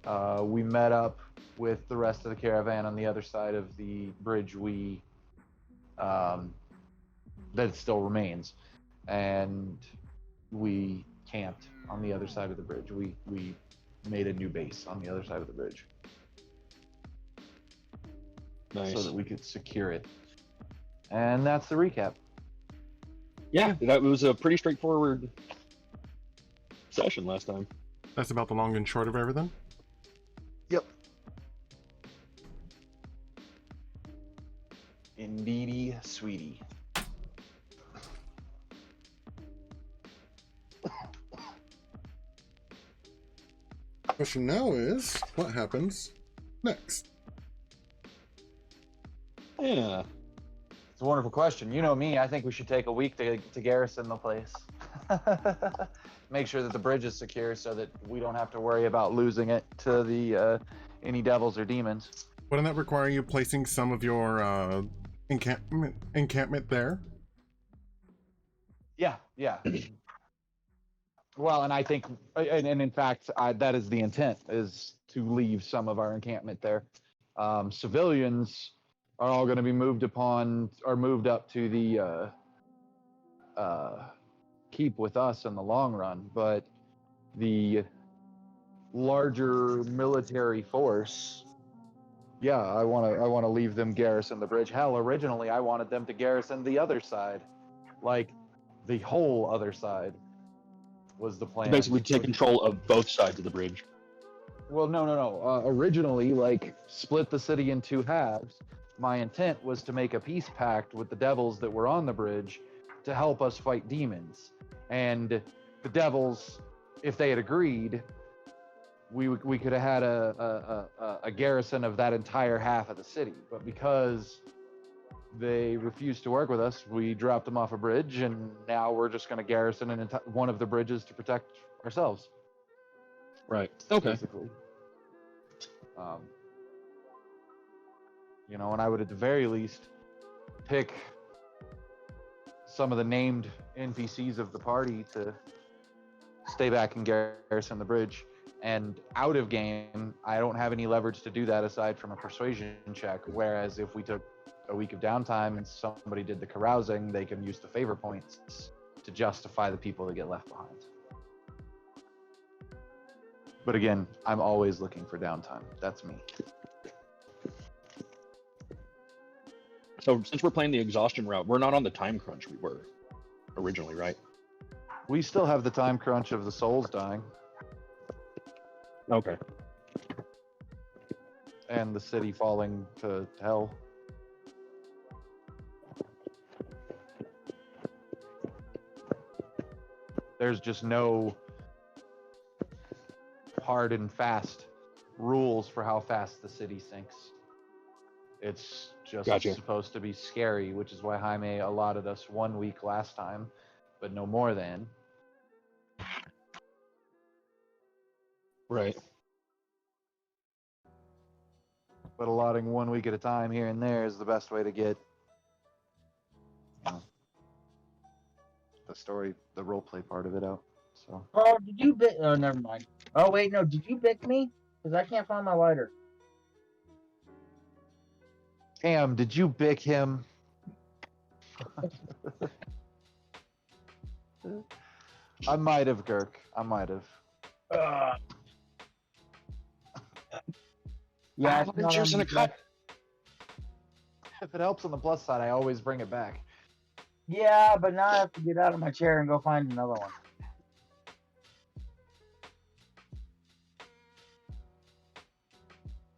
We met up with the rest of the caravan on the other side of the bridge that still remains, and we camped on the other side of the bridge. We made a new base on the other side of the bridge. Nice. So that we could secure it. And that's the recap. Yeah, that was a pretty straightforward session last time. That's about the long and short of everything? Yep. Indeedy, sweetie. Question now is, what happens next? Yeah. It's a wonderful question. You know me, I think we should take a week to garrison the place. Make sure that the bridge is secure so that we don't have to worry about losing it to the any devils or demons. Wouldn't that require you placing some of your encampment there? Yeah. Well, and I think, and in fact, that is the intent, is to leave some of our encampment there. Civilians are all going to be moved up to the keep with us in the long run, but the larger military force, yeah, I want to leave them garrison the bridge. Hell, originally I wanted them to garrison the other side, like the whole other side was the plan. Basically take control of both sides of the bridge. Well, no. Originally, like, split the city in two halves. My intent was to make a peace pact with the devils that were on the bridge to help us fight demons. And the devils, if they had agreed, we could have had a garrison of that entire half of the city. But because they refused to work with us, we dropped them off a bridge, and now we're just going to garrison one of the bridges to protect ourselves. Right. Okay. Basically. And I would at the very least pick some of the named NPCs of the party to stay back and garrison the bridge. And out of game, I don't have any leverage to do that aside from a persuasion check. Whereas if we took a week of downtime and somebody did the carousing, they can use the favor points to justify the people that get left behind. But again, I'm always looking for downtime. That's me. So since we're playing the exhaustion route, we're not on the time crunch we were originally, right? We still have the time crunch of the souls dying. Okay. And the city falling to hell. There's just no hard and fast rules for how fast the city sinks. It's just supposed to be scary, which is why Jaime allotted us 1 week last time, but no more than. Right. But allotting 1 week at a time here and there is the best way to get the story, the roleplay part of it out. So. Oh, did you bit? Oh, never mind. Oh, wait, no. Did you bick me? Because I can't find my lighter. Cam, did you bick him? I might have, Girk. I might have. Yeah, I've been choosing a cut. If it helps on the plus side, I always bring it back. Yeah, but now I have to get out of my chair and go find another one.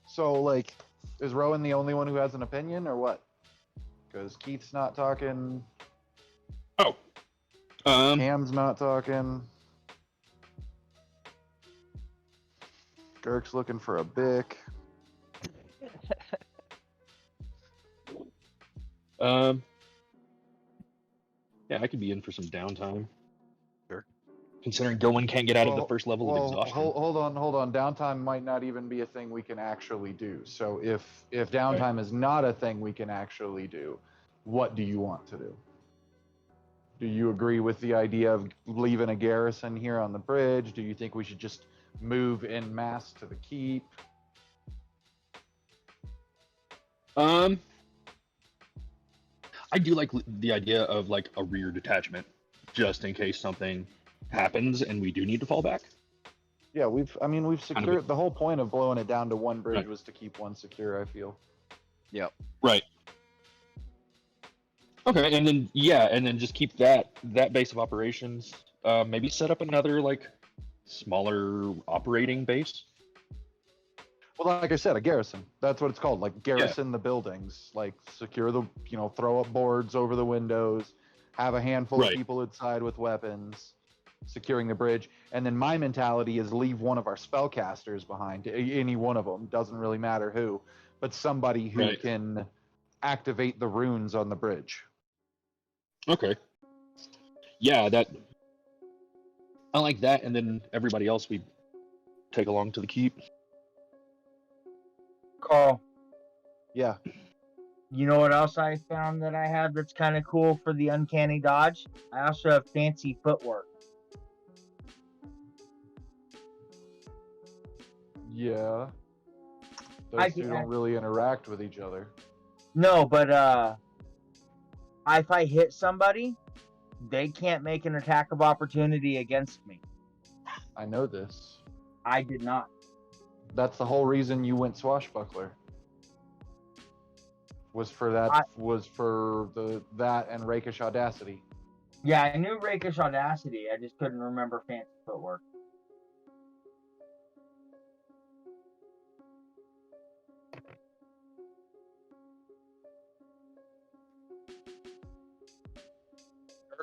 So, like, is Rowan the only one who has an opinion, or what? Because Keith's not talking. Oh. Cam's not talking. Girk's looking for a bick. Yeah, I could be in for some downtime. Sure. Considering Gilman can't get out of the first level of exhaustion. Hold on. Downtime might not even be a thing we can actually do. So if downtime is not a thing we can actually do, what do you want to do? Do you agree with the idea of leaving a garrison here on the bridge? Do you think we should just move en masse to the keep? I do like the idea of like a rear detachment, just in case something happens and we do need to fall back. Yeah, we've Kind of secured. The whole point of blowing it down to one bridge Right. was to keep one secure, I feel. Yep. Right. Okay, and then just keep that base of operations. Maybe set up another like smaller operating base. Well, like I said, a garrison. That's what it's called. Like garrison the buildings, like secure the, throw up boards over the windows, have a handful Right. of people inside with weapons, securing the bridge. And then my mentality is leave one of our spellcasters behind. Any one of them, doesn't really matter who, but somebody who Right. can activate the runes on the bridge. Okay. Yeah, that. I like that, and then everybody else we take along to the keep. Carl, Yeah. you know what else I found that I have that's kind of cool for the uncanny dodge? I also have fancy footwork. Yeah. I Those two can don't act- really interact with each other. No, but if I hit somebody, they can't make an attack of opportunity against me. I know this. I did not. That's the whole reason you went swashbuckler. Was for that that and rakish audacity. Yeah, I knew rakish audacity. I just couldn't remember fancy footwork.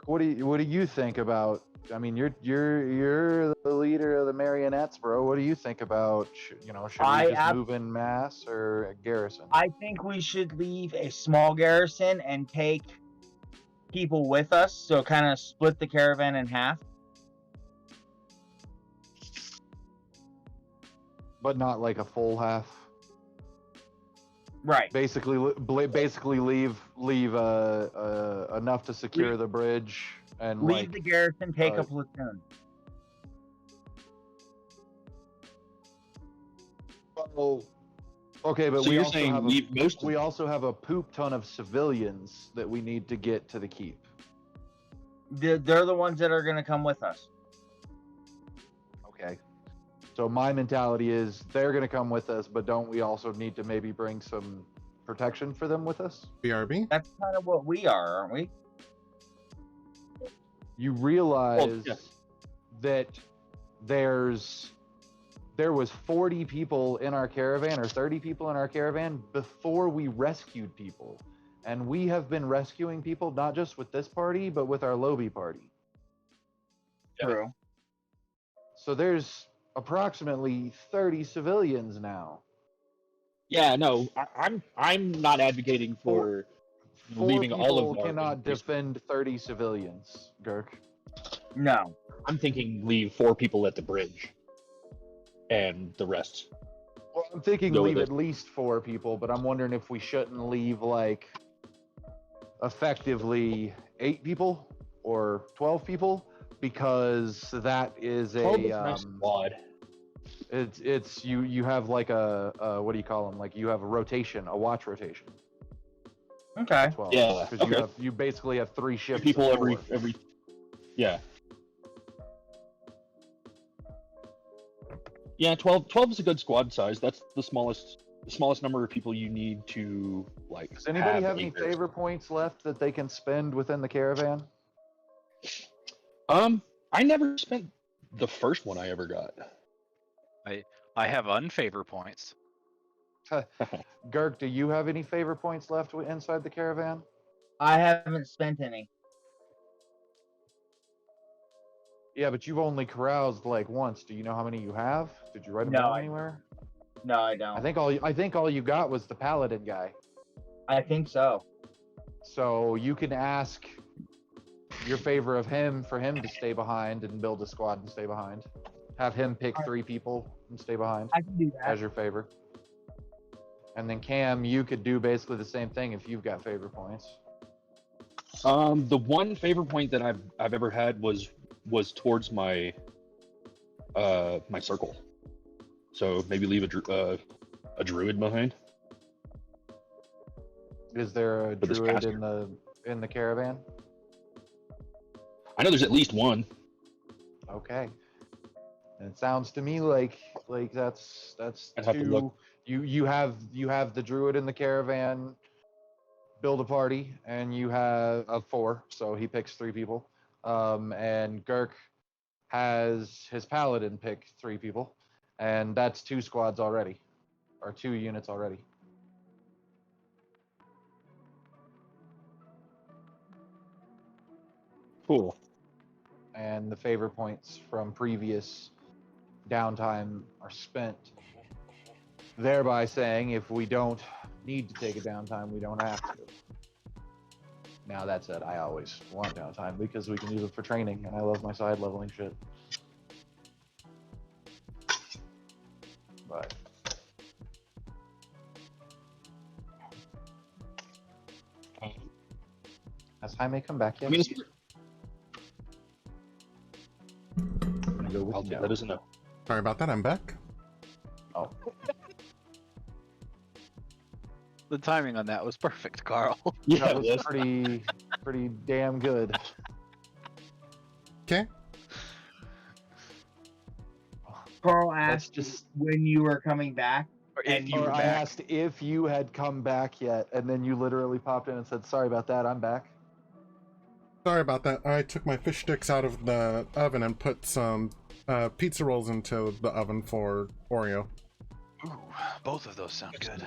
What do you think about? I mean, you're the leader of the marionettes, bro. What do you think about? Should we just move in mass or a garrison? I think we should leave a small garrison and take people with us, so kind of split the caravan in half. But not like a full half. Right. Basically leave enough to secure the bridge and Leave the garrison, take a platoon. Well, okay, but So we you're also saying have leave most of we also have a poop ton of civilians that we need to get to the keep. They're the ones that are going to come with us. Okay. So my mentality is they're going to come with us, but don't we also need to maybe bring some protection for them with us? BRB? That's kind of what we are, aren't we? You realize yeah. that there was 40 people in our caravan or 30 people in our caravan before we rescued people. And we have been rescuing people not just with this party, but with our Lobi party. True. So there's approximately 30 civilians now. Yeah, no, I'm not advocating for leaving all people of our cannot defend 30 civilians, Girk. No. I'm thinking leave 4 people at the bridge, and the rest. Well, I'm thinking Go with leave it. at least 4 people, but I'm wondering if we shouldn't leave like effectively 8 people or 12 people, because that is a 12 is a nice squad. it's you have like a what do you call them? Like you have a rotation, a watch rotation. Okay. 12. Yeah, Because okay. you basically have 3 shifts. People of 4. every yeah. Yeah, 12 is a good squad size. That's the smallest number of people you need to like. Does anybody have a any garrison. favor points left that they can spend within the caravan? I never spent the first one I ever got. I have unfavor points. Girk, do you have any favor points left inside the caravan? I haven't spent any. Yeah, but you've only caroused like once. Do you know how many you have? Did you write them No, down I anywhere? No, I don't. I think all you got was the paladin guy. I think so. So you can ask your favor of him for him to stay behind and build a squad and stay behind. Have him pick 3 people and stay behind I can do that. as your favor. And then Cam, you could do basically the same thing if you've got favor points. The one favor point that I've ever had was towards my my circle. So maybe leave a druid behind. Is there a But this druid caster- in the caravan? I know there's at least one. Okay. And it sounds to me like that's I'd have to two. look. You have the druid in the caravan. Build a party, and you have of 4, so he picks 3 people. And Girk has his paladin pick 3 people, and that's 2 squads already, or 2 units already. Cool. And the favor points from previous downtime are spent, thereby saying if we don't need to take a downtime, we don't have to. Now that said, I always want downtime because we can use it for training, and I love my side leveling shit. But has Jaime come back yet? I mean, it's, I'm gonna go with I'll no. take that as a no. Sorry about that, I'm back. Oh, The timing on that was perfect, Carl. Yeah, that it was was. pretty damn good. Okay. Carl That's asked just. when you were coming back. Or And if you you Or were I back. asked if you had come back yet, and then you literally popped in and said, "Sorry about that, I'm back." Sorry about that. I took my fish sticks out of the oven and put some pizza rolls into the oven for Oreo. Ooh, both of those sound good.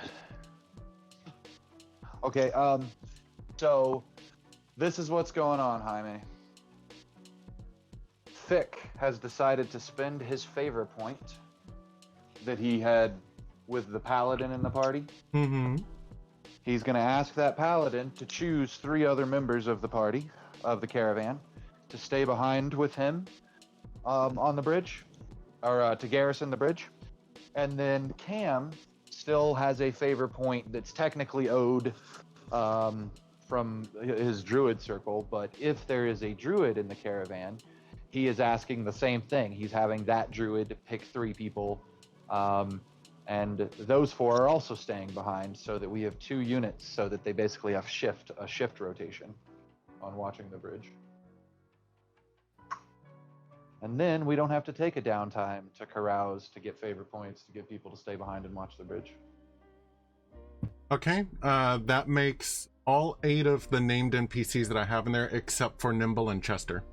Okay, so this is what's going on, Jaime. Thick has decided to spend his favor point that he had with the paladin in the party. Mm-hmm. He's going to ask that paladin to choose 3 other members of the party, of the caravan, to stay behind with him on the bridge, or to garrison the bridge. And then Cam still has a favor point that's technically owed from his druid circle, but if there is a druid in the caravan, he is asking the same thing. He's having that druid pick 3 people, and those 4 are also staying behind, so that we have 2 units, so that they basically have a shift rotation on watching the bridge. And then we don't have to take a downtime to carouse, to get favor points, to get people to stay behind and watch the bridge. Okay, that makes all 8 of the named NPCs that I have in there, except for Nimble and Chester.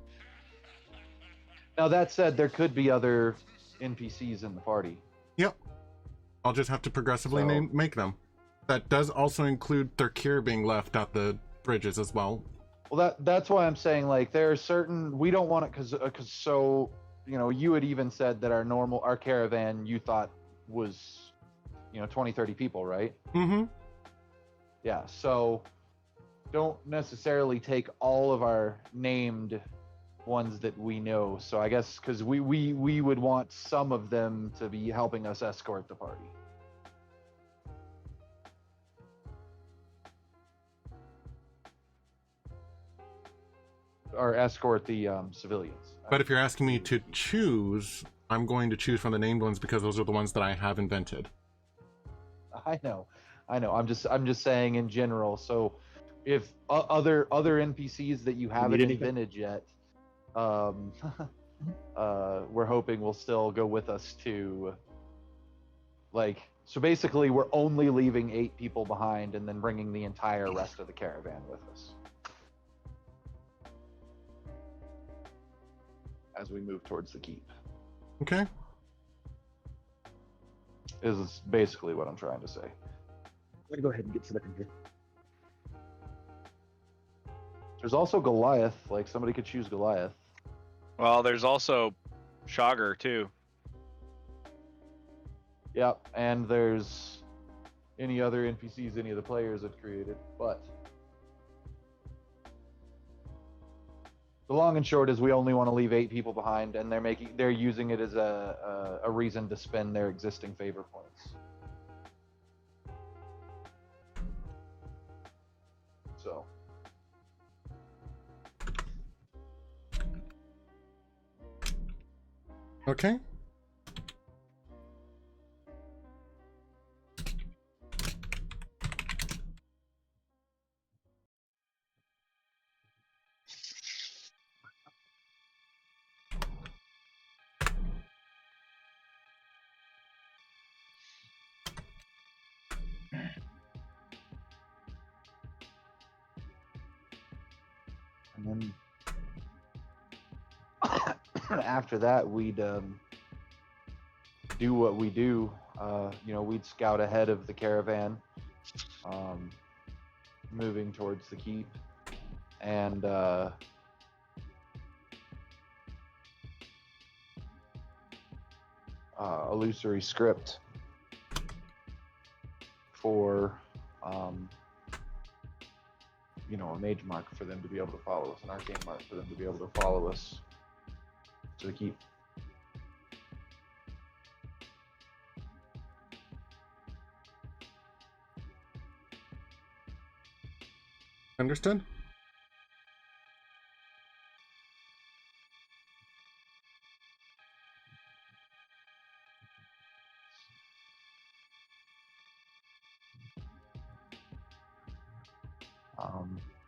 Now that said, there could be other NPCs in the party. Yep. I'll just have to progressively So- make them. That does also include Thurkir being left at the bridges as well. Well, that's why I'm saying, like, there are certain, we don't want it because so, you know, you had even said that our caravan you thought was, 20, 30 people, right? Mm-hmm. Yeah, so don't necessarily take all of our named ones that we know. So I guess because we would want some of them to be helping us escort the party. Or escort the civilians. But if you're asking me to choose, I'm going to choose from the named ones because those are the ones that I have invented. I know. I'm just saying in general. So if other NPCs that you haven't need anything? invented yet, we're hoping will still go with us to, like, so basically we're only leaving 8 people behind and then bringing the entire rest of the caravan with us as we move towards the keep. Okay. Is basically what I'm trying to say. I'm gonna go ahead and get selected here. There's also Goliath. Like, somebody could choose Goliath. Well, there's also Shogger too. Yep, and there's any other NPCs any of the players have created, but the long and short is we only want to leave 8 people behind, and they're using it as a reason to spend their existing favor points. So Okay. And after that, we'd do what we do. We'd scout ahead of the caravan, moving towards the keep, and illusory script for a mage mark for them to be able to follow us, an arcane mark for them to be able to follow us to the keep. Understood?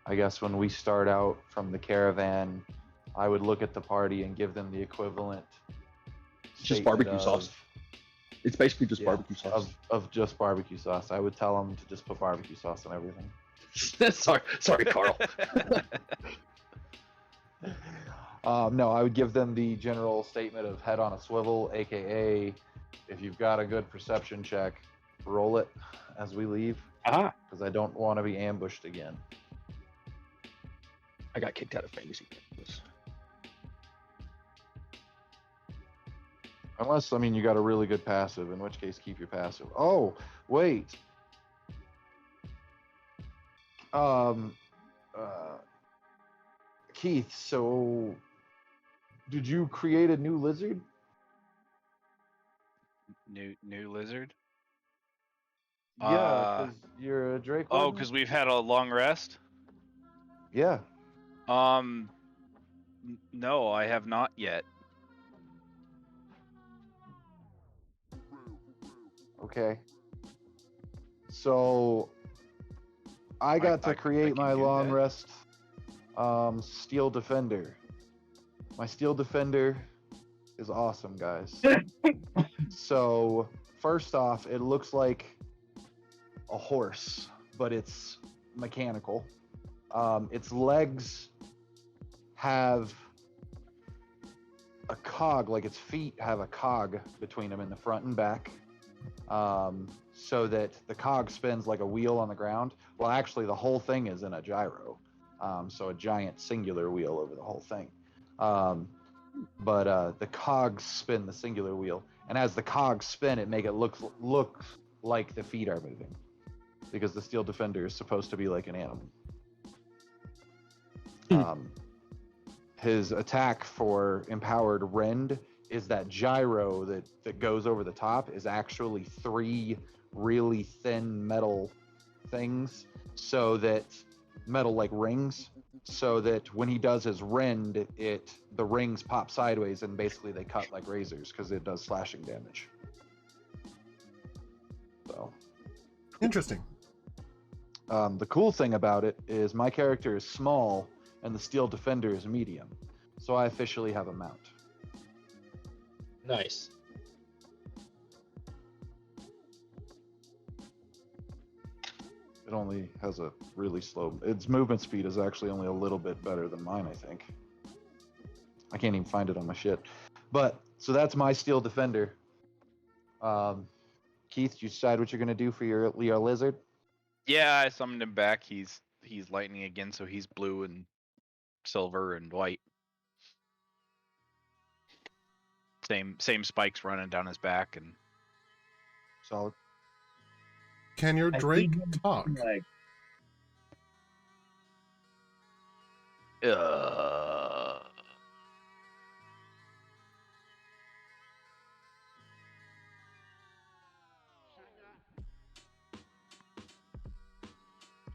I guess when we start out from the caravan, I would look at the party and give them the equivalent. Just statement barbecue of- sauce. It's basically just yeah, barbecue sauce. Of just barbecue sauce. I would tell them to just put barbecue sauce on everything. sorry, Carl. No, I would give them the general statement of head on a swivel, aka if you've got a good perception check, roll it as we leave, because I don't want to be ambushed again. I got kicked out of fantasy. Unless, you got a really good passive, in which case keep your passive. Oh, wait. Keith, so did you create a new lizard? New lizard. Yeah, because you're a Drake. Oh, Warden? because we've had a long rest. Yeah. No, I have not yet. Okay. So I got to create my can do long that. rest steel defender. My steel defender is awesome, guys. So first off, it looks like a horse, but it's mechanical. Its legs have a cog, like its feet have a cog between them in the front and back, so that the cog spins like a wheel on the ground. Well, actually, the whole thing is in a gyro, so a giant singular wheel over the whole thing. But the cogs spin the singular wheel, and as the cogs spin, it make it look like the feet are moving, because the steel defender is supposed to be like an animal. His attack for empowered rend is that gyro that goes over the top is actually 3 really thin metal things, so that metal like rings, so that when he does his rend, the rings pop sideways and basically they cut like razors because it does slashing damage. So Interesting. the cool thing about it is my character is small and the steel defender is medium, so I officially have a mount. Nice. It only has a really slow. Its movement speed is actually only a little bit better than mine, I think. I can't even find it on my shit. But so that's my steel defender. Keith, you decide what you're gonna do for your lizard? Yeah, I summoned him back. He's lightning again, so he's blue and silver and white. Same spikes running down his back, and Solid. Can your I Drake feed him talk? Like,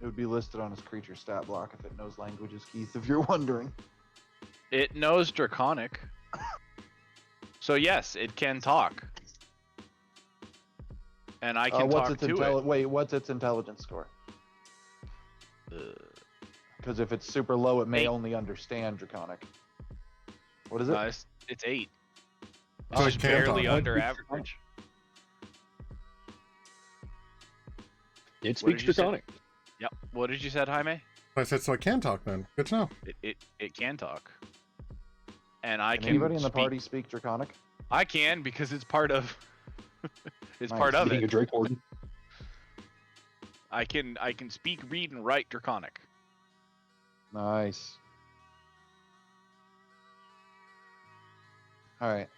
It would be listed on his creature stat block if it knows languages, Keith, if you're wondering. it knows Draconic. So yes, it can talk, and I can what's talk its to it. Wait, what's its intelligence score? Because if it's super low, it may 8. only understand Draconic. What is it? No, it's 8. So it Just can barely talk. under average. It What speaks did you say? Draconic. Yep. What did you say, Jaime? I said, so I can talk then. Good to know. It can talk, and I Can can. anybody in the speak- party speak Draconic? I can because it's part of. It's Nice. part of Being a it. Drake Warden. I can speak, read, and write Draconic. Nice. All right.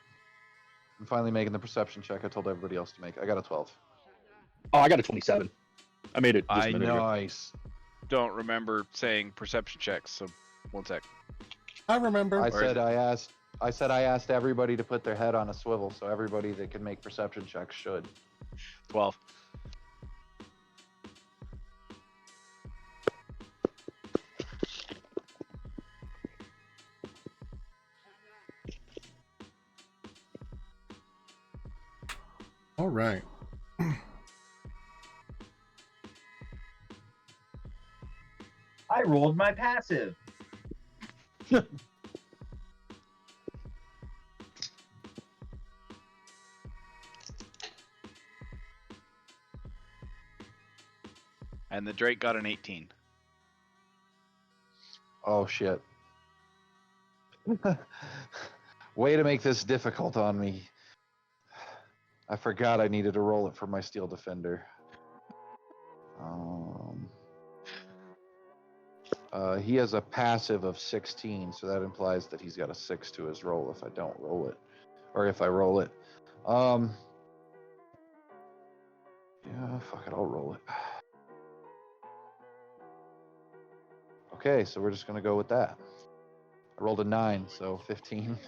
I'm finally making the perception check I told everybody else to make. I got a 12. Oh, I got a 27. I made it just a minute ago. Nice. Don't remember saying perception checks, so one sec. I remember. I Or is said it- I asked everybody to put their head on a swivel, so everybody that can make perception checks should. 12. All right. I rolled my passive. And the Drake got an 18. Oh shit. Way to make this difficult on me. I forgot I needed to roll it for my steel defender. He has a passive of 16, so that implies that he's got a 6 to his roll if I don't roll it. Or if I roll it. Yeah, fuck it, I'll roll it. Okay, so we're just gonna go with that. I rolled a 9, so 15.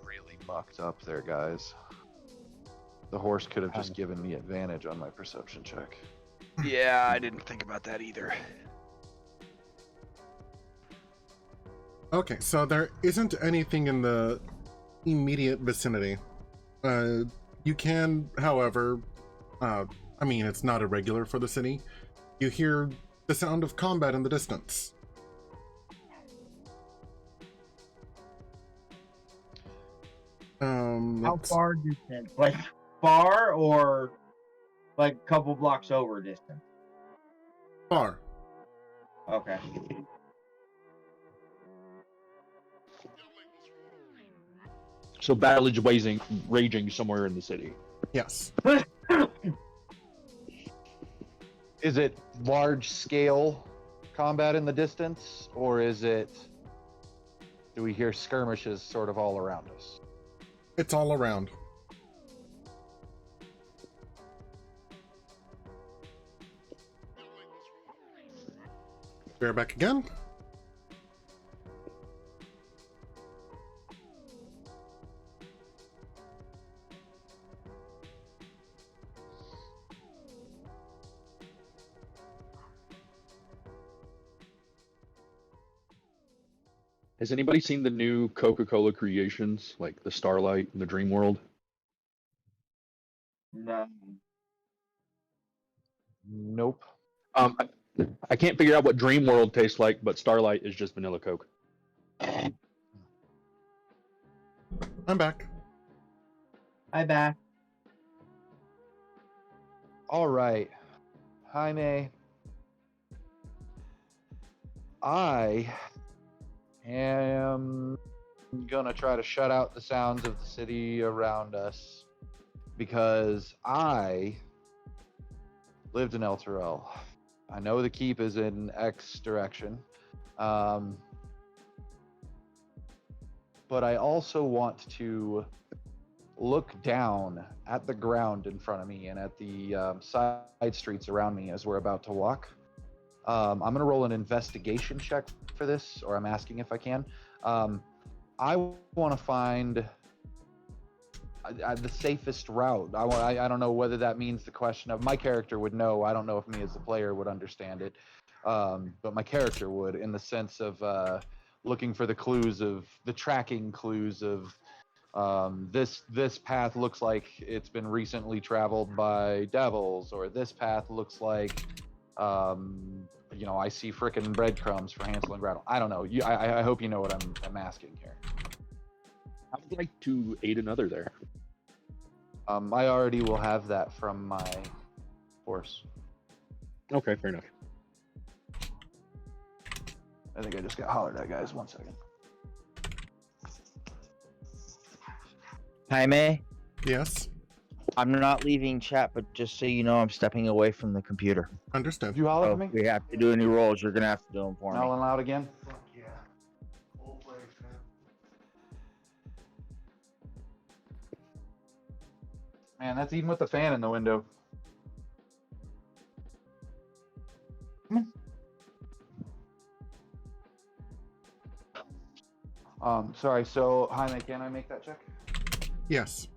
Really mucked up there, guys. The horse could have just given me advantage on my perception check. Yeah, I didn't think about that either. Okay, so there isn't anything in the immediate vicinity. You can, however, I mean, it's not irregular for the city. You hear the sound of combat in the distance. How let's- far distant? Like far or like a couple blocks over distance? Far. Okay. So battle is raging somewhere in the city. Yes. Is it large scale combat in the distance, or do we hear skirmishes sort of all around us? It's all around. Bear back again. Has anybody seen the new Coca-Cola creations, like the Starlight and the Dream World? No. Nope. I can't figure out what Dream World tastes like, but Starlight is just vanilla Coke. I'm back. Hi, back. All right. Jaime. I am gonna try to shut out the sounds of the city around us because I lived in El Terrell. I know the keep is in X direction, but I also want to look down at the ground in front of me and at the side streets around me as we're about to walk. I'm going to roll an investigation check for this, or I'm asking if I can. I want to find the safest route. I don't know whether that means the question of my character would know. I don't know if me as the player would understand it, but my character would, in the sense of looking for the clues of the tracking clues of this path looks like it's been recently traveled by devils, or this path looks like I see frickin' breadcrumbs for Hansel and Gretel. I don't know. I hope you know what I'm asking here. I would like to aid another there. I already will have that from my horse. Okay, fair enough. I think I just got hollered at, guys. 1 second. Jaime, Yes, I'm not leaving chat, but just so you know, I'm stepping away from the computer. understood. Have you hollered So at me? if we have to do any rolls, you're gonna have to do them for me. Snarling loud again? Fuck yeah. Always, man. Man, that's even with the fan in the window. Sorry, so Jaime, can I make that check? Yes.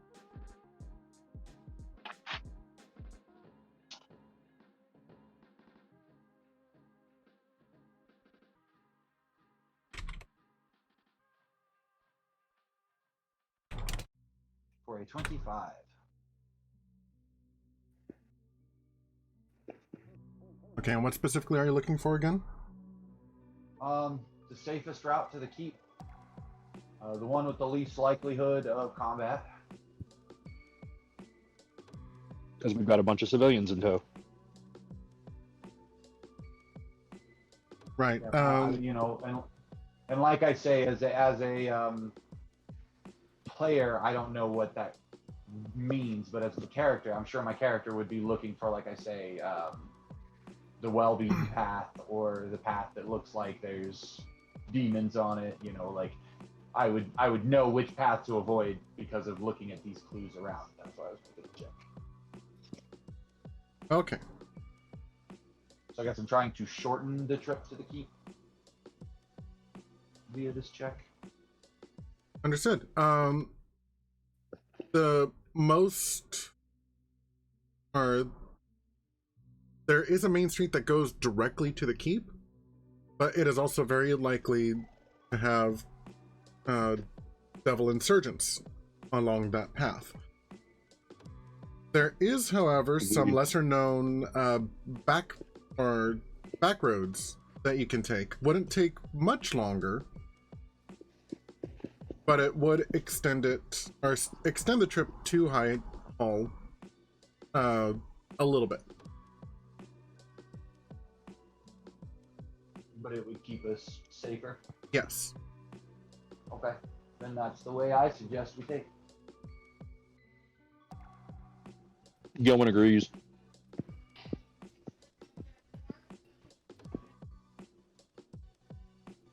For a 25. Okay, and what specifically are you looking for again? The safest route to the keep. The one with the least likelihood of combat. Because we've got a bunch of civilians in tow. Right. And like I say, as a player, I don't know what that means, but as the character, I'm sure my character would be looking for, like I say, the well-being path, or the path that looks like there's demons on it. Like I would know which path to avoid because of looking at these clues around. That's why I was going to check. Okay. So I guess I'm trying to shorten the trip to the keep via this check. Understood. The most are there is a main street that goes directly to the keep, but it is also very likely to have devil insurgents along that path. There is, however, some lesser known back roads that you can take. Wouldn't take much longer, but it would extend the trip to High Hall a little bit. But it would keep us safer. Yes. Okay. Then that's the way I suggest we take. Gilman agrees.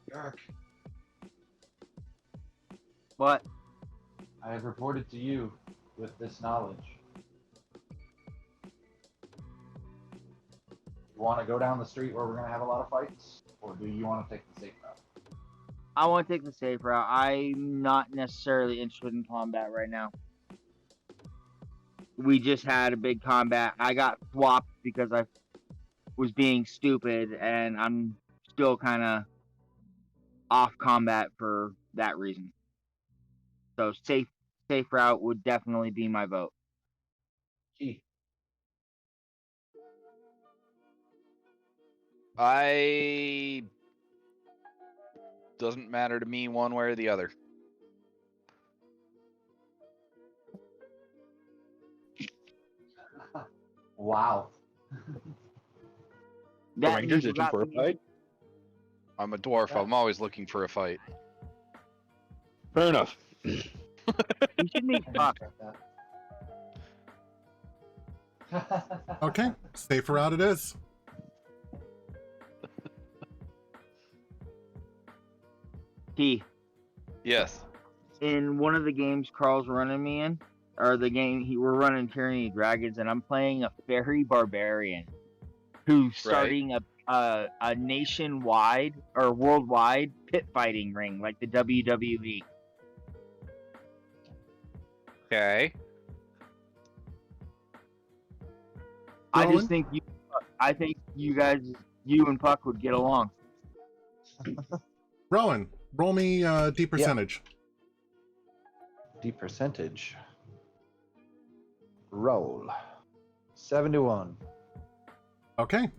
Dark. What? I have reported to you with this knowledge. You want to go down the street where we're going to have a lot of fights? Or do you want to take the safe route? I want to take the safe route. I'm not necessarily interested in combat right now. We just had a big combat. I got swapped because I was being stupid, and I'm still kind of off combat for that reason. So safe route would definitely be my vote. Key. Doesn't matter to me one way or the other. Wow. The Rangers itching for a fight? I'm a dwarf. I'm always looking for a fight. Fair enough. You should meet Puck. Okay. Safer route it is. T. Yes. In one of the games Carl's running me in, or the game we're running Tyranny of Dragons, and I'm playing a fairy barbarian who's starting a nationwide or worldwide pit fighting ring like the WWE. Okay. I Rowan? just think you and Puck would get along. Rowan, roll me D percentage. Deep percentage. Roll. 7 to 1. Okay.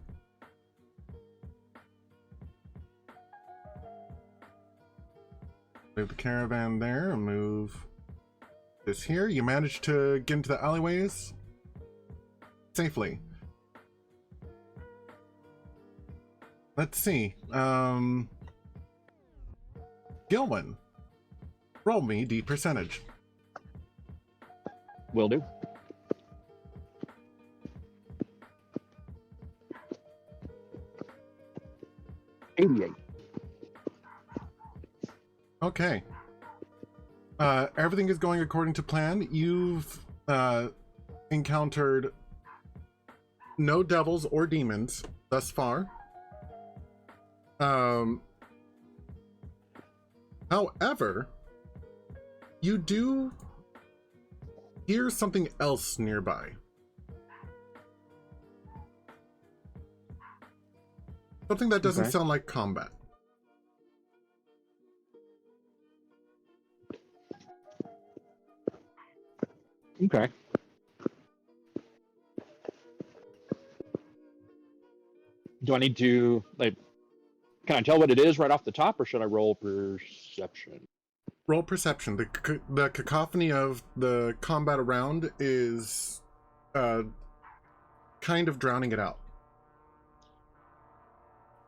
Move the caravan there and move this here. You managed to get into the alleyways safely. Let's see. Gilwin, roll me the percentage. Will do. $88. Okay. Everything is going according to plan. You've encountered no devils or demons thus far. However, you do hear something else nearby. Something that doesn't Okay. sound like combat. Okay. Do I need to, like, can I tell what it is right off the top, or should I roll perception? Roll perception. The cacophony of the combat around is kind of drowning it out.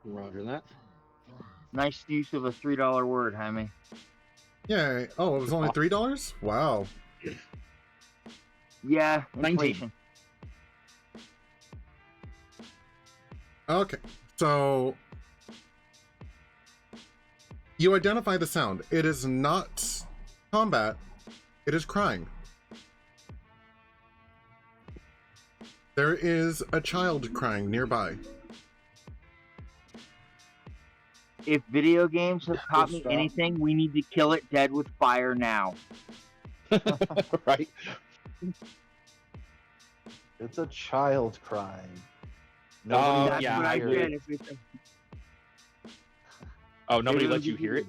Roger that. Nice use of a $3 word, Jaime. Yay. Oh, it was only $3? Wow. Yeah, 19. inflation. Okay, so you identify the sound. It is not combat, it is crying. There is a child crying nearby. If video games have taught me Stop. anything, we need to kill it dead with fire now. Right? It's a child crying. Oh, That's yeah, what I I agree. said. If it's Oh, nobody lets you hear it?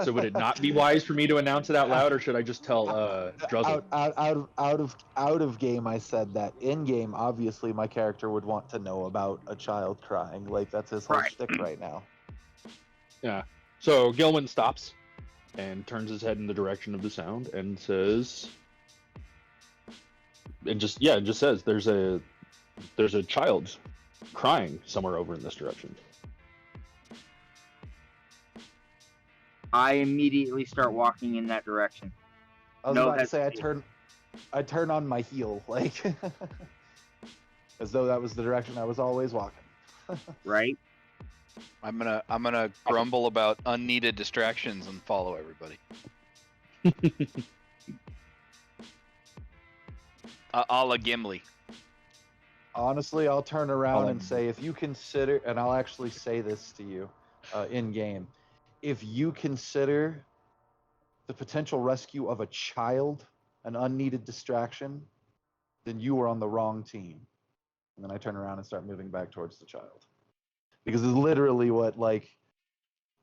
So would it not be wise for me to announce it out loud, or should I just tell Druzzl? out of game, I said that. In game, obviously, my character would want to know about a child crying. Like, that's his whole Right. shtick right now. Yeah. So Gilman stops and turns his head in the direction of the sound and says, and just says, there's a child crying somewhere over in this direction. I immediately start walking in that direction. I was No about to say hesitation. I turn on my heel, like as though that was the direction I was always walking. Right? I'm gonna grumble about unneeded distractions and follow everybody. A la Gimli. Honestly, I'll turn around I'll and say, if you consider, and I'll actually say this to you in game, if you consider the potential rescue of a child an unneeded distraction, then you are on the wrong team. And then I turn around and start moving back towards the child. Because it's literally what, like,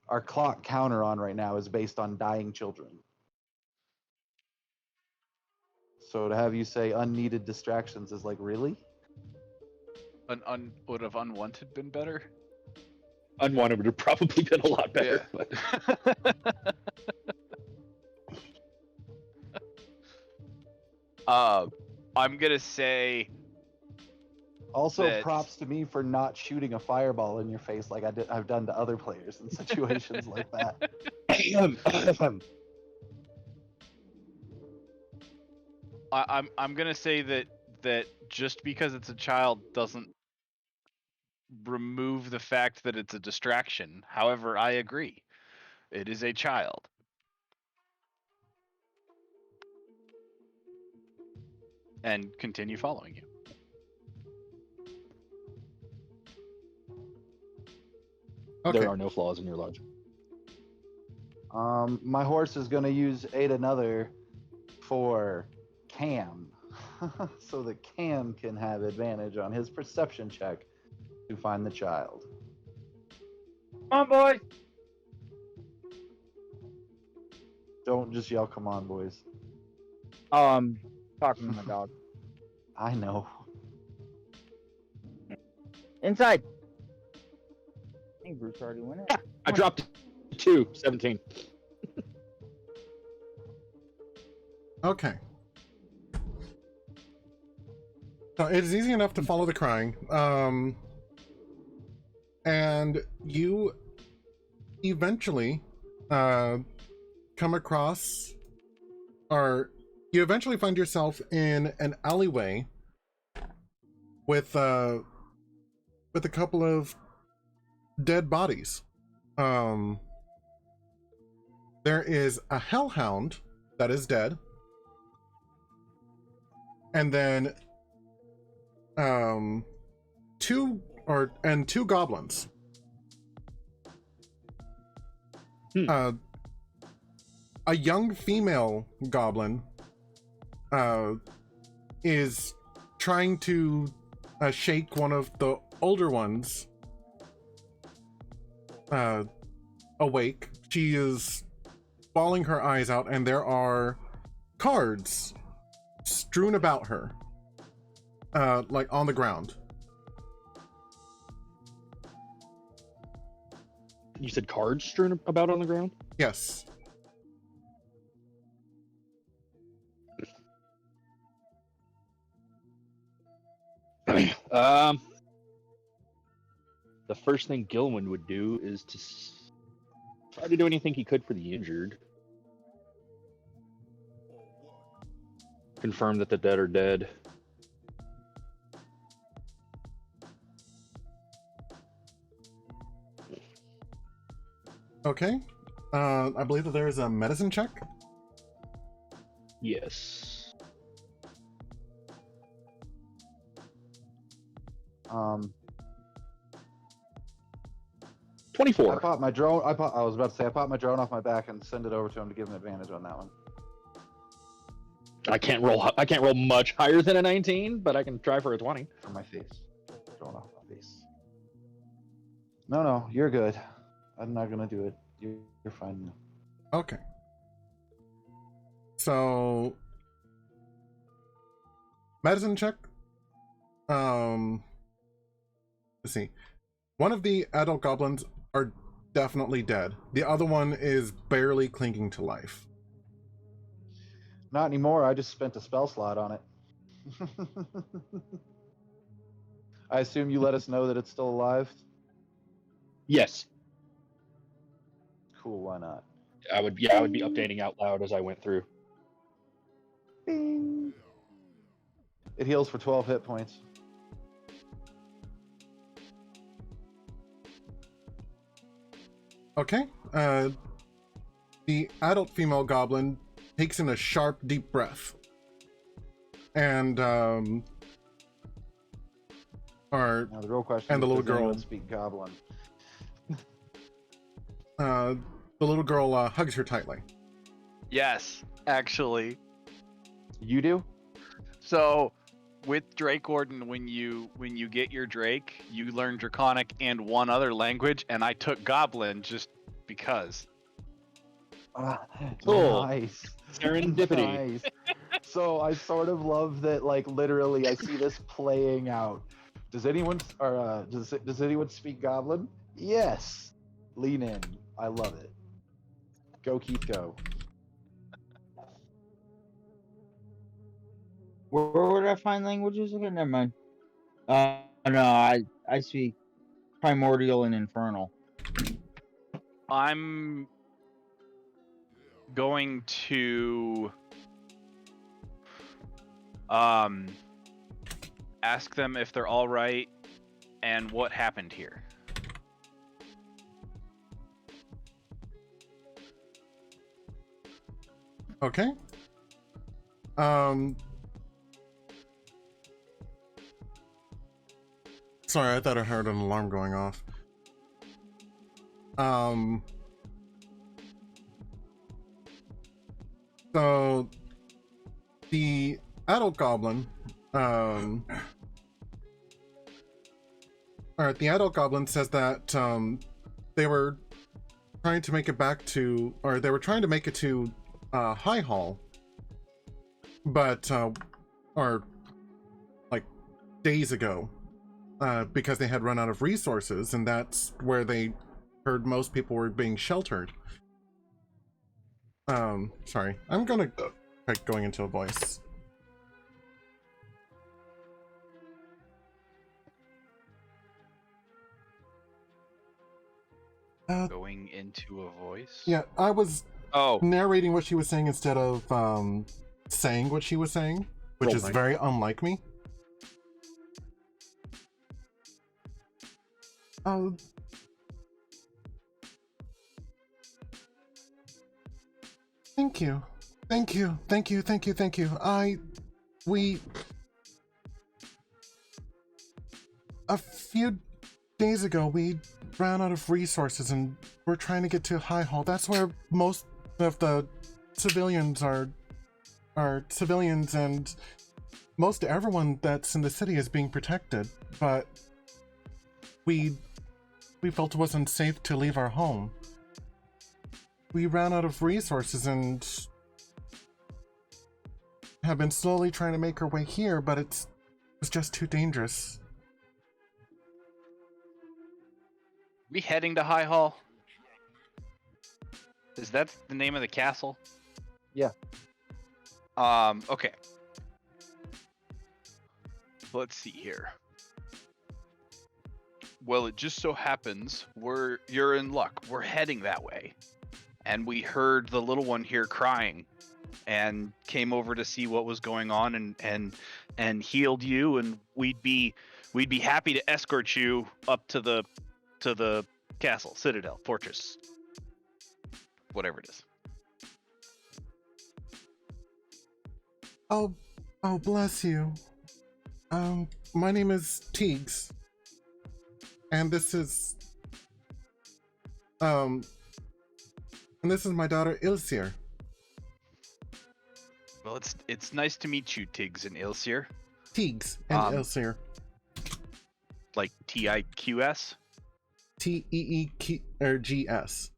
our clock counter on right now is based on dying children. So to have you say unneeded distractions is like, really? Would have unwanted been better? Unwanted would have probably been a lot better. Yeah. But I'm gonna say Also, That's- props to me for not shooting a fireball in your face like I've done to other players in situations like that. I'm gonna say that just because it's a child doesn't remove the fact that it's a distraction. However, I agree. It is a child. And continue following you. Okay. there are no flaws in your logic. My horse is going to use Aid Another for Cam. So that Cam can have advantage on his perception check to find the child. Come on, boys. Don't just yell, "Come on, boys." Talking to my dog. I know. Inside. I think Bruce already went in. I dropped 2, 17. Okay. So it is easy enough to follow the crying. And you eventually come across, or you eventually find yourself in an alleyway with a couple of dead bodies. There is a hellhound that is dead, and then two goblins. A young female goblin is trying to shake one of the older ones awake. She is bawling her eyes out, and there are cards strewn about her, like on the ground. You said cards strewn about on the ground? Yes. The first thing Gilwin would do is to try to do anything he could for the injured. Confirm that the dead are dead. Okay. I believe that there is a medicine check. Yes. 24. I pop my drone. I was about to say I pop my drone off my back and send it over to him to give him advantage on that one. I can't roll much higher than a 19, but I can try for a 20. For my face. Drone off my face. No, you're good. I'm not gonna do it. You're fine. Okay. So, medicine check. Let's see. One of the adult goblins are definitely dead. The other one is barely clinging to life. Not anymore. I just spent a spell slot on it. I assume you let us know that it's still alive. Yes. Cool. Why not? I would be updating out loud as I went through. Bing. It heals for 12 hit points. Okay. The adult female goblin takes in a sharp, deep breath. And, Now the real question and the is, little does anyone girl- speak Goblin? the little girl hugs her tightly. Yes, actually. You do? So with Drake Warden, when you get your Drake, you learn Draconic and one other language, and I took Goblin just because. Cool. Nice. Serendipity. Nice. So I sort of love that, like, literally I see this playing out. Does anyone does anyone speak Goblin? Yes. Lean in. I love it. Go Keith, go. Where would I find languages again? Never mind. No, I speak primordial and infernal. I'm going to ask them if they're all right and what happened here. Okay. Sorry, I thought I heard an alarm going off. So the adult goblin, or the adult goblin says that they were trying to make it back to, or they were trying to make it to High Hall, but or like days ago, because they had run out of resources, and that's where they heard most people were being sheltered. Sorry, I'm gonna like going into a voice. Going into a voice? Yeah, I was Oh, narrating what she was saying instead of saying what she was saying, which Roll is nine. very unlike me. Oh. Thank you. Thank you. Thank you. Thank you. Thank you. A few days ago, we ran out of resources and we're trying to get to High Hall. That's where most of the civilians are civilians, and most everyone that's in the city is being protected. But we felt it wasn't safe to leave our home. We ran out of resources and have been slowly trying to make our way here, but it's just too dangerous. we heading to High Hall? Is that the name of the castle? Yeah. Okay. Let's see here. Well, it just so happens you're in luck. We're heading that way. And we heard the little one here crying and came over to see what was going on and healed you, and we'd be happy to escort you up to the castle, citadel, fortress. Whatever it is. Oh, bless you. My name is Teagues. And this is my daughter Ilsir. Well, it's nice to meet you, Tiggs and Ilsir. Teagues and Ilsir. Like Tiqs? Teegs.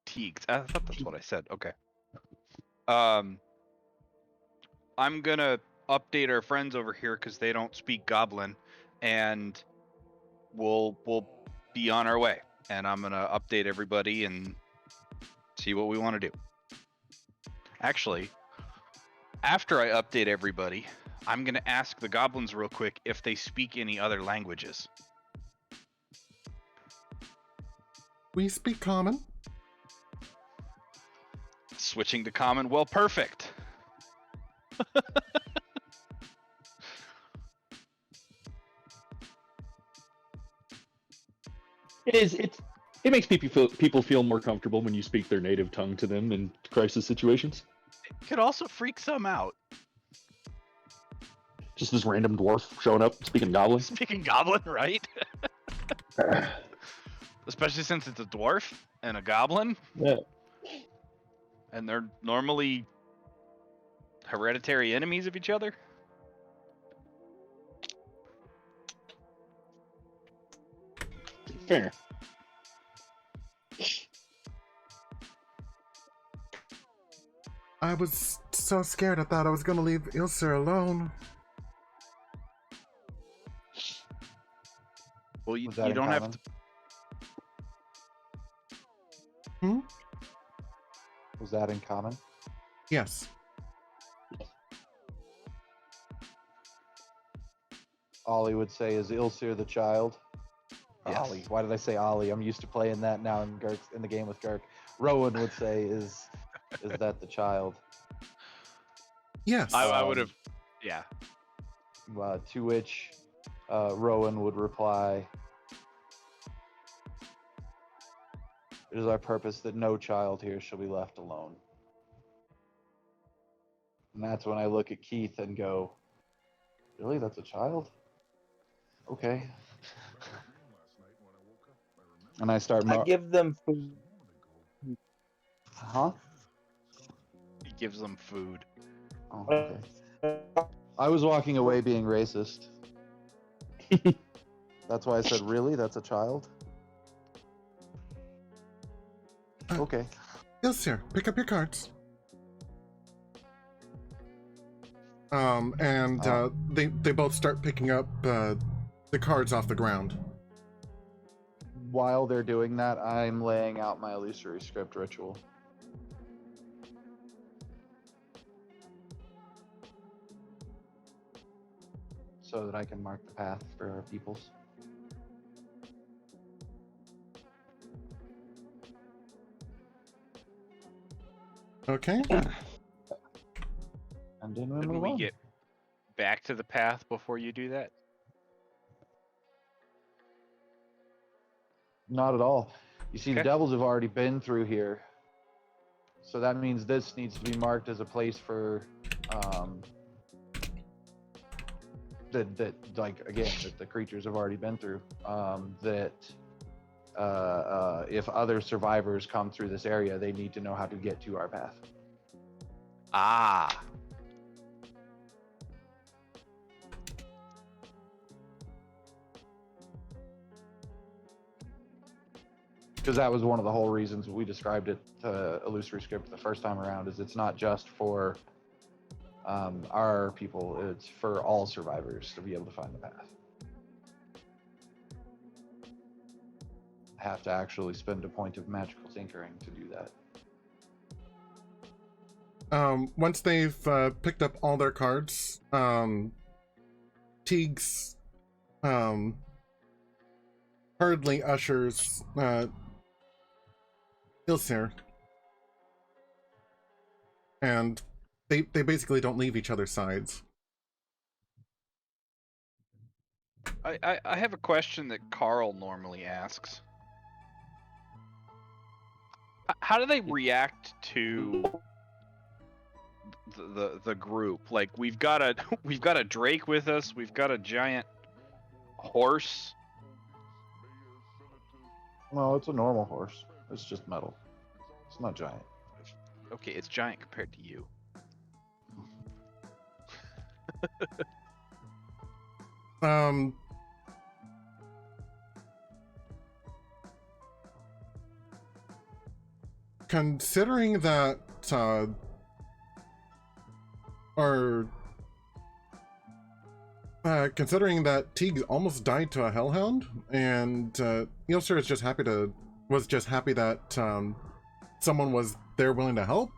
Teagues. I thought that's what I said. Okay. I'm gonna update our friends over here because they don't speak Goblin, and we'll be on our way. And I'm gonna update everybody and see what we want to do. Actually, after I update everybody, I'm gonna ask the goblins real quick if they speak any other languages. We speak common. Switching to common. Well, perfect. It makes people feel more comfortable when you speak their native tongue to them in crisis situations. It could also freak some out. Just this random dwarf showing up speaking goblin. Speaking goblin, right? Especially since it's a dwarf and a goblin. Yeah. And they're normally hereditary enemies of each other. Fair. I was so scared I thought I was gonna leave Ilsir alone. Well, you Was that in don't have common? to. Was that in common? Yes. Ollie would say, "Is Ilsir the child?" Yes. Ollie. Why did I say Ollie? I'm used to playing that now in the game with Girk. Rowan would say, "Is that the child?" Yes. I would have. Yeah. To which Rowan would reply, "It is our purpose that no child here shall be left alone." And that's when I look at Keith and go, "Really? That's a child? Okay." And I start. I give them food. Huh? He gives them food. Oh, okay. I was walking away being racist. That's why I said, "Really? That's a child?" Okay. Ilsir, pick up your cards. They both start picking up the cards off the ground. While they're doing that, I'm laying out my illusory script ritual. so that I can mark the path for our peoples. Okay. And then we'll Didn't move we on. get back to the path before you do that? Not at all. You see, the Okay. devils have already been through here. So that means this needs to be marked as a place for that the creatures have already been through. If other survivors come through this area, they need to know how to get to our path. Ah. Because that was one of the whole reasons we described it to Illusory Script the first time around, is it's not just for our people, it's for all survivors to be able to find the path. Have to actually spend a point of magical tinkering to do that. Once they've picked up all their cards, Teagues hurriedly ushers Ilsir, and they basically don't leave each other's sides. I have a question that Carl normally asks. How do they react to the group? Like, we've got a Drake with us, we've got a giant horse. Well, it's a normal horse. It's just metal. It's not giant. Okay, it's giant compared to you. Considering that, considering that Teague almost died to a hellhound, and Ilsir is just happy that someone was there willing to help,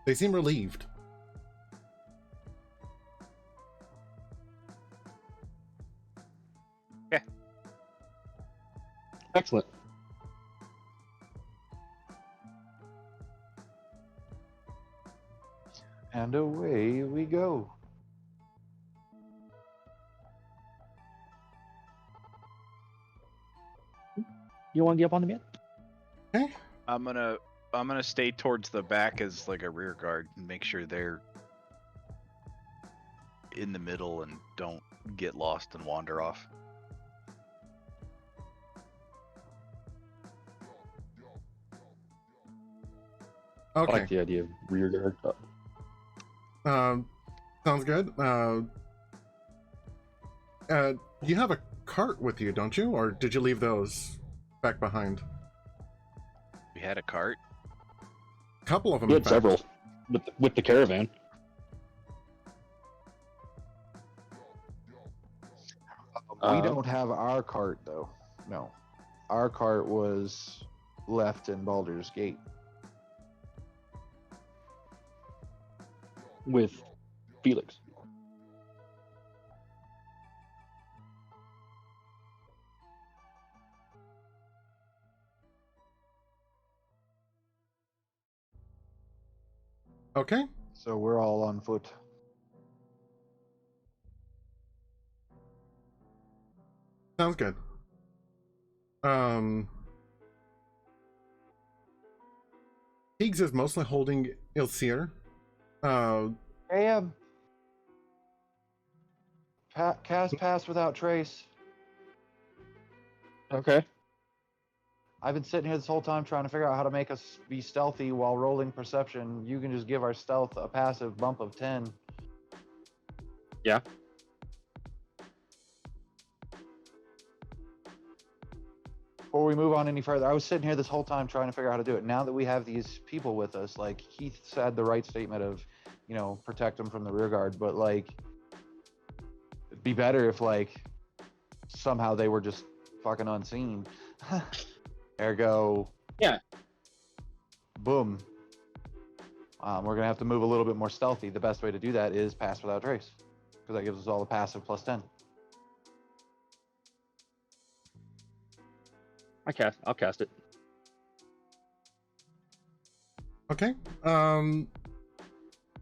they seem relieved. Yeah. Excellent. And away we go. You want to get up on the man? Okay. I'm gonna stay towards the back as like a rear guard and make sure they're in the middle and don't get lost and wander off. I Okay. like the idea of rear guard. Sounds good. You have a cart with you, don't you? Or did you leave those back behind? We had a cart. A couple of them, We in had fact. several with the caravan. We don't have our cart, though. No. Our cart was left in Baldur's Gate. With Felix. Okay. So we're all on foot. Sounds good. Teagues is mostly holding Ilsir. AM. Cast pass without trace. Okay. I've been sitting here this whole time trying to figure out how to make us be stealthy while rolling perception. You can just give our stealth a passive bump of 10. Yeah. Before we move on any further, I was sitting here this whole time trying to figure out how to do it. Now that we have these people with us, like Keith said the right statement of, you know, protect them from the rear guard, but like, it'd be better if like somehow they were just fucking unseen. Ergo. Yeah. Boom. We're gonna have to move a little bit more stealthy. The best way to do that is pass without trace. because that gives us all the passive plus 10. I'll cast it. Okay.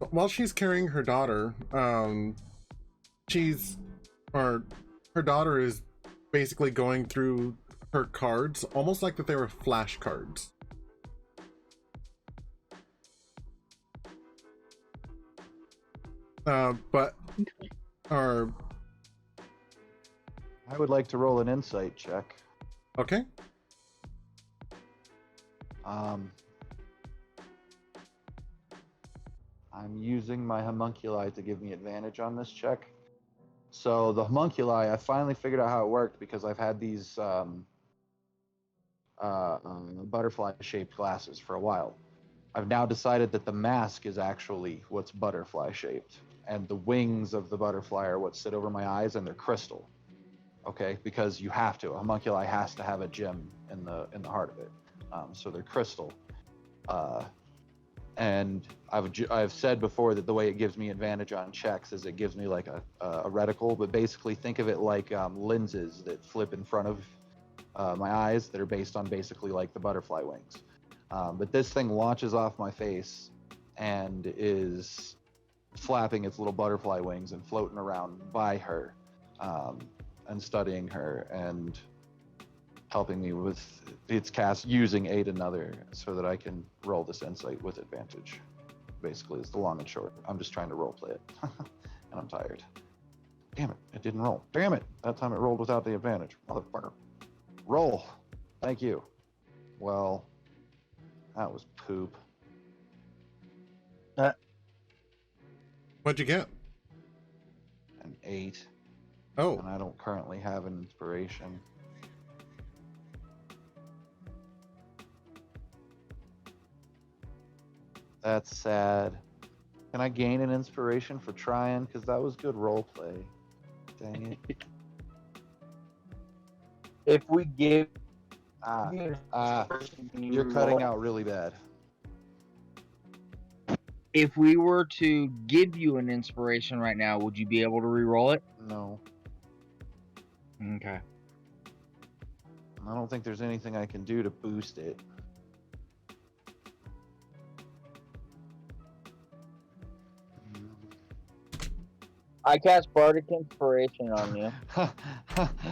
While she's carrying her daughter, her daughter is basically going through her cards, almost like that they were flashcards. But are I would like to roll an insight check. okay. I'm using my homunculi to give me advantage on this check. So the homunculi, I finally figured out how it worked because I've had these butterfly-shaped glasses for a while. I've now decided that the mask is actually what's butterfly-shaped, and the wings of the butterfly are what sit over my eyes, and they're crystal. Okay, because you have to. A homunculi has to have a gem in the heart of it, so they're crystal. And I've said before that the way it gives me advantage on checks is it gives me like a reticle, but basically think of it like lenses that flip in front of my eyes that are based on basically like the butterfly wings. But this thing launches off my face and is flapping its little butterfly wings and floating around by her, and studying her and helping me with its cast using Aid Another so that I can roll this insight with advantage. Basically, it's the long and short. I'm just trying to role play it. And I'm tired. Damn it, it didn't roll. Damn it, that time it rolled without the advantage. Motherfucker. Roll. Thank you. Well, that was poop. What'd you get? An 8. Oh, And I don't currently have an inspiration. That's sad. Can I gain an inspiration for trying? Because that was good role play. Dang it. If we give You're cutting out really bad. If we were to give you an inspiration right now, would you be able to re-roll it? No. Okay. I don't think there's anything I can do to boost it. I cast Bardic Inspiration on you.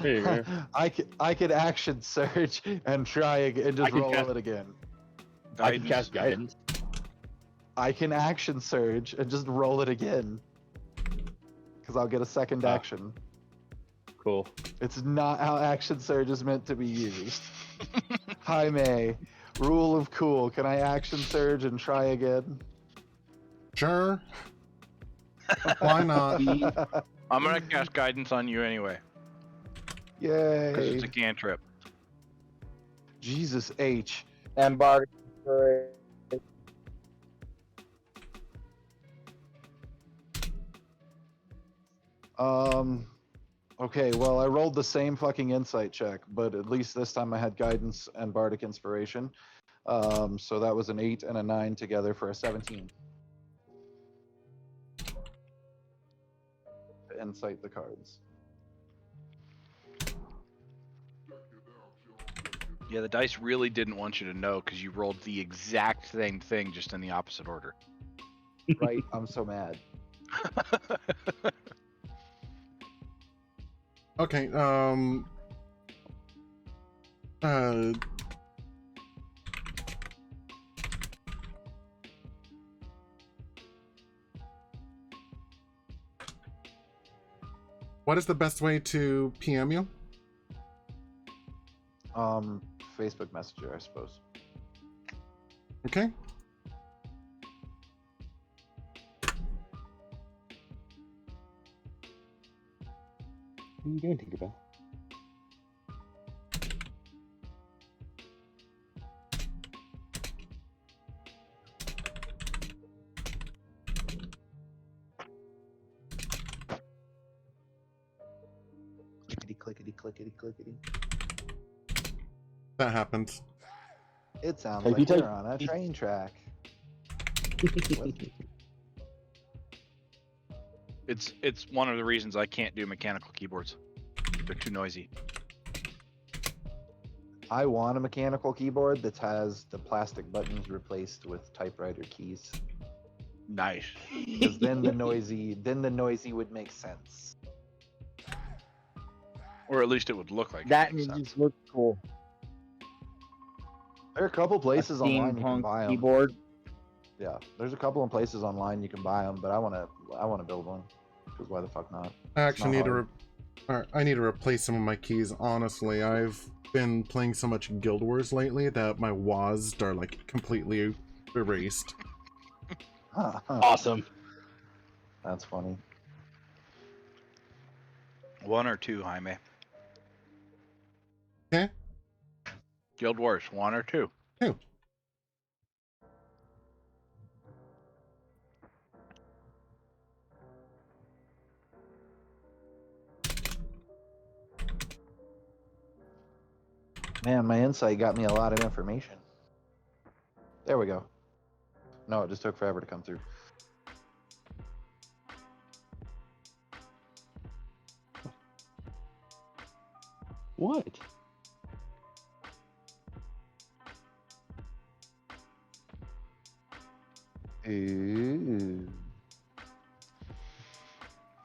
There you go. I could action surge and try again and I just can roll cast- it again. I can cast guidance. I can action surge and just roll it again. Because I'll get a second action. Cool. It's not how action surge is meant to be used. Hi May. Rule of cool. Can I action surge and try again? sure. Why not? I'm gonna cast guidance on you anyway, because Yay. it's a cantrip. Jesus H. And Bardic Inspiration. Okay, well, I rolled the same fucking insight check, but at least this time I had guidance and bardic inspiration. So that was an 8 and a 9 together for a 17. To insight the cards. Yeah, the dice really didn't want you to know because you rolled the exact same thing, just in the opposite order. Right? I'm so mad. Okay, what is the best way to PM you? Facebook Messenger, I suppose. Okay. What are you doing, Tinkerbell? Clickety, clickety, clickety, clickety. That happens. It sounds Typey, like we're type. on a train track. What? It's one of the reasons I can't do mechanical keyboards. They're too noisy. I want a mechanical keyboard that has the plastic buttons replaced with typewriter keys. Nice. Because then the noisy would make sense. Or at least it would look like That it makes and it sense. just looks cool. There are a couple places online you can Steampunk buy them. keyboard. Yeah, there's a couple of places online you can buy them, but I want to build one. Because why the fuck not? I actually not need to. I need to replace some of my keys. Honestly, I've been playing so much Guild Wars lately that my WASD are like completely erased. Awesome. That's funny. 1 or 2, Jaime. Okay. Guild Wars, 1 or 2. 2. Man, my insight got me a lot of information. There we go. No, it just took forever to come through. What? Ooh.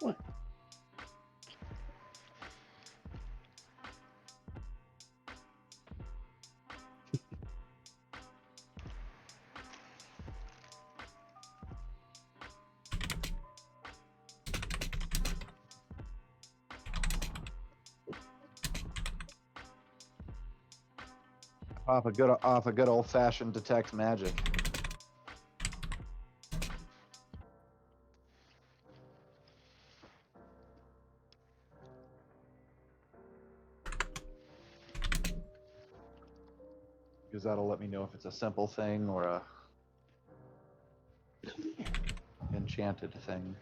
What? Off a good old fashioned detect magic. Because that'll let me know if it's a simple thing or a enchanted thing.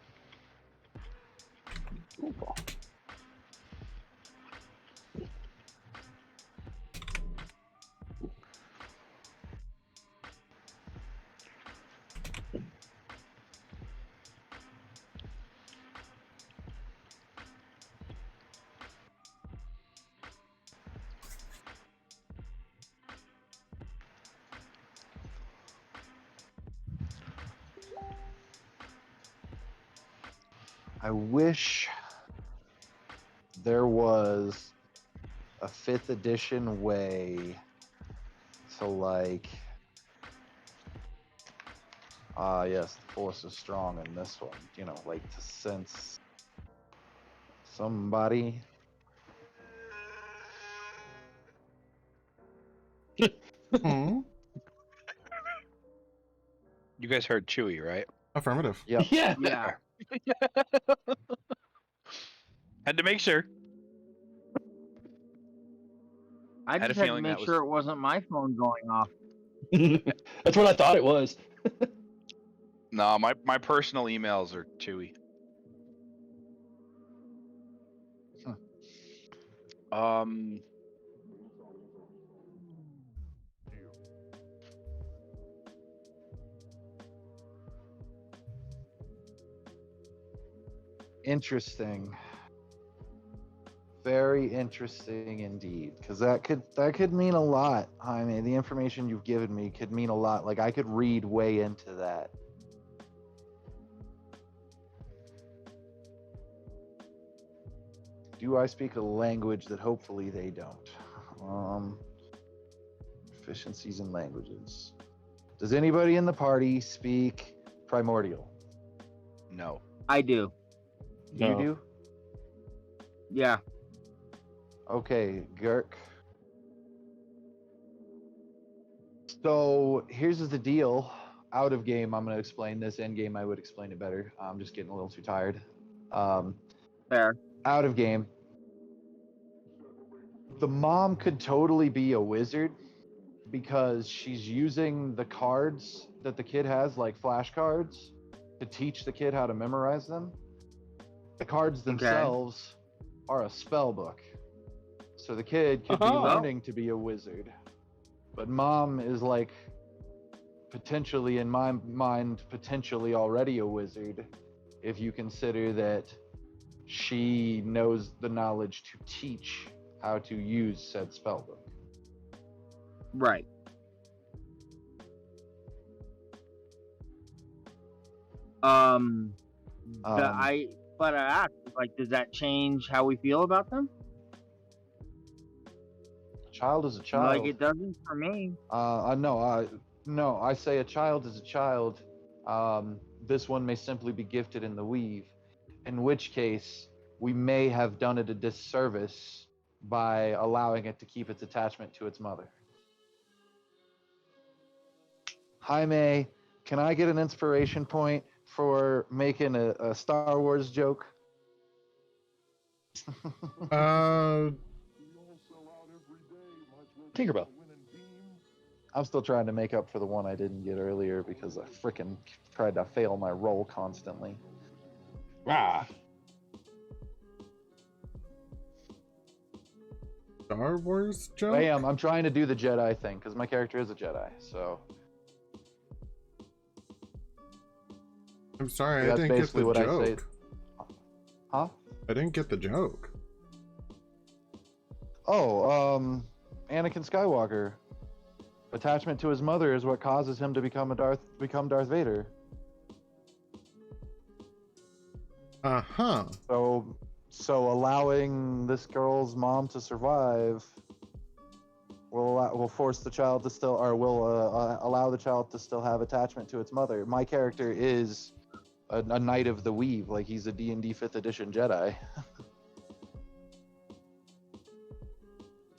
I wish there was a 5th edition way to like, yes, the force is strong in this one, you know, like to sense somebody. Hmm. You guys heard Chewy, right? Affirmative. Yep. Yeah. Yeah. Had to make sure. I Had a just had to feeling make that was- sure it wasn't my phone going off. That's what I thought it was. No, my personal emails are Chewy. Um, Interesting. Very interesting indeed, because that could mean a lot. I mean, the information you've given me could mean a lot. Like I could read way into that. Do I speak a language that hopefully they don't? Proficiencies in languages. Does anybody in the party speak Primordial? no. I do. You No. do? Yeah. Okay, Girk. So here's the deal. Out of game, I'm going to explain this. In game, I would explain it better. I'm just getting a little too tired. Fair. Out of game, the mom could totally be a wizard because she's using the cards that the kid has, like flashcards, to teach the kid how to memorize them. The cards themselves are a spell book. So the kid could be Oh. learning to be a wizard. But mom is like potentially, in my mind, potentially already a wizard if you consider that she knows the knowledge to teach how to use said spellbook. Right. But I asked, like, does that change how we feel about them? A child is a child. Like, it doesn't for me. No, I say a child is a child. This one may simply be gifted in the weave, in which case we may have done it a disservice by allowing it to keep its attachment to its mother. Jaime, can I get an inspiration point for making a Star Wars joke? Tinkerbell. I'm still trying to make up for the one I didn't get earlier because I frickin' tried to fail my roll constantly. Ah. Star Wars joke? I'm trying to do the Jedi thing because my character is a Jedi, so I'm sorry, that's I didn't get basically the what joke. I say. Huh? I didn't get the joke. Oh, Anakin Skywalker. Attachment to his mother is what causes him to become Darth Vader. Uh-huh. So allowing this girl's mom to survive will force the child to still, or will allow the child to still have attachment to its mother. My character is a Knight of the Weave, like he's a D&D 5th edition Jedi.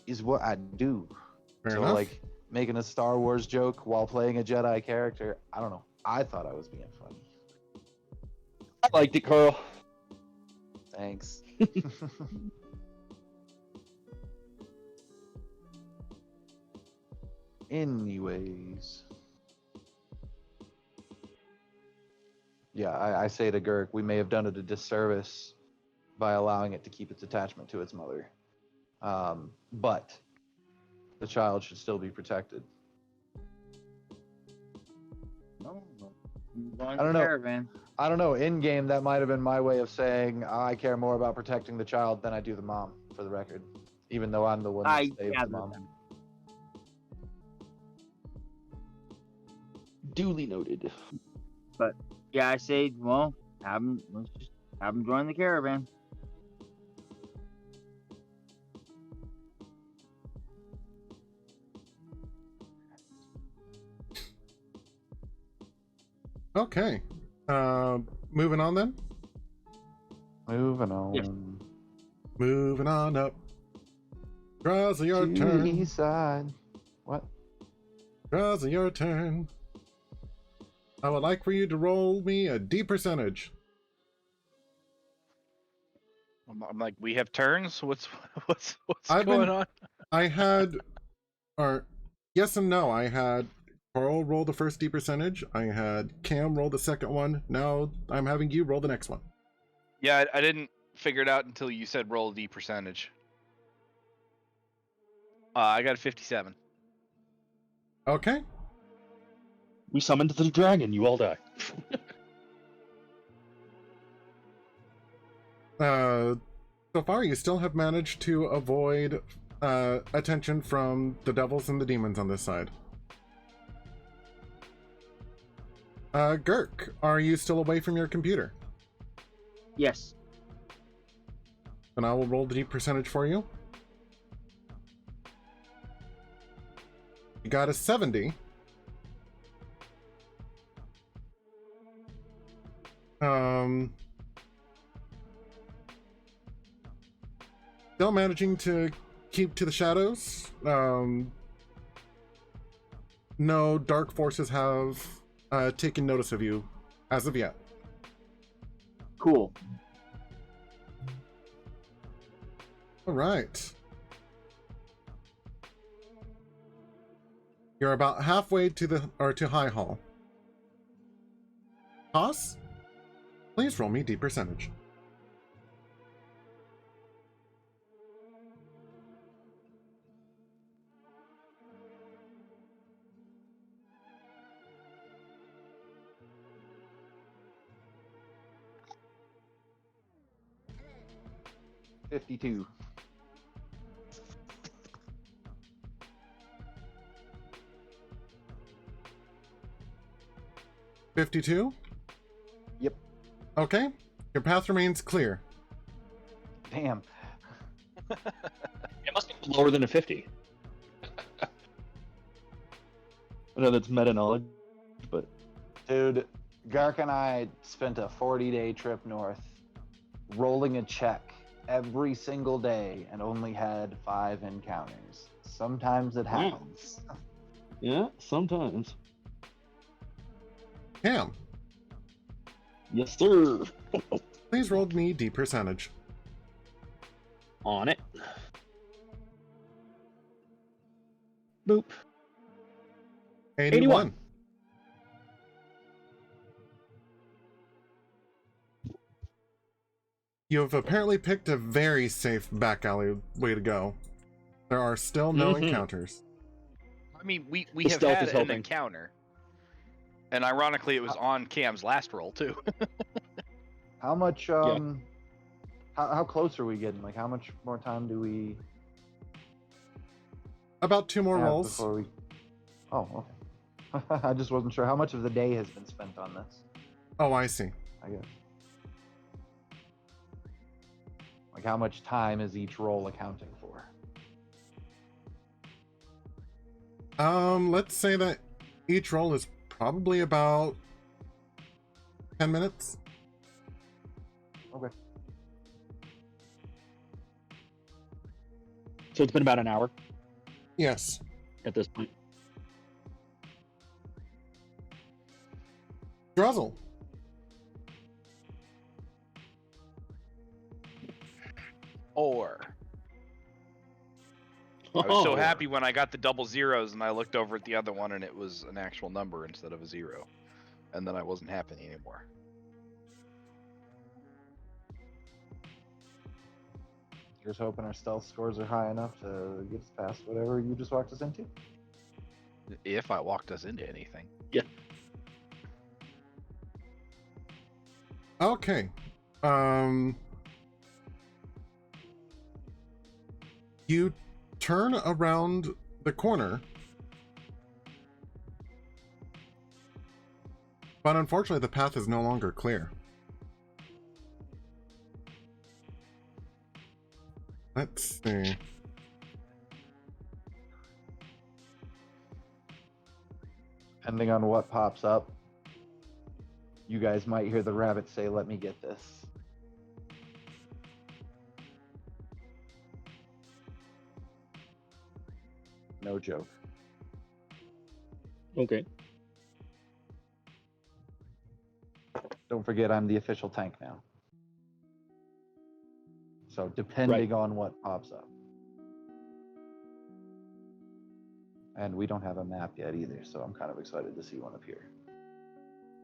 Is what I do. Fair So enough. like making a Star Wars joke while playing a Jedi character, I don't know. I thought I was being funny. I liked it, Carl. Thanks. Anyways. Yeah, I say to Girk, we may have done it a disservice by allowing it to keep its attachment to its mother. But the child should still be protected. No, I'm going I don't to know. Caravan. I don't know. In game, that might have been my way of saying I care more about protecting the child than I do the mom, for the record. Even though I'm the one that I saves the gathered mom. that. Duly noted. But yeah, I say, well, let's just have them join the Caravan. Okay. Moving on then. Moving on. Yes. Moving on up. Druzzl, your to turn. the east side. What? Druzzl, your turn. I would like for you to roll me a D percentage. I'm like, we have turns. What's I've going been- on? I had, or yes and no. I had Carl roll the first D percentage. I had Cam roll the second one. Now I'm having you roll the next one. Yeah, I didn't figure it out until you said roll D percentage. I got a 57. Okay. We summoned the dragon. You all die. So far, you still have managed to avoid attention from the devils and the demons on this side. Girk, are you still away from your computer? Yes. Then I will roll the D percentage for you. You got a 70. Still managing to keep to the shadows. No dark forces have taken notice of you as of yet. Cool. All right. You're about halfway to to High Hall. Toss, please roll me D percentage. 52. $52? Yep. Okay. Your path remains clear. Damn. It must be lower than a 50. I know that's meta knowledge, but Dude, Gark and I spent a 40-day trip north, rolling a check every single day, and only had 5 encounters. Sometimes it Wow. happens. yeah, sometimes. Cam, Yes, sir. please roll me D percentage. On it. Boop. 81. You have apparently picked a very safe back alley way to go. There are still no Mhm. encounters. I mean, we The have stealth had is an helping. encounter, and ironically, it was on Cam's last roll too. How much, how close are we getting? Like, how much more time do we About 2 more have rolls. before we... Oh, okay. I just wasn't sure how much of the day has been spent on this, Oh, I see. I guess. Like, how much time is each roll accounting for? Let's say that each roll is probably about 10 minutes. Okay. So it's been about an hour Yes. at this point. Druzzle. Or I was so happy when I got the double zeros, and I looked over at the other one, and it was an actual number instead of a 0, and then I wasn't happy anymore. Just hoping our stealth scores are high enough to get us past whatever you just walked us into. If I walked us into anything. Okay. You turn around the corner, but unfortunately the path is no longer clear. Let's see. Depending on what pops up, you guys might hear the rabbit say, "Let me get this." No joke. Okay. Don't forget, I'm the official tank now. So depending on what pops up. And we don't have a map yet either, so I'm kind of excited to see one appear.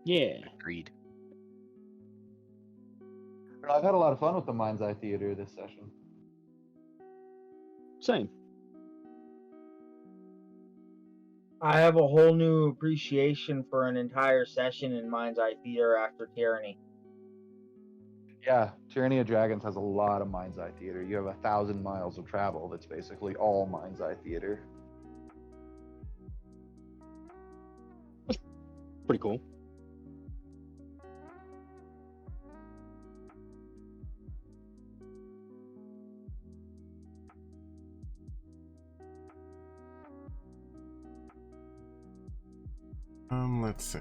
Yeah. Agreed. I've had a lot of fun with the Mind's Eye Theater this session. Same. I have a whole new appreciation for an entire session in Mind's Eye Theater after Tyranny. Yeah, Tyranny of Dragons has a lot of Mind's Eye Theater. You have 1,000 miles of travel that's basically all Mind's Eye Theater. Pretty cool. Let's see.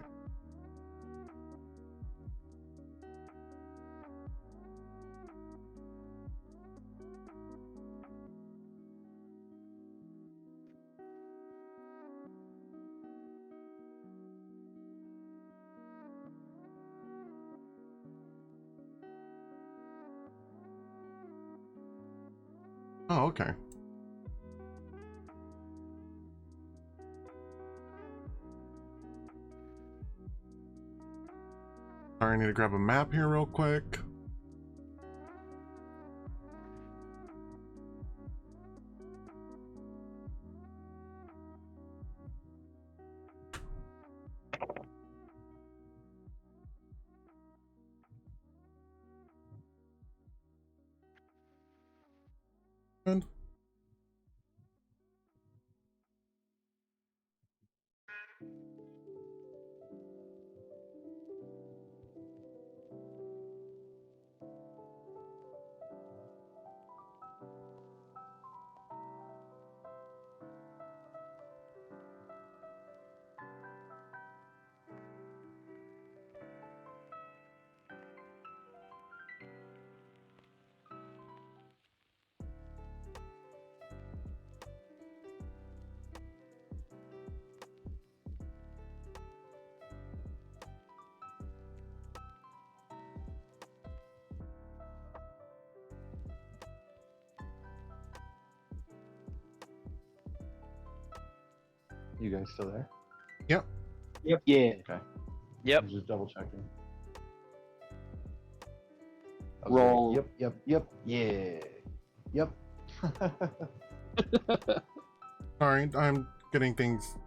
Oh, okay. Sorry, I need to grab a map here real quick. And You guys still there? yep. Yeah. Okay. Yep. I'm just double checking. Roll. Yep. Yeah. Yep. Sorry, I'm getting things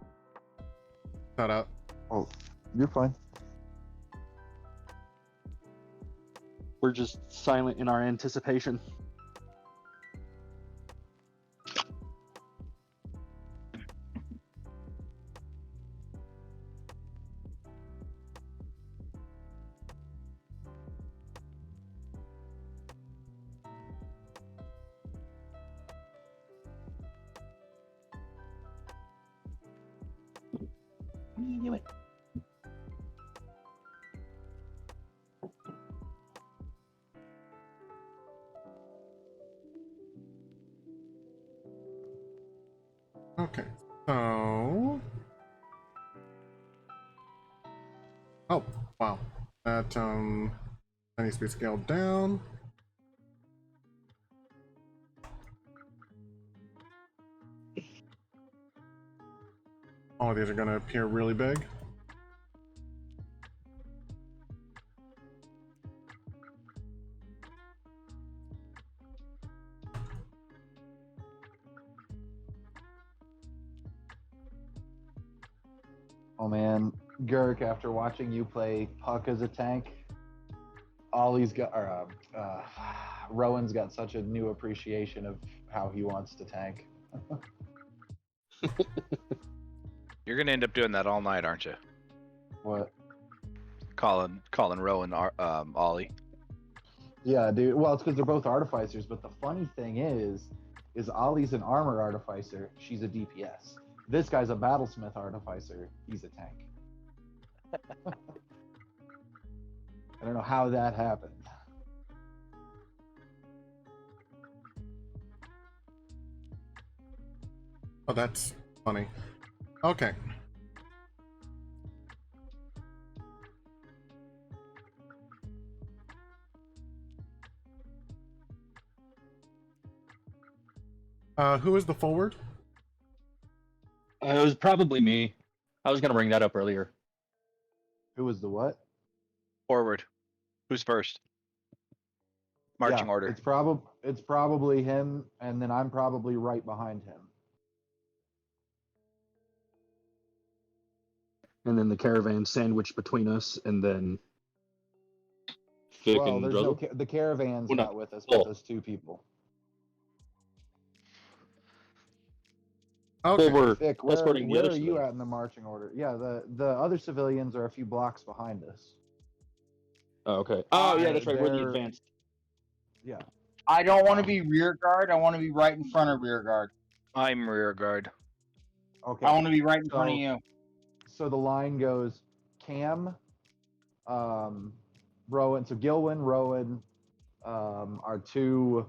set up. Oh, you're fine. We're just silent in our anticipation. Do it. Okay, so... Oh, wow. That needs to be scaled down. All of these are going to appear really big. Oh man, Gurk, after watching you play Puck as a tank, Ollie's got, or Rowan's got such a new appreciation of how he wants to tank. You're gonna end up doing that all night, aren't you? What? Calling Rowan, Ollie. Yeah, dude. Well, it's because they're both artificers, but the funny thing is Ollie's an armor artificer. She's a DPS. This guy's a battlesmith artificer. He's a tank. I don't know how that happened. Oh, that's funny. Okay. Who is the forward? It was probably me. I was gonna bring that up earlier. Who was the what? Forward. Who's first? Marching Yeah, order. It's probably him, and then I'm probably right behind him. And then the caravan sandwiched between us, and then Fick Well, and there's no Druzzl. the caravan's Well, no. not with us, but Oh. those two people. Okay. Well, we're Vic, where escorting the other are you civilians. at in the marching order? Yeah, the other civilians are a few blocks behind us. Oh, okay. Oh, yeah, that's right. We're the They're- advanced. Yeah. I don't want to be rear guard. I want to be right in front of rear guard. I'm rear guard. Okay. I want to be right in front of So- you. So the line goes Cam, Rowan. So Gilwyn, Rowan, are two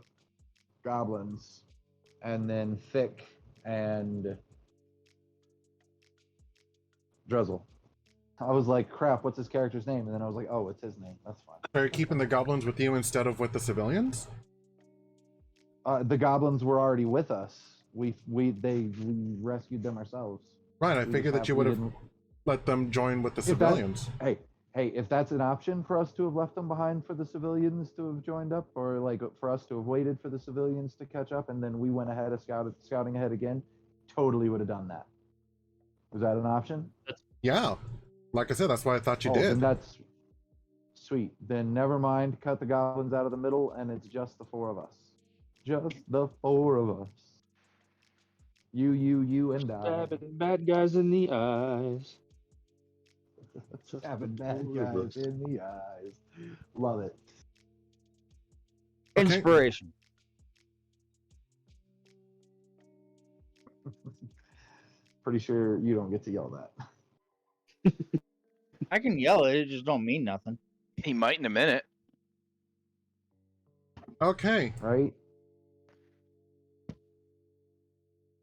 goblins, and then Thick and Druzzl. I was like, crap, what's his character's name? And then I was like, oh, it's his name. That's fine. Are you keeping the goblins with you instead of with the civilians? The goblins were already with us. We rescued them ourselves. Right, I We figured just that you we would have didn't- let them join with the If that- civilians. Hey, if that's an option for us to have left them behind for the civilians to have joined up, or like for us to have waited for the civilians to catch up, and then we went ahead of scouting ahead again, totally would have done that. Was that an option? Yeah. Like I said, that's why I thought you Then did. that's sweet. Then never mind. Cut the goblins out of the middle, and it's just the four of us. Just the four of us. You, and I. Stabbing bad guys in the eyes. Stabbing bad guys in the eyes. Love it. Okay. Inspiration. Pretty sure you don't get to yell that. I can yell it, it just don't mean nothing. He might in a minute. Okay. Right?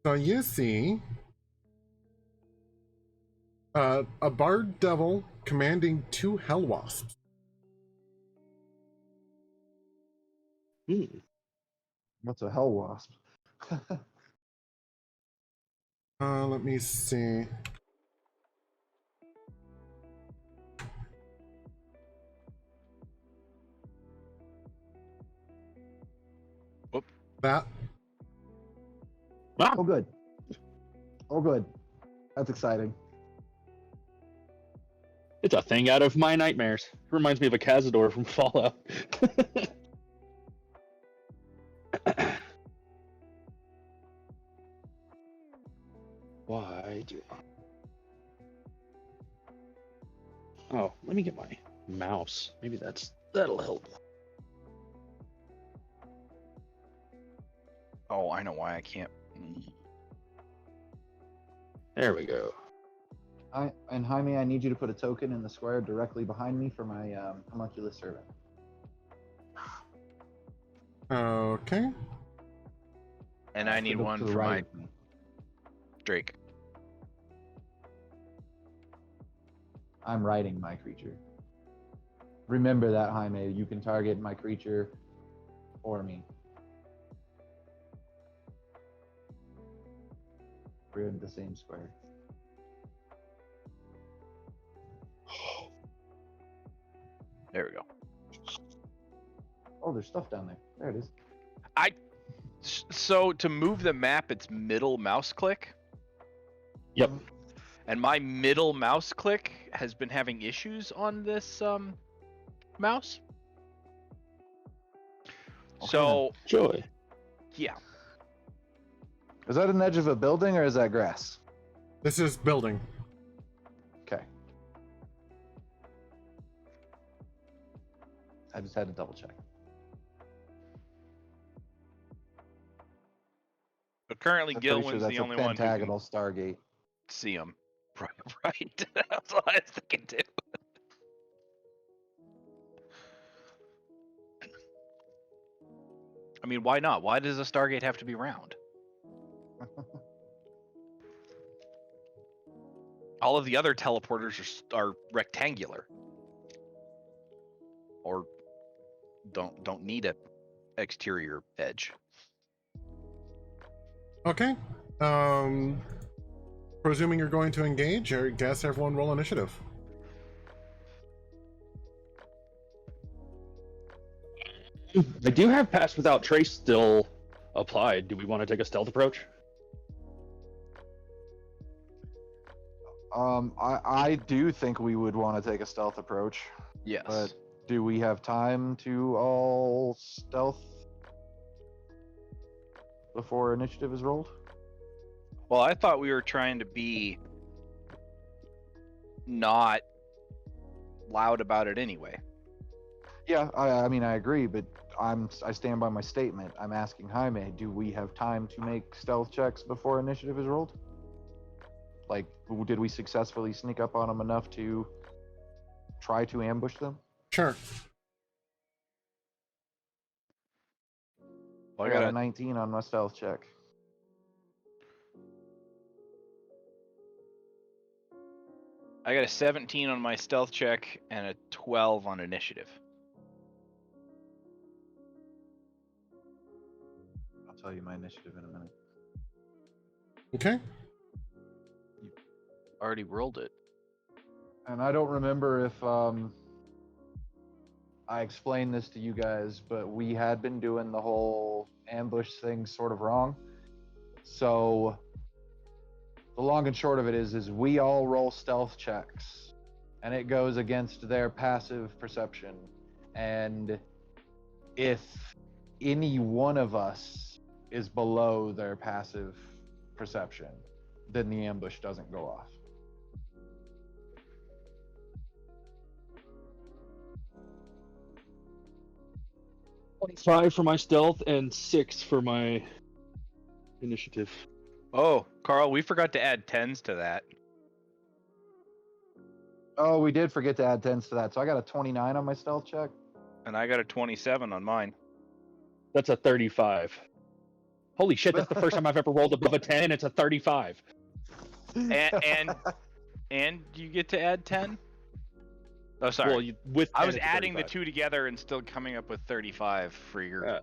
So you see a bard devil commanding 2 hell wasps. What's a hell wasp? Let me see. Whoop. That. Oh, good. Oh, good. That's exciting. It's a thing out of my nightmares. It reminds me of a Cazador from Fallout. Why do I... Oh, let me get my mouse. Maybe that'll help. Oh, I know why I can't. There we go. And Jaime, I need you to put a token in the square directly behind me for my homunculus servant. Okay. And I need Put it one to the for my right of me. Drake. I'm riding my creature. Remember that, Jaime. You can target my creature or me. We're in the same square. There we go. Oh, there's stuff down there. There it is. So to move the map, it's middle mouse click. Yep. And my middle mouse click has been having issues on this mouse. Okay, So Joy. yeah, Is that an edge of a building or is that grass? This is building. Okay. I just had to double check. but currently I'm pretty Gilwin's sure that's the a only one who can pentagonal Stargate. see them. Right. That's what I was thinking too. I mean, why not? Why does a Stargate have to be round? All of the other teleporters are rectangular, or don't need a exterior edge. Okay. Presuming you're going to engage, I guess everyone roll initiative. I do have Pass Without Trace still applied. Do we want to take a stealth approach? I do think we would want to take a stealth approach, Yes. but do we have time to all stealth before initiative is rolled? Well, I thought we were trying to be not loud about it anyway. Yeah, I mean I agree, but I stand by my statement. I'm asking Jaime, do we have time to make stealth checks before initiative is rolled? Like, did we successfully sneak up on them enough to try to ambush them? Sure. Well, I got a 19 on my stealth check. I got a 17 on my stealth check and a 12 on initiative. I'll tell you my initiative in a minute. Okay. Already rolled it. And I don't remember if I explained this to you guys, but we had been doing the whole ambush thing sort of wrong. So the long and short of it is we all roll stealth checks, and it goes against their passive perception. And if any one of us is below their passive perception, then the ambush doesn't go off. Five for my stealth and 6 for my initiative. Oh, Carl, we forgot to add 10s to that. Oh, we did forget to add 10s to that. So I got a 29 on my stealth check. And I got a 27 on mine. That's a 35. Holy shit, that's the first time I've ever rolled above a 10 and it's a 35. And you get to add 10? Oh, sorry. Well, with I 10, was it's a adding the 35. two together and still coming up with 35 for your.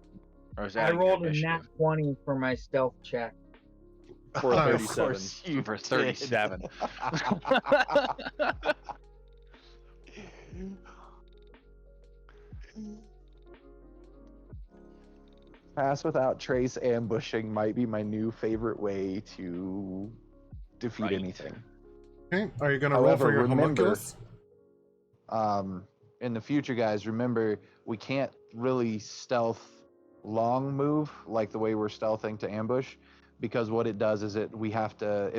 I rolled a nat 20 for my stealth check. For a Nice. 37. Of course you For did. 37. Pass without trace ambushing might be my new favorite way to defeat Right. anything. Okay, are you going to roll for However, your remember, homunculus? In the future, guys, remember we can't really stealth long move like the way we're stealthing to ambush, because what it does is it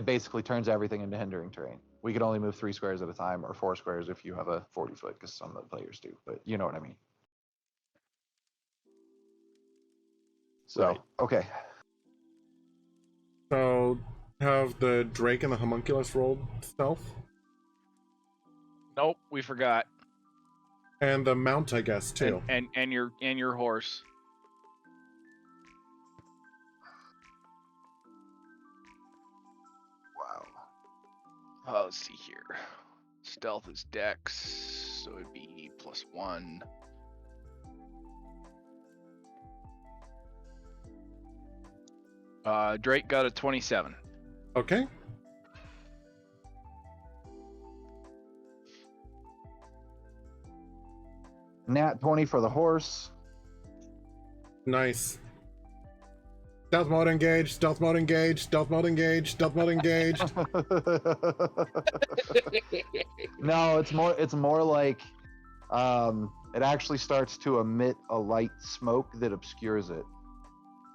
basically turns everything into hindering terrain. We can only move 3 squares at a time, or 4 squares if you have a 40-foot, because some of the players do, but you know what I mean. So, Right. okay. So, have the Drake and the homunculus rolled stealth? Nope, we forgot. And the mount, I guess, too. And your horse. Wow. Let's see here. Stealth is dex, so it'd be +1. Drake got a 27. Okay. Nat 20 for the horse. Nice. Stealth mode engaged, stealth mode engaged, stealth mode engaged, stealth mode engaged. No, it's more like it actually starts to emit a light smoke that obscures it.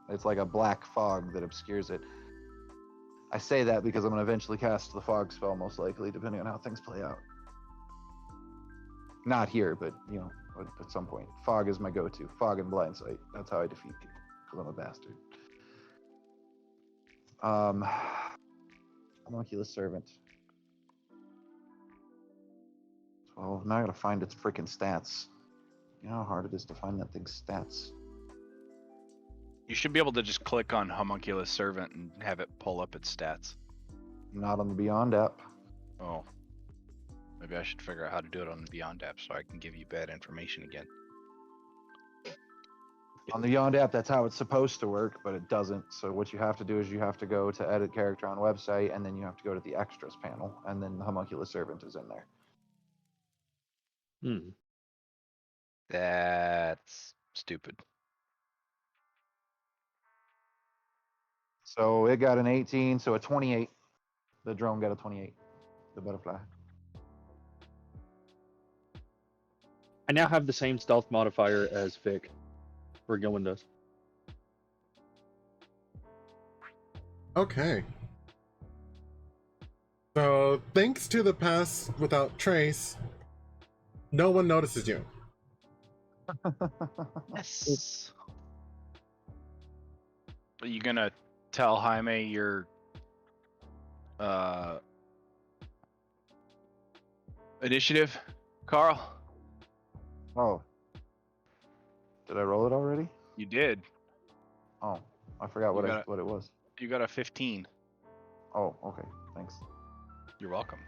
It's like a black fog that obscures it. I say that because I'm going to eventually cast the fog spell, most likely, depending on how things play out. Not here, but, at some point. Fog is my go-to. Fog and blind sight. That's how I defeat people, because I'm a bastard. Homunculus Servant. So now I gotta find its freaking stats. You know how hard it is to find that thing's stats? You should be able to just click on Homunculus Servant and have it pull up its stats. Not on the Beyond app. Oh. Maybe I should figure out how to do it on the Beyond app so I can give you bad information again. On the Beyond app, that's how it's supposed to work, but it doesn't. So what you have to do is you have to go to edit character on website, and then you have to go to the extras panel, and then the Homunculus Servant is in there. That's stupid. So it got an 18, so a 28. The drone got a 28. The butterfly. I now have the same stealth modifier as Vic for Gilwin does. Okay. So, thanks to the pass without trace, no one notices you. Yes. Are you gonna tell Jaime your initiative, Carl? Oh. Did I roll it already? You did. Oh, I forgot You got what it was. You got a 15. Oh, okay. Thanks. You're welcome.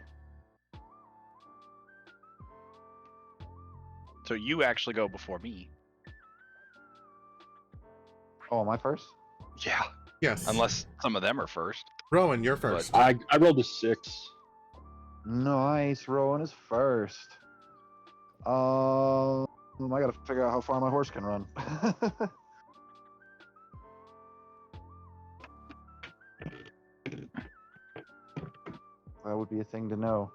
So you actually go before me. Oh, am I first? Yeah. Yes. Unless some of them are first. Rowan, you're first. I rolled a 6. Nice. Rowan is first. I gotta figure out how far my horse can run. That would be a thing to know.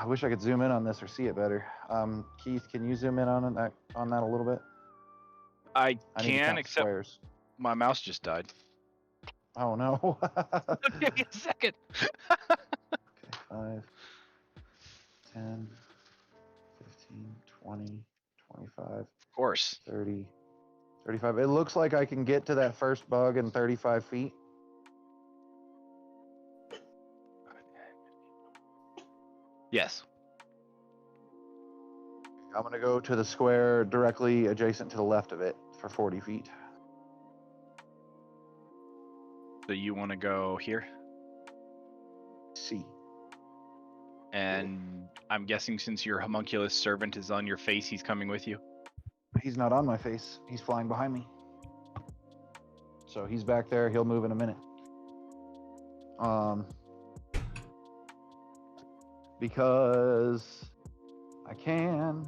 I wish I could zoom in on this or see it better. Keith, can you zoom in on that a little bit? I I need to can, count except squares. my mouse just died. Oh no. Give me a second. Okay, 5, 10, 15, 20, 25, Of course. 30, 35. It looks like I can get to that first bug in 35 feet. Yes. I'm going to go to the square directly adjacent to the left of it for 40 feet. So you want to go here? C. And I'm guessing since your homunculus servant is on your face, he's coming with you? He's not on my face. He's flying behind me. So he's back there. He'll move in a minute. Because I can.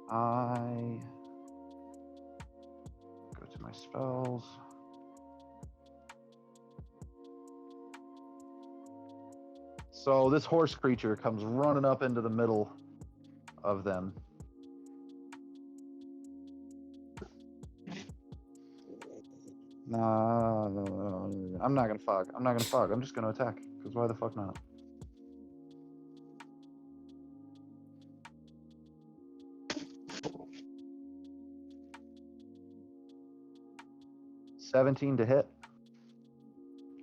I go to my spells. So this horse creature comes running up into the middle of them. No, I'm not gonna fog. I'm just gonna attack. Because why the fuck not? $17 to hit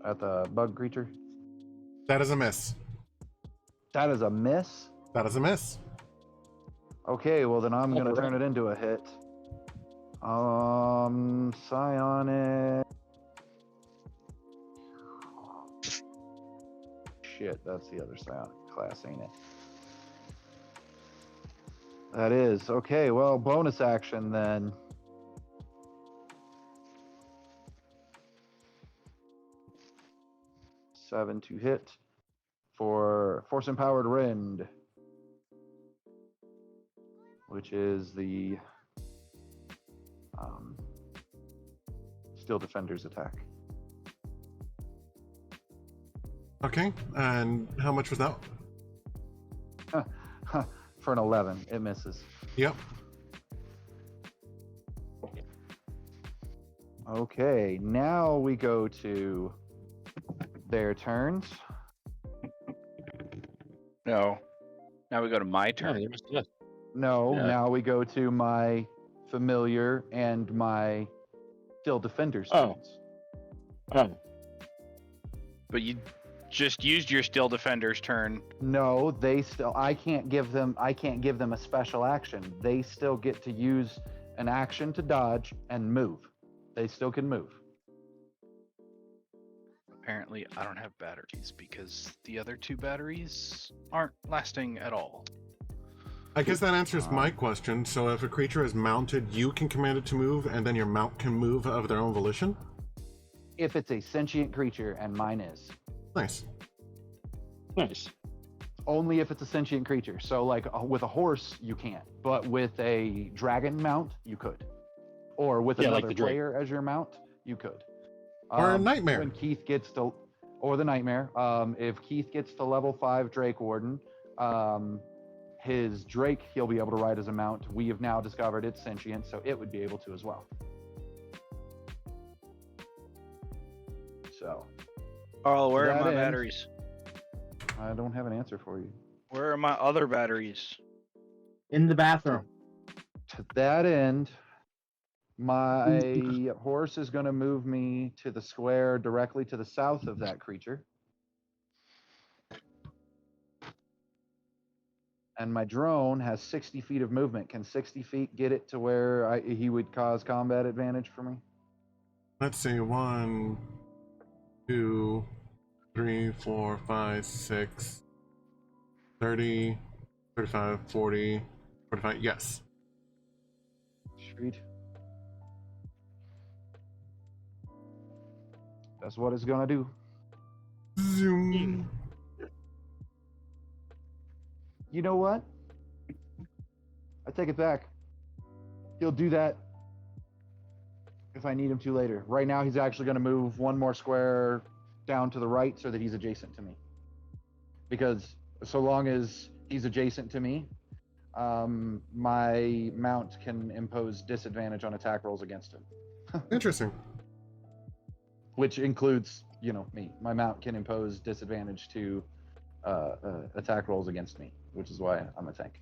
at the bug creature. That is a miss. That is a miss. That is a miss. Okay, well then I'm gonna turn it into a hit. Psionic. Shit, that's the other psionic class, ain't it? That is. Okay, well, bonus action then. Seven to hit for Force Empowered Rend, which is the Steel Defender's attack. Okay, and how much was that? For an 11, it misses. Yep. Okay, now we go to their turns. No. Now we go to my Oh, turn. they must have left. No, Yeah. now we go to my familiar and my Steel Defender's Oh. turns. Oh, But you just used your Steel Defender's turn. No, they still. I can't give them a special action. They still get to use an action to dodge and move. They still can move. Apparently, I don't have batteries because the other two batteries aren't lasting at all. I guess that answers my question. So if a creature is mounted, you can command it to move, and then your mount can move of their own volition? If it's a sentient creature, and mine is. Nice. nice. Only if it's a sentient creature. So, like with a horse, you can't. But with a dragon mount, you could. Or with Yeah, like another the drake. player as your mount, you could. Or a nightmare. When Keith gets to, or the nightmare. If Keith gets to level 5 Drake Warden, his Drake he'll be able to ride as a mount. We have now discovered it's sentient, so it would be able to as well. So, Carl, where that are my end- batteries? I don't have an answer for you. Where are my other batteries? In the bathroom. To that end, my horse is going to move me to the square directly to the south of that creature. And my drone has 60 feet of movement. Can 60 feet get it to where he would cause combat advantage for me? Let's see, 1, 2, 3, 4, 5, 6, 30, 35, 40, 45. Yes. Sweet. That's what it's going to do. Zoom. You know what? I take it back. He'll do that if I need him to later. Right now, he's actually going to move one more square down to the right so that he's adjacent to me. Because so long as he's adjacent to me, my mount can impose disadvantage on attack rolls against him. Interesting. Which includes, me. My mount can impose disadvantage to attack rolls against me, which is why I'm a tank.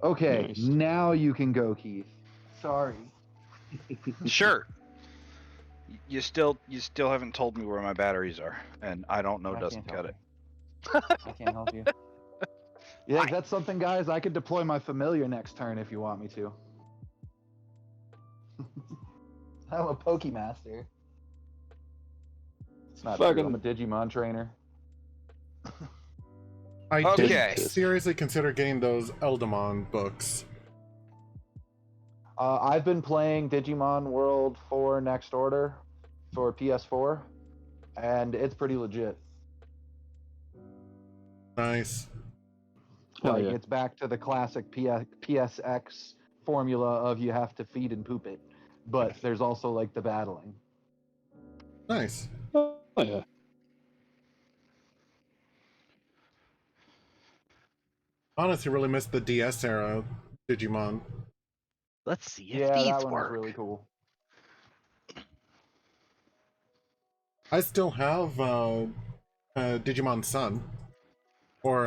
Okay, Nice. now you can go, Keith. Sorry. Sure. You still haven't told me where my batteries are, and I don't know. I Doesn't can't cut it. help you. I can't help you. Yeah, that's something, guys. I could deploy my familiar next turn if you want me to. I'm a Pokemaster. It's not true. I'm a Digimon trainer. I Okay. did seriously consider getting those Eldamon books. I've been playing Digimon World 4 Next Order for PS4, and it's pretty legit. Nice. Hell Like, yeah. it's back to the classic PSX formula of you have to feed and poop it, but there's also like the battling. Nice. Oh yeah. Honestly, really missed the DS era Digimon. Let's see if Yeah, these that one work. was really cool. I still have Digimon Sun. Or,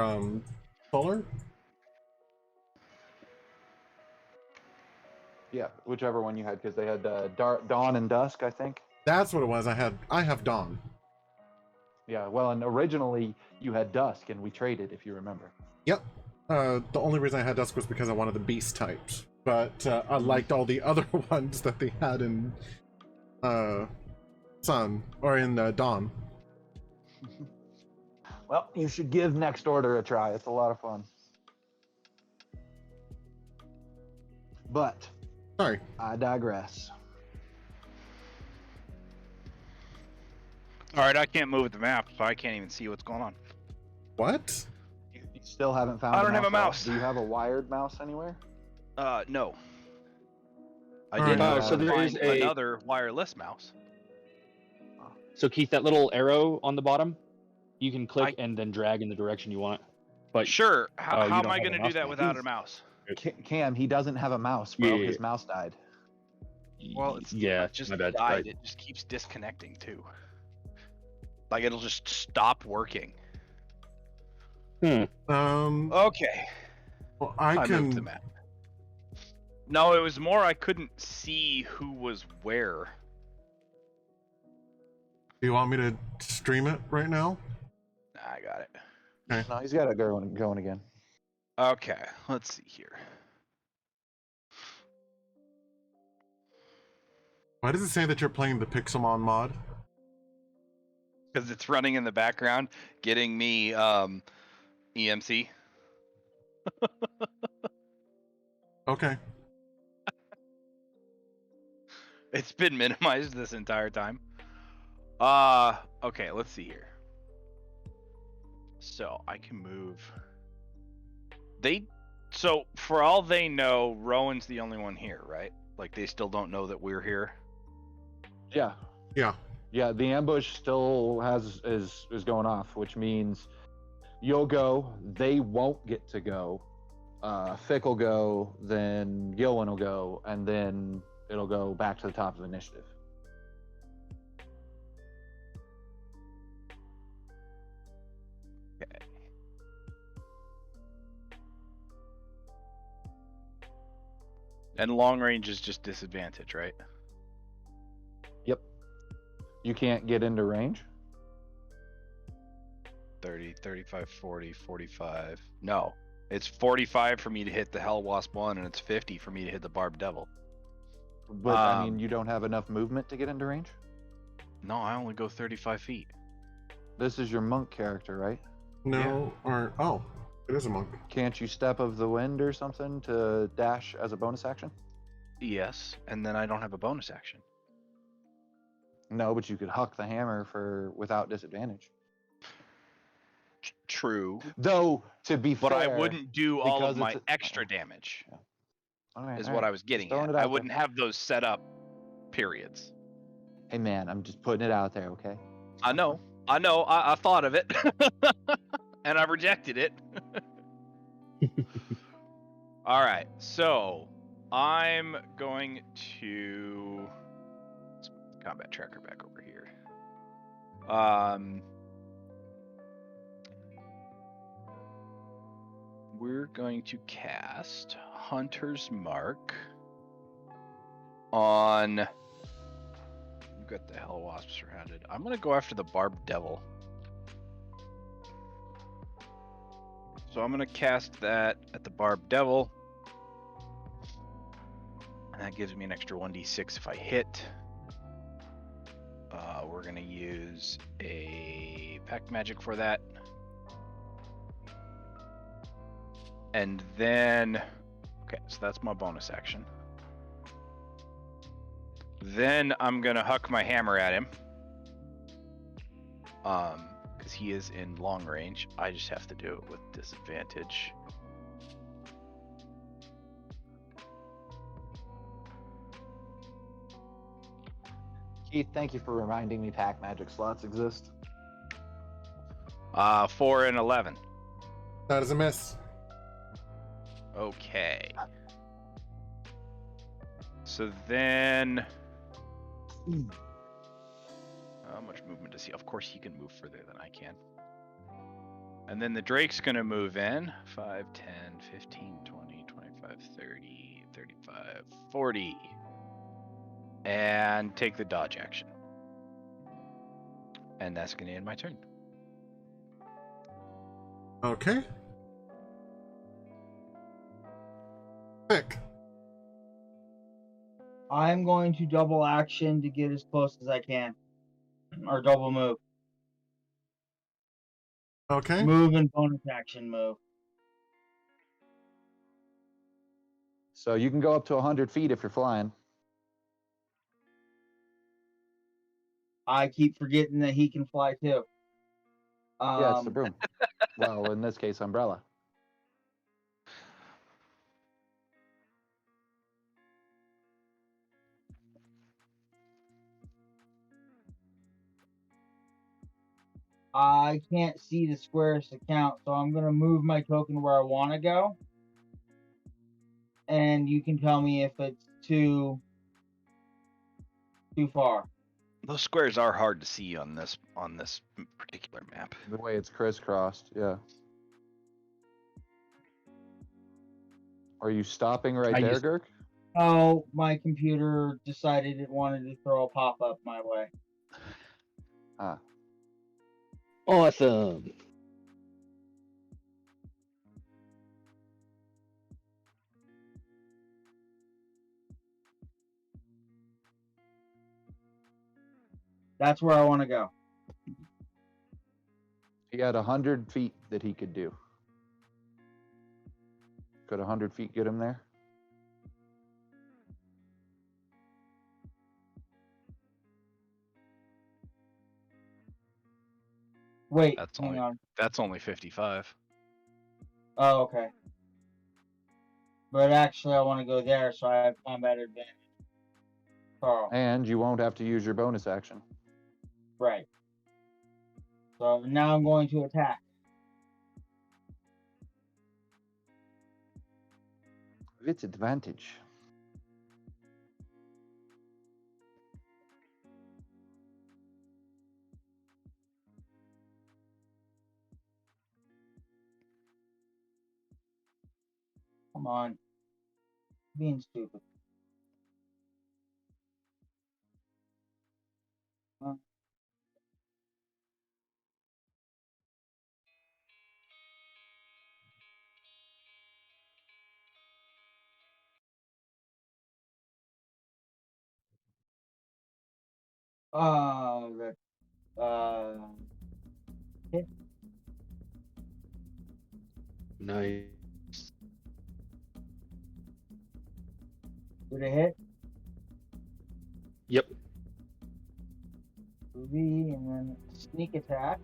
Solar? Yeah, whichever one you had, because they had Dawn and Dusk, I think. That's what it was. I have Dawn. Yeah, well, and originally you had Dusk, and we traded, if you remember. Yep. The only reason I had Dusk was because I wanted the beast types. But I liked all the other ones that they had in Sun, or in Dawn. Well, you should give Next Order a try. It's a lot of fun. But Sorry. I digress. All right, I can't move the map, so I can't even see what's going on. What? You still haven't found I don't have a mouse. Do you have a wired mouse anywhere? No. I All right. did So there find is a- another wireless mouse. So Keith, that little arrow on the bottom, you can click and then drag in the direction you want. But Sure. Oh, How you am don't I have a going to do mouse that now. without a mouse? Cam, he doesn't have a mouse, bro. Yeah. His mouse died. Well, it's yeah, it just my bad. died. Right. It just keeps disconnecting too. Like it'll just stop working. Hmm. Okay. Well, I I moved the can. map. No, it was more I couldn't see who was where. Do you want me to stream it right now? I got it. No, he's got it going again. Okay, let's see here. Why does it say that you're playing the Pixelmon mod? Because it's running in the background, getting me EMC. Okay. It's been minimized this entire time. Okay, let's see here. So I can move. So for all they know, Rowan's the only one here, right? Like they still don't know that we're here. Yeah. Yeah. Yeah, the ambush still is going off, which means you'll go, they won't get to go. Fick will go, then Gilwin will go, and then it'll go back to the top of initiative. Okay. And long range is just disadvantage, right? Yep. You can't get into range? 30, 35, 40, 45. No. It's 45 for me to hit the Hell Wasp 1, and it's 50 for me to hit the Barbed Devil. But, I mean, you don't have enough movement to get into range? No, I only go 35 feet. This is your monk character, right? No, or oh, it is a monk. Can't you step of the wind or something to dash as a bonus action? Yes, and then I don't have a bonus action. No, but you could huck the hammer without disadvantage. True. Though, to be But fair, I wouldn't do all because of my it's extra damage. is what I was getting throwing at. it I out wouldn't have those set up periods. Hey man, I'm just putting it out there, okay? I know. I thought of it, and I rejected it. All right, so I'm going to let's put the combat tracker back over here. We're going to cast Hunter's Mark on. We've got the Hell Wasp surrounded. I'm going to go after the Barbed Devil. So I'm going to cast that at the Barbed Devil. And that gives me an extra 1d6 if I hit. We're going to use a Pact Magic for that. And then, okay, so that's my bonus action. Then I'm going to huck my hammer at him. Because he is in long range. I just have to do it with disadvantage. Keith, thank you for reminding me pack magic slots exist. 4 and 11. That is a miss. Okay. So then, how much movement does he? Of course, he can move further than I can. And then the Drake's going to move in 5, 10, 15, 20, 25, 30, 35, 40. And take the dodge action. And that's going to end my turn. Okay. Pick. I'm going to double action to get as close as I can. Or double move. Okay. Move and bonus action move. So you can go up to 100 feet if you're flying. I keep forgetting that he can fly too. Yeah, it's the broom. Well, in this case, umbrella. I can't see the squares to count, so I'm going to move my token where I want to go. And you can tell me if it's too far. Those squares are hard to see on this particular map. The way it's crisscrossed, yeah. Are you stopping right I there, used- Girk? Oh, my computer decided it wanted to throw a pop-up my way. Ah. Awesome. That's where I want to go. He had 100 feet that he could do. Could 100 feet get him there? Wait, That's hang only on. That's only 55. Oh, okay. But actually, I want to go there, so I have combat advantage. Carl. And you won't have to use your bonus action. Right. So now I'm going to attack. With advantage. Come on. Being stupid. That hit. Nice. Did it hit? Yep. V and then sneak attack.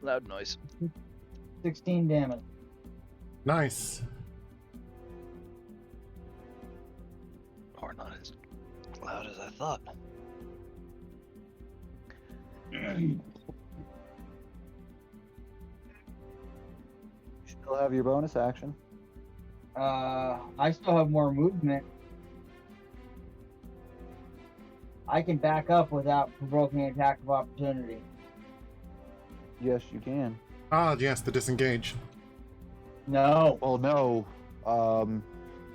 Loud noise. 16 damage. Nice. Or not as loud as I thought. Still have your bonus action. I still have more movement. I can back up without provoking an attack of opportunity. Yes, you can. Ah, yes, the disengage. No. Well, no.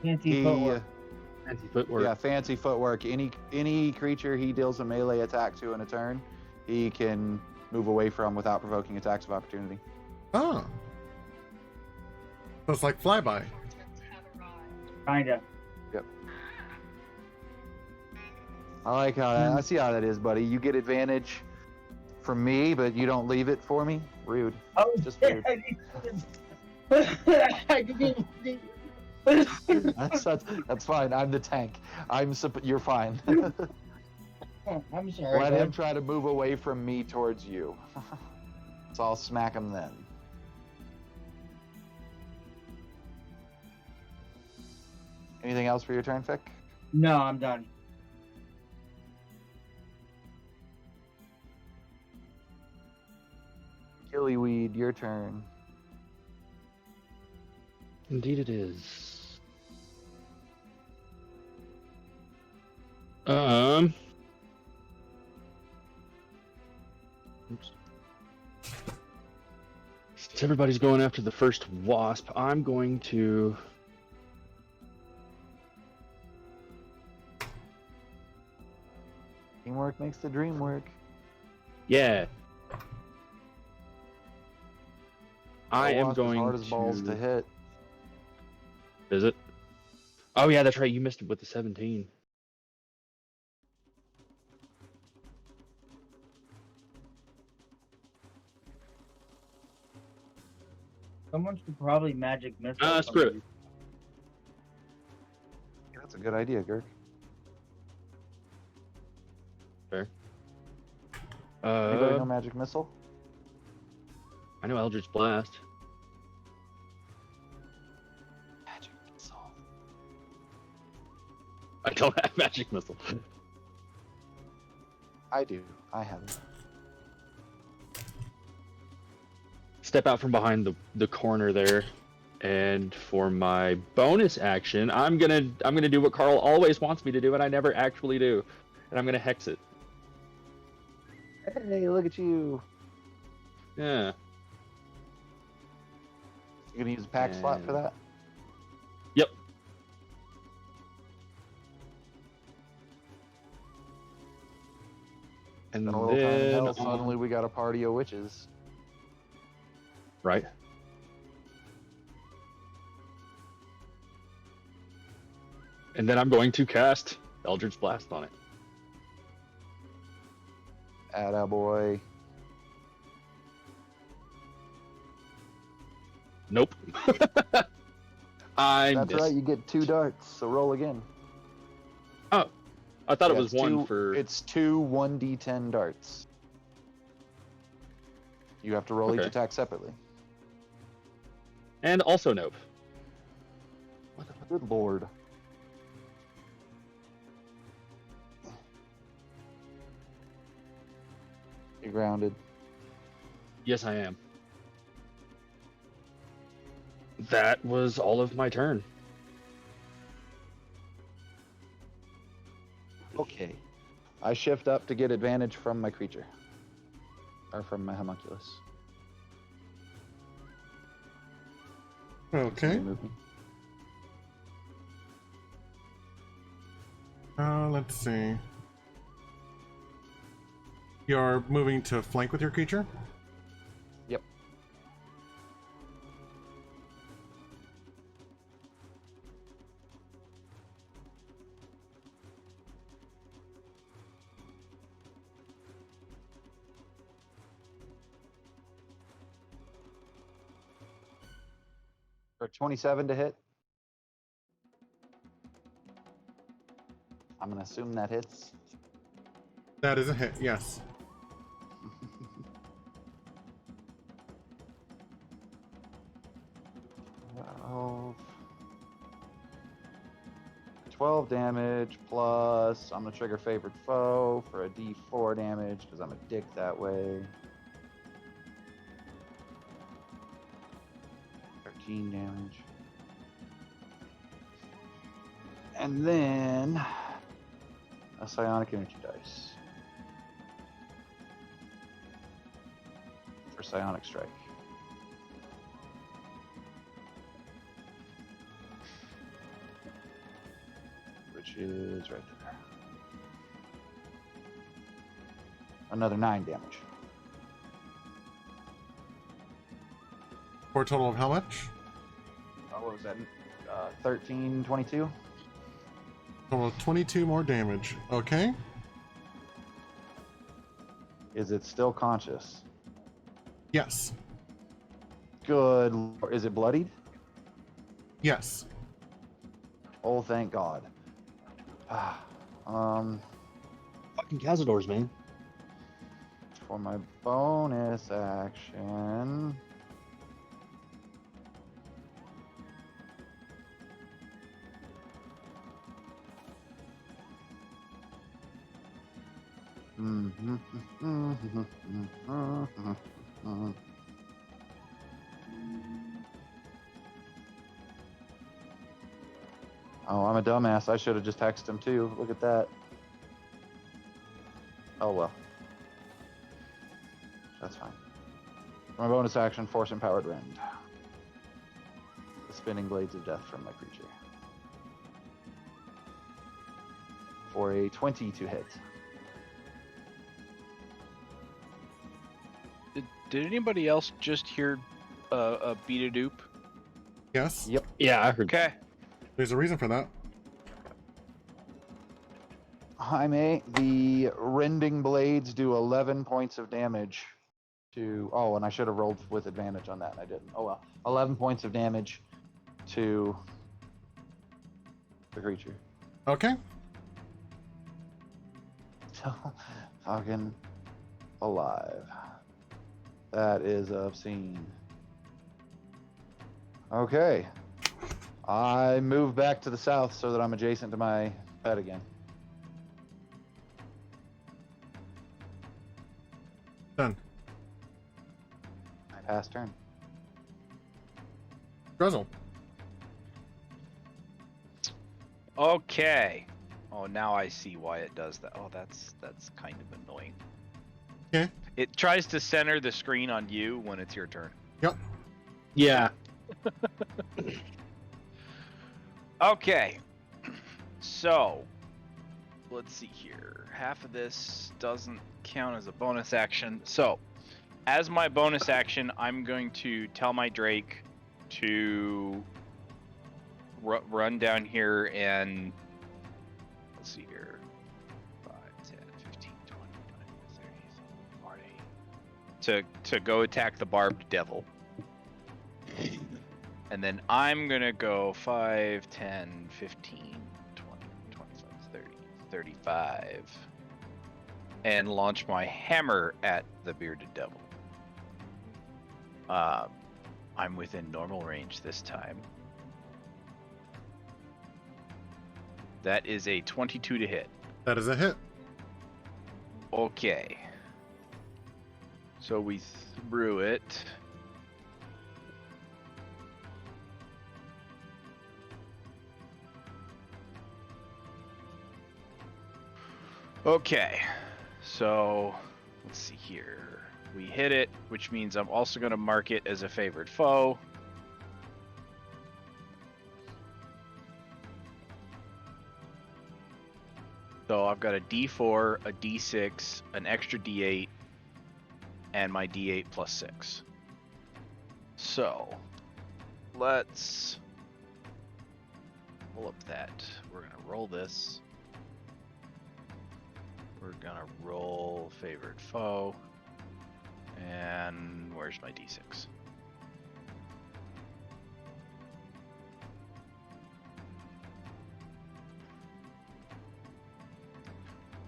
Fancy footwork. Fancy footwork. Yeah, fancy footwork. Any creature he deals a melee attack to in a turn, he can move away from without provoking attacks of opportunity. Oh. So it's like flyby. Kinda. Yep. I like how I see how that is, buddy. You get advantage from me, but you don't leave it for me. Rude. Oh, Just rude. That's fine. I'm the tank. You're fine. I'm sorry. Let him bud. try to move away from me towards you. So I'll smack him then. Anything else for your turn, Fick? No, I'm done. Gillyweed, your turn. Indeed it is. Oops. Since everybody's going after the first wasp, I'm going to... Teamwork makes the dream work. Yeah. I am Wasp is going hard as balls to hit. Is it? Oh yeah, that's right. You missed it with the 17. Someone should probably magic missile. Screw it. That's a good idea, Girk. Fair. Anybody know magic missile? I know Eldritch Blast. Magic missile. I don't have Magic Missile. I do. I have it. Step out from behind the corner there, and for my bonus action, I'm gonna do what Carl always wants me to do, and I never actually do, and I'm gonna hex it. Hey, look at you. Yeah. You gonna use a pack slot for that? Yep. And In a little time in then hell, suddenly we got a party of witches. right. And then I'm going to cast Eldritch Blast on it. Attaboy. Nope. I That's missed. right, you get 2 darts, so roll again. Oh, I thought it Yeah, was it's one two- for. It's 2 1d10 darts. You have to roll each Okay. attack separately. And also nope. Good lord. You're grounded. Yes, I am. That was all of my turn. Okay. I shift up to get advantage from my creature. Or from my homunculus. Okay. Move me. Let's see. You're moving to flank with your creature? Yep. For 27 to hit. I'm gonna assume that hits. That is a hit, yes. 12 damage plus, I'm going to trigger favored foe for a d4 damage because I'm a dick that way. 13 damage. And then a psionic energy dice for psionic strike. Which is right there. Another 9 damage. For a total of how much? What was that? 13, 22? Total of 22 more damage. Okay. Is it still conscious? Yes. Good. Is it bloodied? Yes. Oh, thank God. Fucking Cazadors, man. For my bonus action. Oh, I'm a dumbass. I should have just texted him too. Look at that. Oh well. That's fine. For my bonus action, force empowered rend. The spinning blades of death from my creature. For a 20 to hit. Did anybody else just hear a beat a doop? Yes. Yep. Yeah, I heard. Okay. There's a reason for that. Jaime, the rending blades do 11 points of damage to. Oh, and I should have rolled with advantage on that, and I didn't. Oh well. 11 points of damage to the creature. Okay. So fucking alive. That is obscene. Okay. I move back to the south so that I'm adjacent to my pet again. Done. I pass turn. Druzzle. Okay. Oh, now I see why it does that. Oh, that's kind of annoying. Okay. It tries to center the screen on you when it's your turn. Yep. Yeah. Okay. So, let's see here. Half of this doesn't count as a bonus action. So, as my bonus action, I'm going to tell my Drake to run down here and let's see here. 5, 10, 15, 20, 30, 40. To go attack the barbed devil. And then I'm going to go 5, 10, 15, 20, 25, 30, 35. And launch my hammer at the bearded devil. I'm within normal range this time. That is a 22 to hit. That is a hit. Okay. So we threw it. Okay. So let's see here. We hit it, which means I'm also going to mark it as a favored foe. So I've got a D4, a D6, an extra D8, and my D8 plus 6. So let's pull up that. We're going to roll this. We're going to roll favored foe. And where's my D6?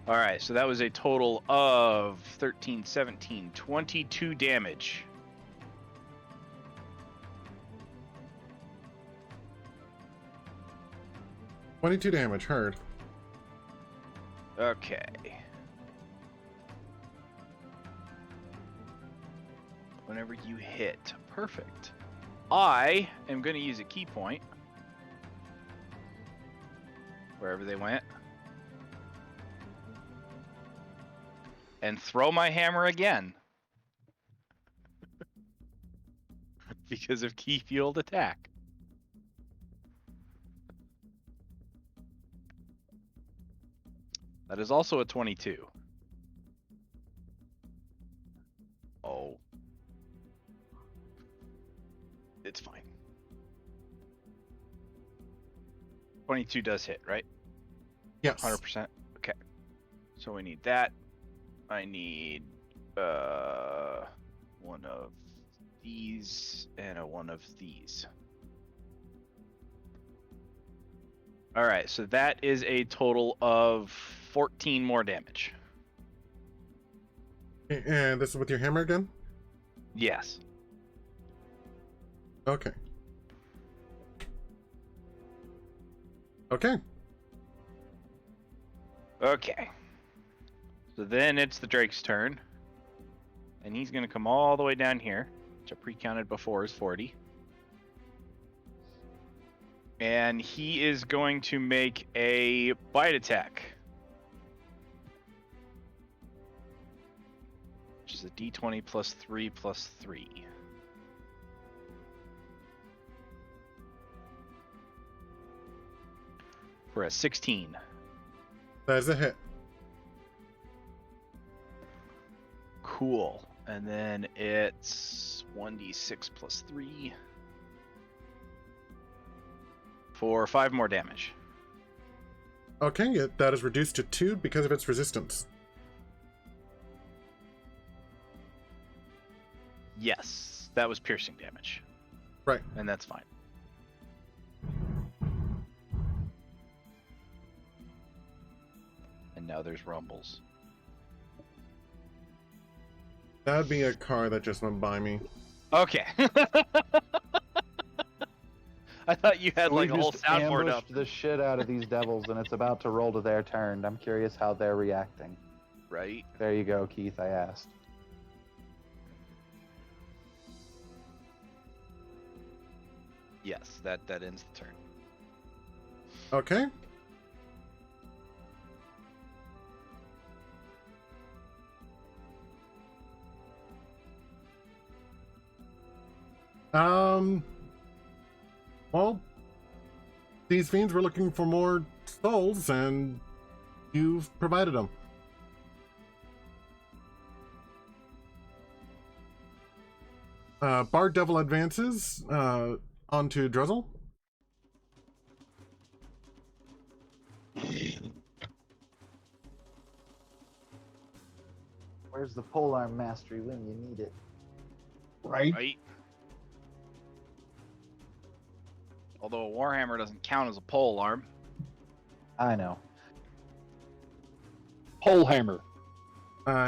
All right, so that was a total of 13, 17, 22 damage. 22 damage, heard. Okay. Whenever you hit. Perfect. I am going to use a key point. Wherever they went. And throw my hammer again. Because of key fueled attack. That is also a 22. Oh. It's fine. 22 does hit, right? Yes. 100%. Okay. So we need that. I need one of these and one of these. All right, so that is a total of 14 more damage. And this is with your hammer again? Yes. Okay. Okay. Okay. So then it's the Drake's turn. And he's going to come all the way down here, which I pre-counted before is 40. And he is going to make a bite attack. Which is a d20 plus 3 plus 3. For a 16. That is a hit. Cool. And then it's 1d6 plus 3. For 5 more damage. Okay, yeah, that is reduced to 2 because of its resistance. Yes, that was piercing damage. Right. And that's fine. And now there's rumbles. That'd be a car that just went by me. Okay. I thought you had We like a whole just soundboard up. ambushed the shit out of these devils, and it's about to roll to their turn. I'm curious how they're reacting. Right? There you go, Keith. I asked. Yes, that ends the turn. Okay. Well, these fiends were looking for more souls, and you've provided them. Bard Devil advances onto Druzzl. Where's the polearm mastery when you need it? Right? Right? Although a warhammer doesn't count as a pole arm. I know. Pole hammer.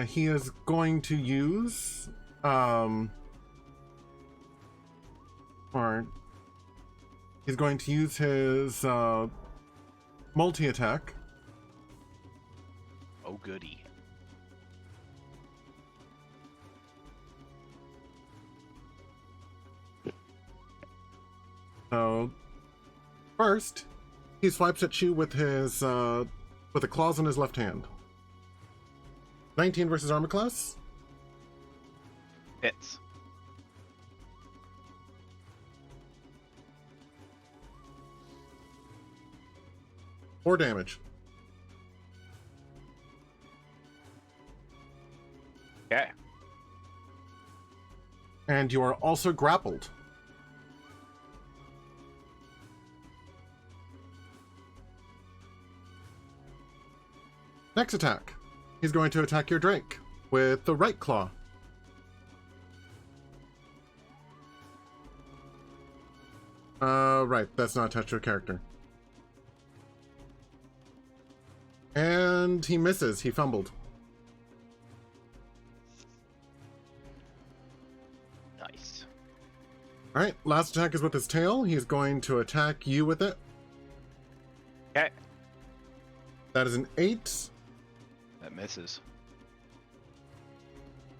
He is going to use or he's going to use his multi-attack. Oh goody. So first, he swipes at you with his with the claws in his left hand. 19 versus armor class. Hits. Four damage. Okay. And you are also grappled. Next attack. He's going to attack your Drake with the right claw. Right, that's not attached to a character. And he misses. He fumbled. Nice. Alright, last attack is with his tail. He's going to attack you with it. Okay. That is an 8. That misses.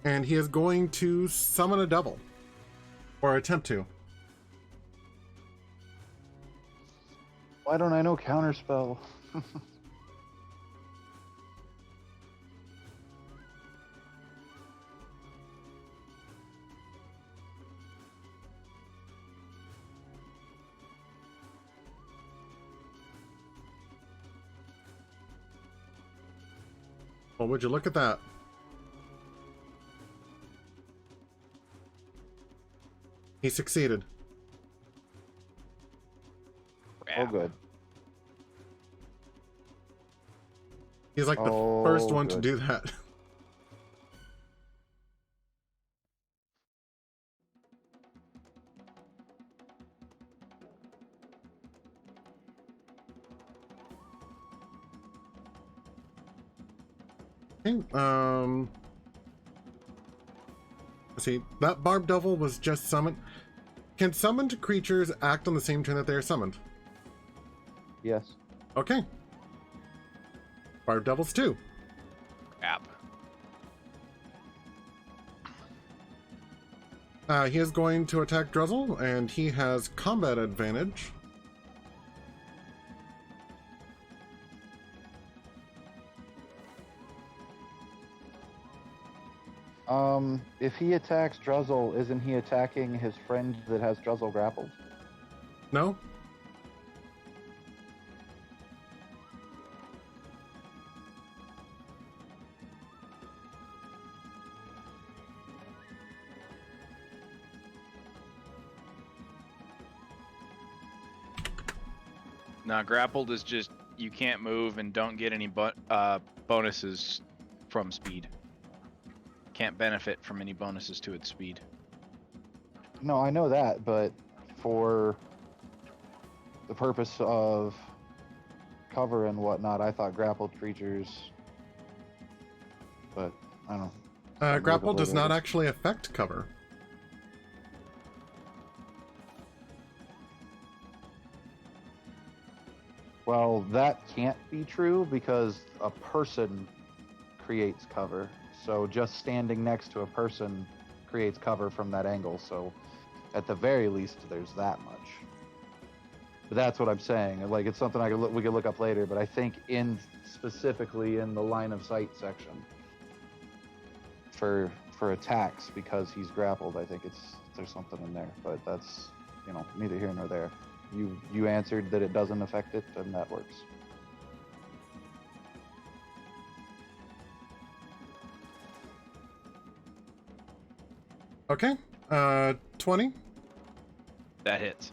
And he is going to summon a devil. Or attempt to. Why don't I know counterspell? Well, would you look at that? He succeeded. Oh, good. He's like the Oh, first one to good. do that. Okay, let's see. That Barb Devil was just summoned. Can summoned creatures act on the same turn that they are summoned? Yes. Okay. Barb Devils 2. Crap. He is going to attack Druzzl, and he has combat advantage. If he attacks Druzzl, isn't he attacking his friend that has Druzzl grappled? No? Now, grappled is just you can't move and don't get any bonuses from speed. Can't benefit from any bonuses to its speed. No, I know that, but for the purpose of cover and whatnot, I thought grappled creatures. But I don't know. Grapple does not actually affect cover. Well, that can't be true because a person creates cover. So just standing next to a person creates cover from that angle. So at the very least, there's that much. But that's what I'm saying. Like, it's something we could look up later. But I think specifically in the line of sight section for attacks, because he's grappled, I think there's something in there. But that's, neither here nor there. You answered that it doesn't affect it, and that works. Okay. 20. That hits.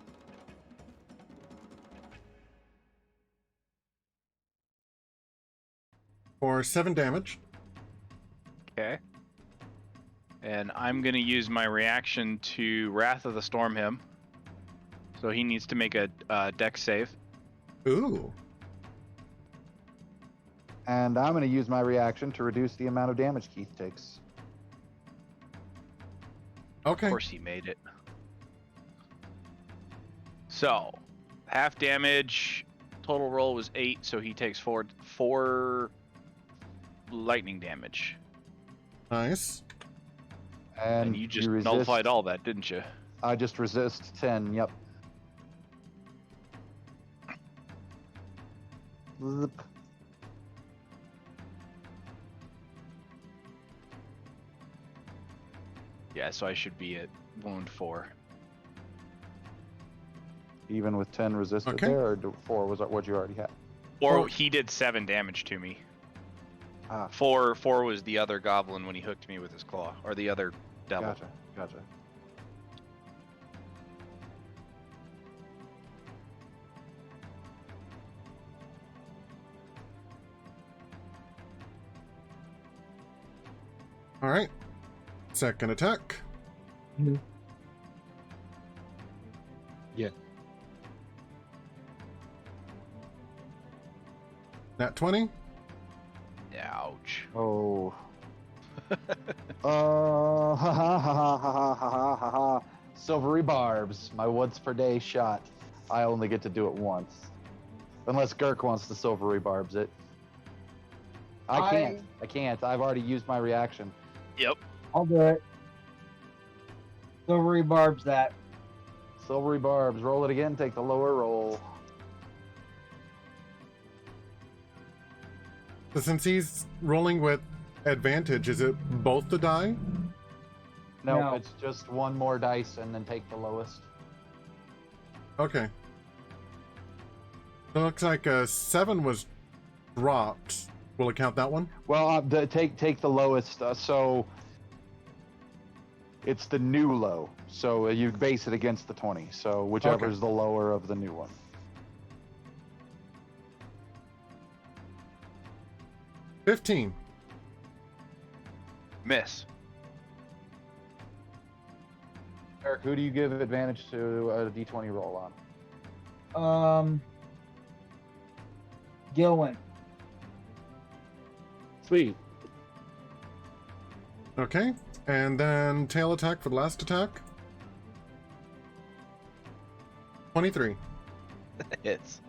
For 7 damage. Okay. And I'm going to use my reaction to Wrath of the Storm him. So he needs to make a dex save. Ooh. And I'm going to use my reaction to reduce the amount of damage Keith takes. Okay. Of course he made it. So, half damage. Total roll was 8, so he takes 4 lightning damage. Nice. And you just nullified all that, didn't you? I just resist 10, yep. Zip. Yeah, so I should be at wound 4. Even with 10 resisted Okay. there, or 4 was what you already had? Or Oh. he did 7 damage to me. Ah, 4 was the other goblin when he hooked me with his claw, or the other devil. gotcha. All right. Second attack. Yeah. Nat 20. Ouch. Oh. Ha ha ha ha ha ha ha ha. Silvery barbs, my once per day shot. I only get to do it once. Unless Girk wants to silvery barbs it. I can't. I can't. I've already used my reaction. Yep. I'll do it. Silvery barbs that. Silvery barbs. Roll it again. Take the lower roll. So since he's rolling with advantage, is it both the die? No, No. it's just one more dice and then take the lowest. Okay. So it looks like a 7 was dropped. Will it count that one? Well, take the lowest. So it's the new low. So you base it against the 20. So whichever Okay. is the lower of the new one. 15. Miss. Eric, who do you give advantage to a d20 roll on? Gilwin. Sweet. Okay. And then tail attack for the last attack. 23. Hits.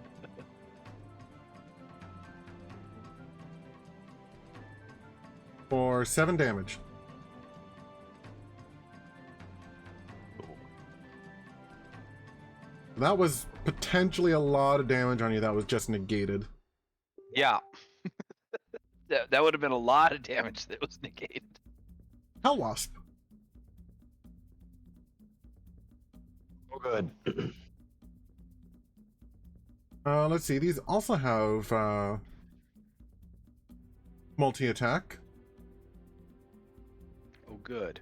For 7 damage. That was potentially a lot of damage on you that was just negated. Yeah. That would have been a lot of damage that was negated. Hell Wasp. Oh, good. Let's see. These also have multi-attack. Oh, good.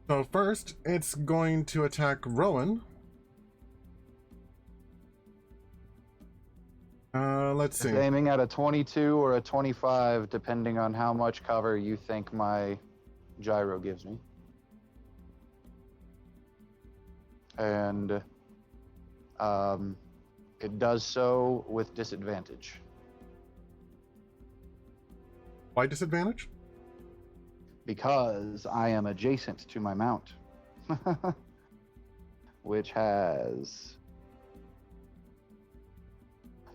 So first, it's going to attack Rowan. Let's see. It's aiming at a 22 or a 25, depending on how much cover you think my gyro gives me. And it does so with disadvantage. Why disadvantage? Because I am adjacent to my mount. Which has...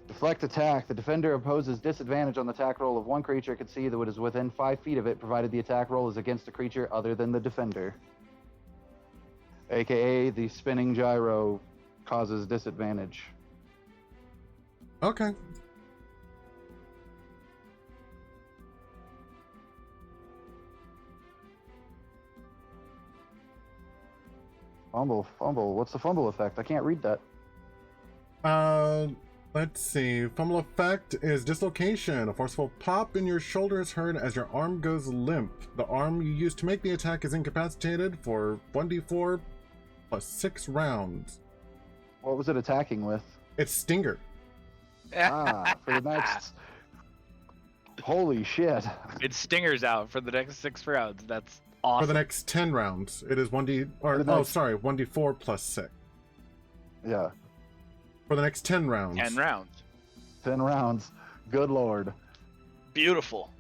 Deflect attack. The defender imposes disadvantage on the attack roll of one creature it can see that is within 5 feet of it, provided the attack roll is against a creature other than the defender. AKA, the spinning gyro causes disadvantage. Okay. Fumble. What's the fumble effect? I can't read that. Let's see. Fumble effect is dislocation. A forceful pop in your shoulder is heard as your arm goes limp. The arm you used to make the attack is incapacitated for 1d4 plus 6 rounds. What was it attacking with? It's Stinger. For the next... Holy shit. It stingers out for the next 6 rounds. That's awesome. For the next 10 rounds, it is 1d4 plus 6. Yeah. For the next 10 rounds. 10 rounds. 10 rounds. Good lord. Beautiful.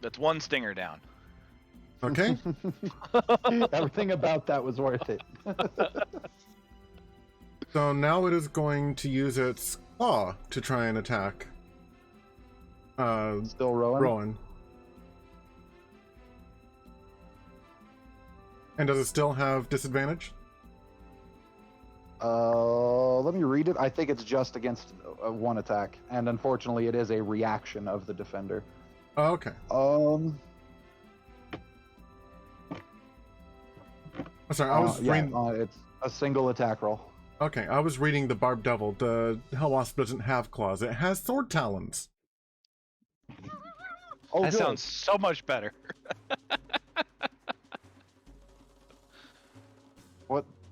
That's 1 stinger down. Okay. Everything about that was worth it. So now it is going to use its claw to try and attack. Still Rowan? Rowan. And does it still have disadvantage? Let me read it. I think it's just against one attack, and unfortunately, it is a reaction of the defender. Oh, okay. Sorry, I was reading. It's a single attack roll. Okay, I was reading the Barb Devil. The Hell Wasp doesn't have claws. It has sword talons. Oh, That good. sounds so much better.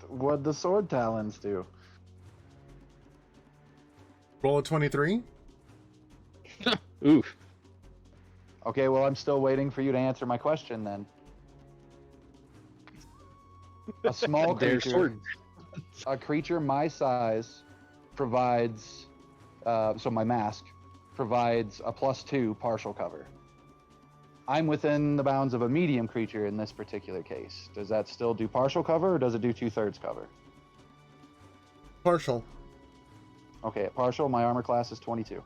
What'd the sword talons do? Roll a 23. Oof. Okay, well, I'm still waiting for you to answer my question then. A small Their creature, sword. a creature my size provides, so my mask provides a +2 partial cover. I'm within the bounds of a medium creature in this particular case. Does that still do partial cover, or does it do 2/3 cover? Partial. Okay, at partial, my armor class is 22.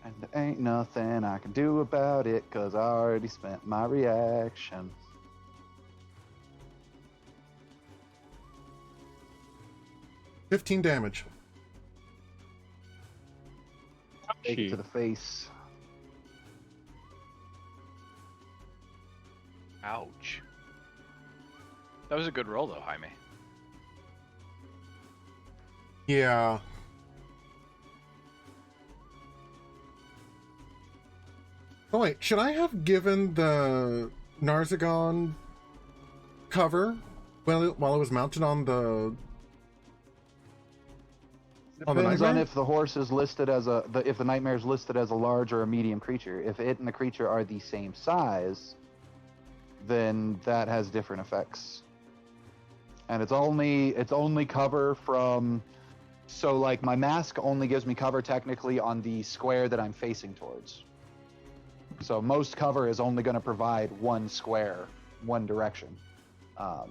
And there ain't nothing I can do about it, cause I already spent my reaction. $15 damage. Take it to the face. Ouch. That was a good roll, though, Jaime. Yeah. Oh wait, should I have given the Narzagon cover while it was mounted on the Depends on nightmare? if the horse is listed as if the nightmare is listed as a large or a medium creature. If it and the creature are the same size, then that has different effects. And it's only cover from, so like my mask only gives me cover technically on the square that I'm facing towards. So most cover is only going to provide one square, one direction of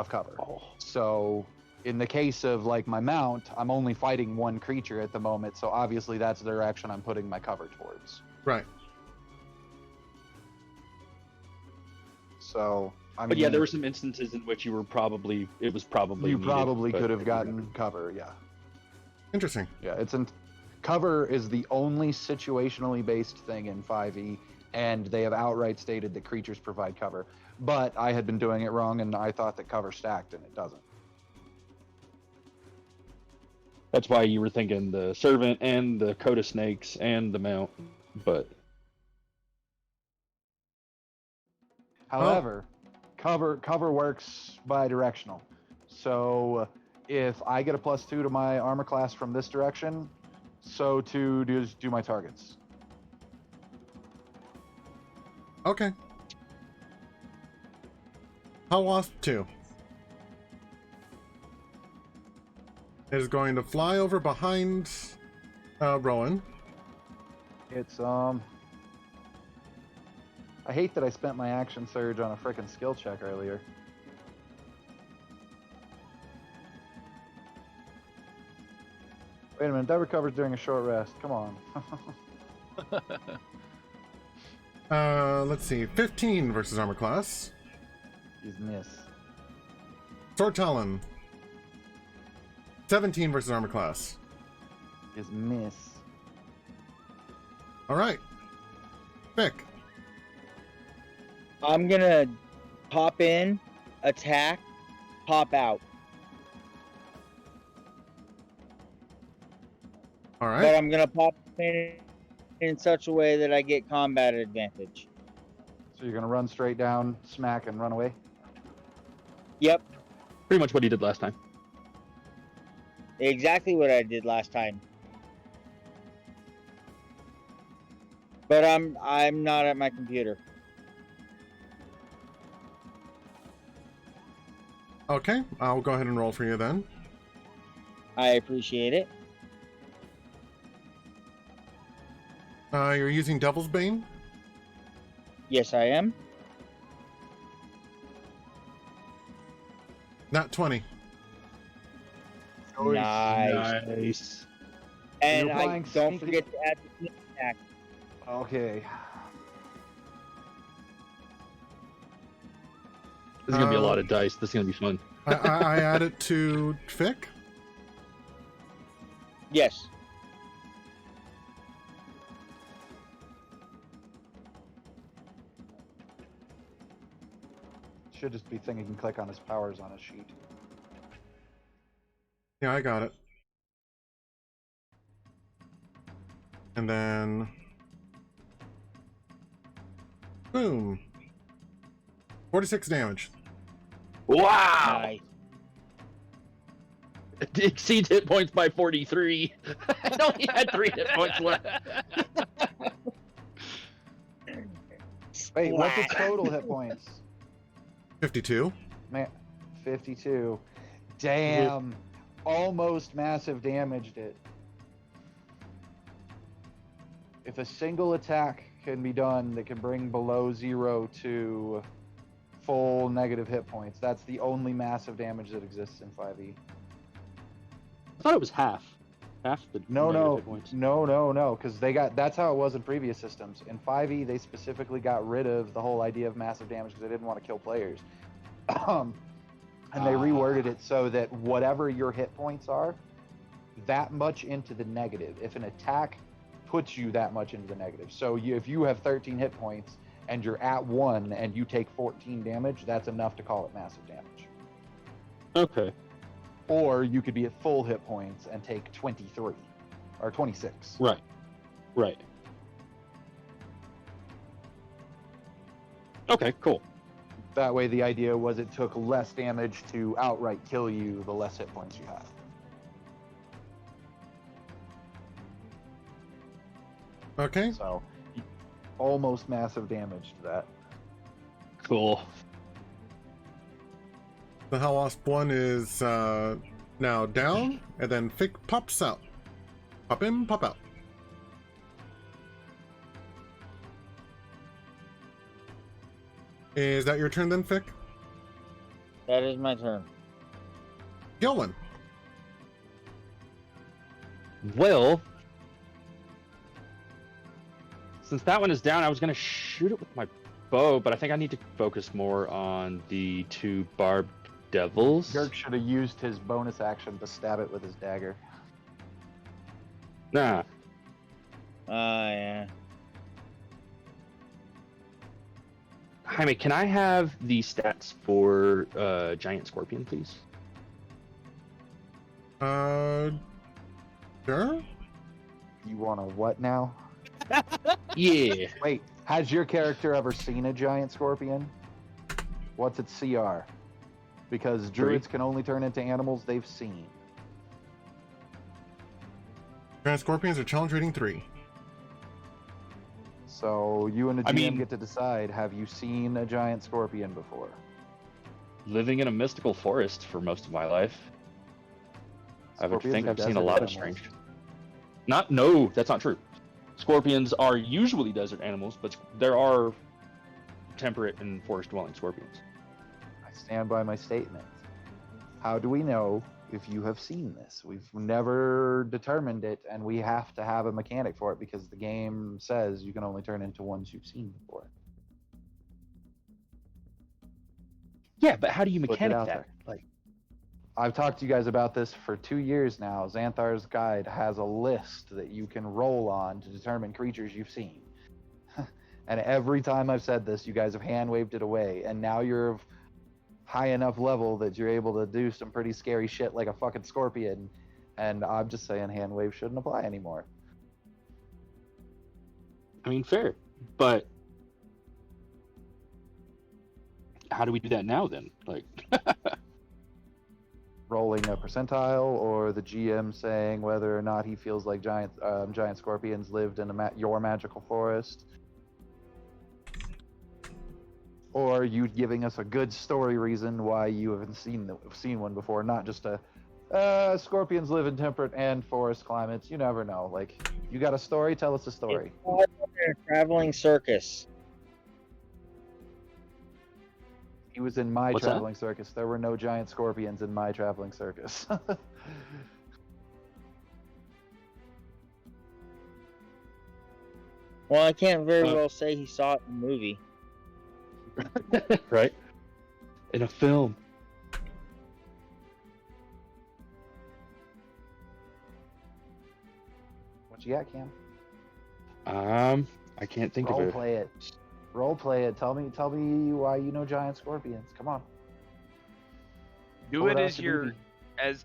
cover. So in the case of like my mount, I'm only fighting one creature at the moment, so obviously that's the direction I'm putting my cover towards. Right. So I mean, But yeah, there were some instances in which it was probably you needed, probably but could have gotten cover. Yeah, Interesting. yeah. Cover is the only situationally based thing in 5e, and they have outright stated that creatures provide cover. But I had been doing it wrong, and I thought that cover stacked, and it doesn't. that's why you were thinking the servant and the coat of snakes and the mount. But However, cover works bi-directional. So if I get a +2 to my armor class from this direction, so too do my targets. Okay. Wasp 2 is going to fly over behind Rowan. It's I hate that I spent my action surge on a frickin' skill check earlier. Wait a minute, that recovers during a short rest. Come on. Let's see. 15 versus armor class. He's miss. Sword Talon. 17 versus armor class. Is miss. All right. Vic. I'm gonna pop in, attack, pop out. All right. But I'm gonna pop in such a way that I get combat advantage. So you're gonna run straight down, smack, and run away? Yep, pretty much what he did last time. exactly what I did last time. But I'm not at my computer. Okay. I'll go ahead and roll for you then. I appreciate it. You're using Devil's Bane. Yes, I am. Not 20. Nice. And You're I flying don't sneaky- forget to add the sneak attack. Okay. This is gonna be a lot of dice. This is gonna be fun. I add it to Fick. Yes. Should just be thing he can click on his powers on his sheet. Yeah, I got it. And then... boom. 46 damage. Wow! Nice. It exceeds hit points by 43. I only had 3 hit points left. Wait, what's its total hit points? 52. Man, 52. Damn. almost massive damaged it. If a single attack can be done that can bring below 0 to full negative hit points, that's the only massive damage that exists in 5e. I thought it was half the negative hit points. No, because that's how it was in previous systems. In 5e, they specifically got rid of the whole idea of massive damage because they didn't want to kill players. And they reworded it so that whatever your hit points are, that much into the negative. If an attack puts you that much into the negative. So if you have 13 hit points and you're at 1 and you take 14 damage, that's enough to call it massive damage. Okay. Or you could be at full hit points and take 23 or 26. Right. Okay, cool. That way the idea was it took less damage to outright kill you the less hit points you have. Okay. So almost massive damage to that. Cool. The Hell Wasp one is now down, and then Fick pops out. Pop in, pop out. Is that your turn then, Fick? That is my turn. Gillen. Well, since that one is down, I was gonna shoot it with my bow, but I think I need to focus more on the 2 barbed devils. Dirk should have used his bonus action to stab it with his dagger. Nah. Yeah. Jaime, can I have the stats for giant scorpion, please? Sure. You want a what now? Yeah. Wait, has your character ever seen a giant scorpion? What's its CR? Because druids can only turn into animals they've seen. Giant Scorpions are challenge rating 3. So you and the GM I mean- get to decide, have you seen a giant scorpion before? Living in a mystical forest for most of my life, I would Scorpions think are I've seen a desert lot of animals. strange. No, that's not true. Scorpions are usually desert animals, but there are temperate and forest-dwelling scorpions. I stand by my statement. How do we know if you have seen this? We've never determined it, and we have to have a mechanic for it because the game says you can only turn into ones you've seen before. Yeah, but how do you Put it mechanic out that? there. Like, I've talked to you guys about this for 2 years now. Xanthar's Guide has a list that you can roll on to determine creatures you've seen. And every time I've said this, you guys have hand waved it away, and now you're of high enough level that you're able to do some pretty scary shit like a fucking scorpion, and I'm just saying hand wave shouldn't apply anymore. I mean, fair, but how do we do that now then? Like, Rolling a percentile, or the GM saying whether or not he feels like giant scorpions lived in your magical forest, or you giving us a good story reason why you haven't seen one before, not just a scorpions live in temperate and forest climates. You never know. Like, you got a story? Tell us a story. It's a traveling circus. He was in my What's that? traveling circus. There were no giant scorpions in my traveling circus. Well, I can't very well say he saw it in the movie. right? In a film. What you got, Cam? I can't think of Role it. play it. Role play it. Tell me why you know giant scorpions. Come on. Do Pull it out as the your movie.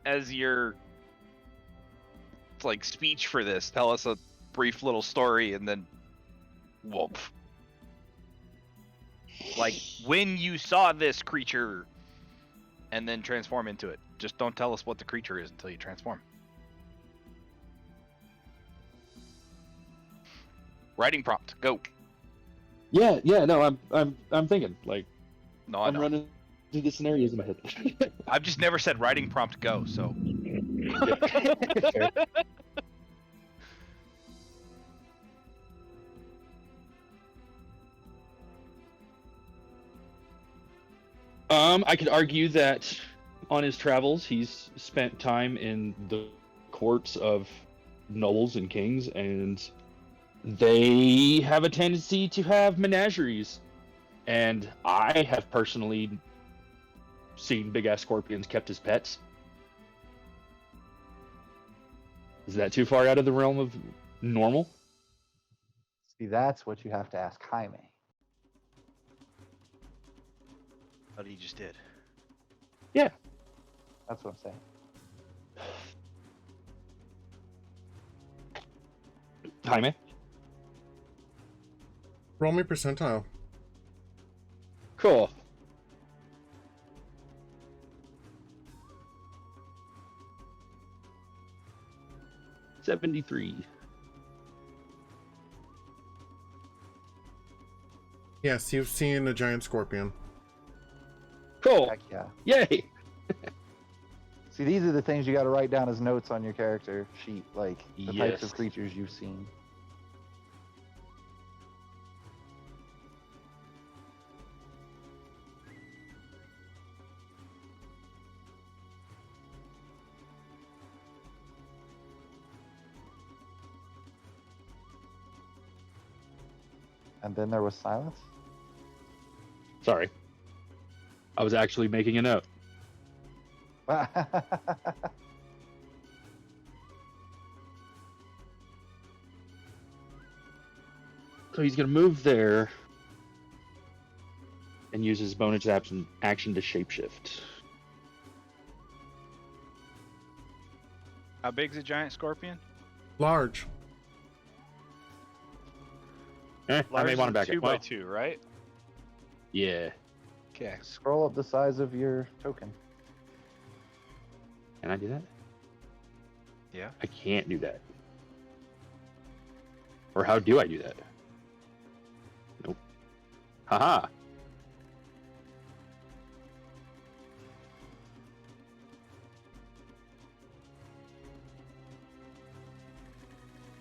as your like speech for this. Tell us a brief little story and then whoop. Like when you saw this creature and then transform into it. Just don't tell us what the creature is until you transform. Writing prompt, go. Yeah, no, I'm thinking, like, No, I I'm know. running through the scenarios in my head. I've just never said writing prompt, go, so Fair. I could argue that on his travels, he's spent time in the courts of nobles and kings, and they have a tendency to have menageries. And I have personally seen big-ass scorpions kept as pets. Is that too far out of the realm of normal? See, that's what you have to ask Jaime. What he just did. That's what I'm saying. Jaime? Roll me percentile. Cool. $73. Yes, you've seen a giant scorpion. Cool. Heck yeah. Yay. See, these are the things you got to write down as notes on your character sheet, like the types Yes. of creatures you've seen. And then there was silence. Sorry. I was actually making a note. So he's gonna move there and use his bonus action to shapeshift. How big's a giant scorpion? Large. I may want to back 2 it. by Well, 2, right? yeah. Okay. Scroll up the size of your token. Can I do that? Yeah. I can't do that. Or how do I do that? Nope. Haha.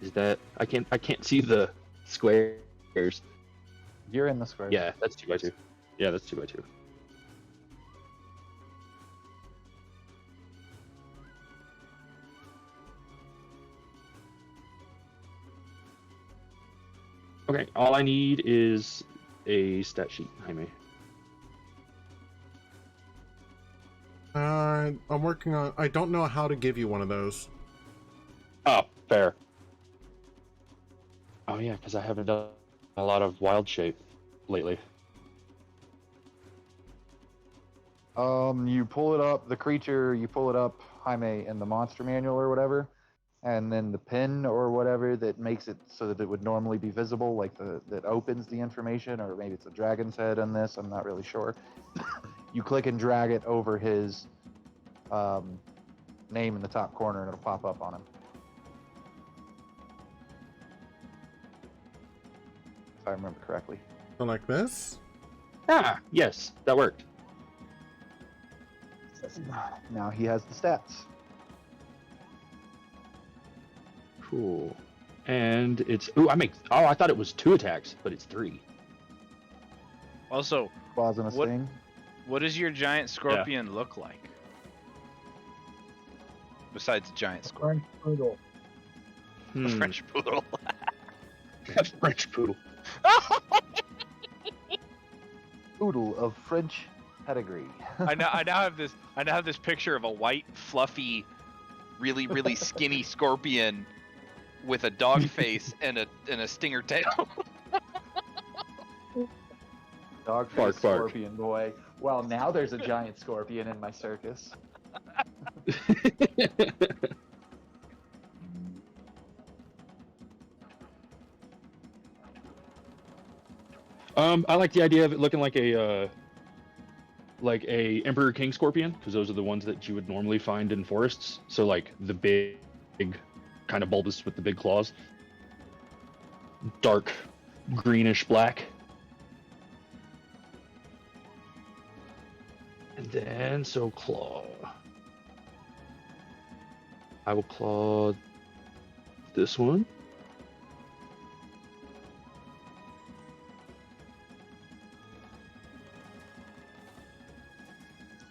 Is that I can't see the squares. You're in the square. Yeah, that's 2 by 2. Yeah, that's 2 by 2. Okay, all I need is a stat sheet, Jaime. I'm working on. I don't know how to give you one of those. Oh, fair. Oh yeah, because I haven't done a lot of wild shape lately. You pull it up, the creature, you pull it up, Jaime, in the monster manual or whatever, and then the pin or whatever that makes it so that it would normally be visible, like that opens the information, or maybe it's a dragon's head on this, I'm not really sure. You click and drag it over his name in the top corner and it'll pop up on him. If I remember correctly. So like this. Ah, yes, that worked. Now he has the stats. Cool. And it's I thought it was 2 attacks, but it's 3. Also, Claws and a What- sting. what does your giant scorpion look like? Besides a giant scorpion. French poodle. French poodle. French poodle. Poodle of French pedigree. I now have this picture of a white, fluffy, really skinny scorpion with a dog face and a stinger tail. Dog Bark, face bark. scorpion boy. Well, now there's a giant scorpion in my circus. I like the idea of it looking like a Emperor King Scorpion, because those are the ones that you would normally find in forests. So like the big kind of bulbous with the big claws. Dark greenish black. And then so claw. I will claw this one.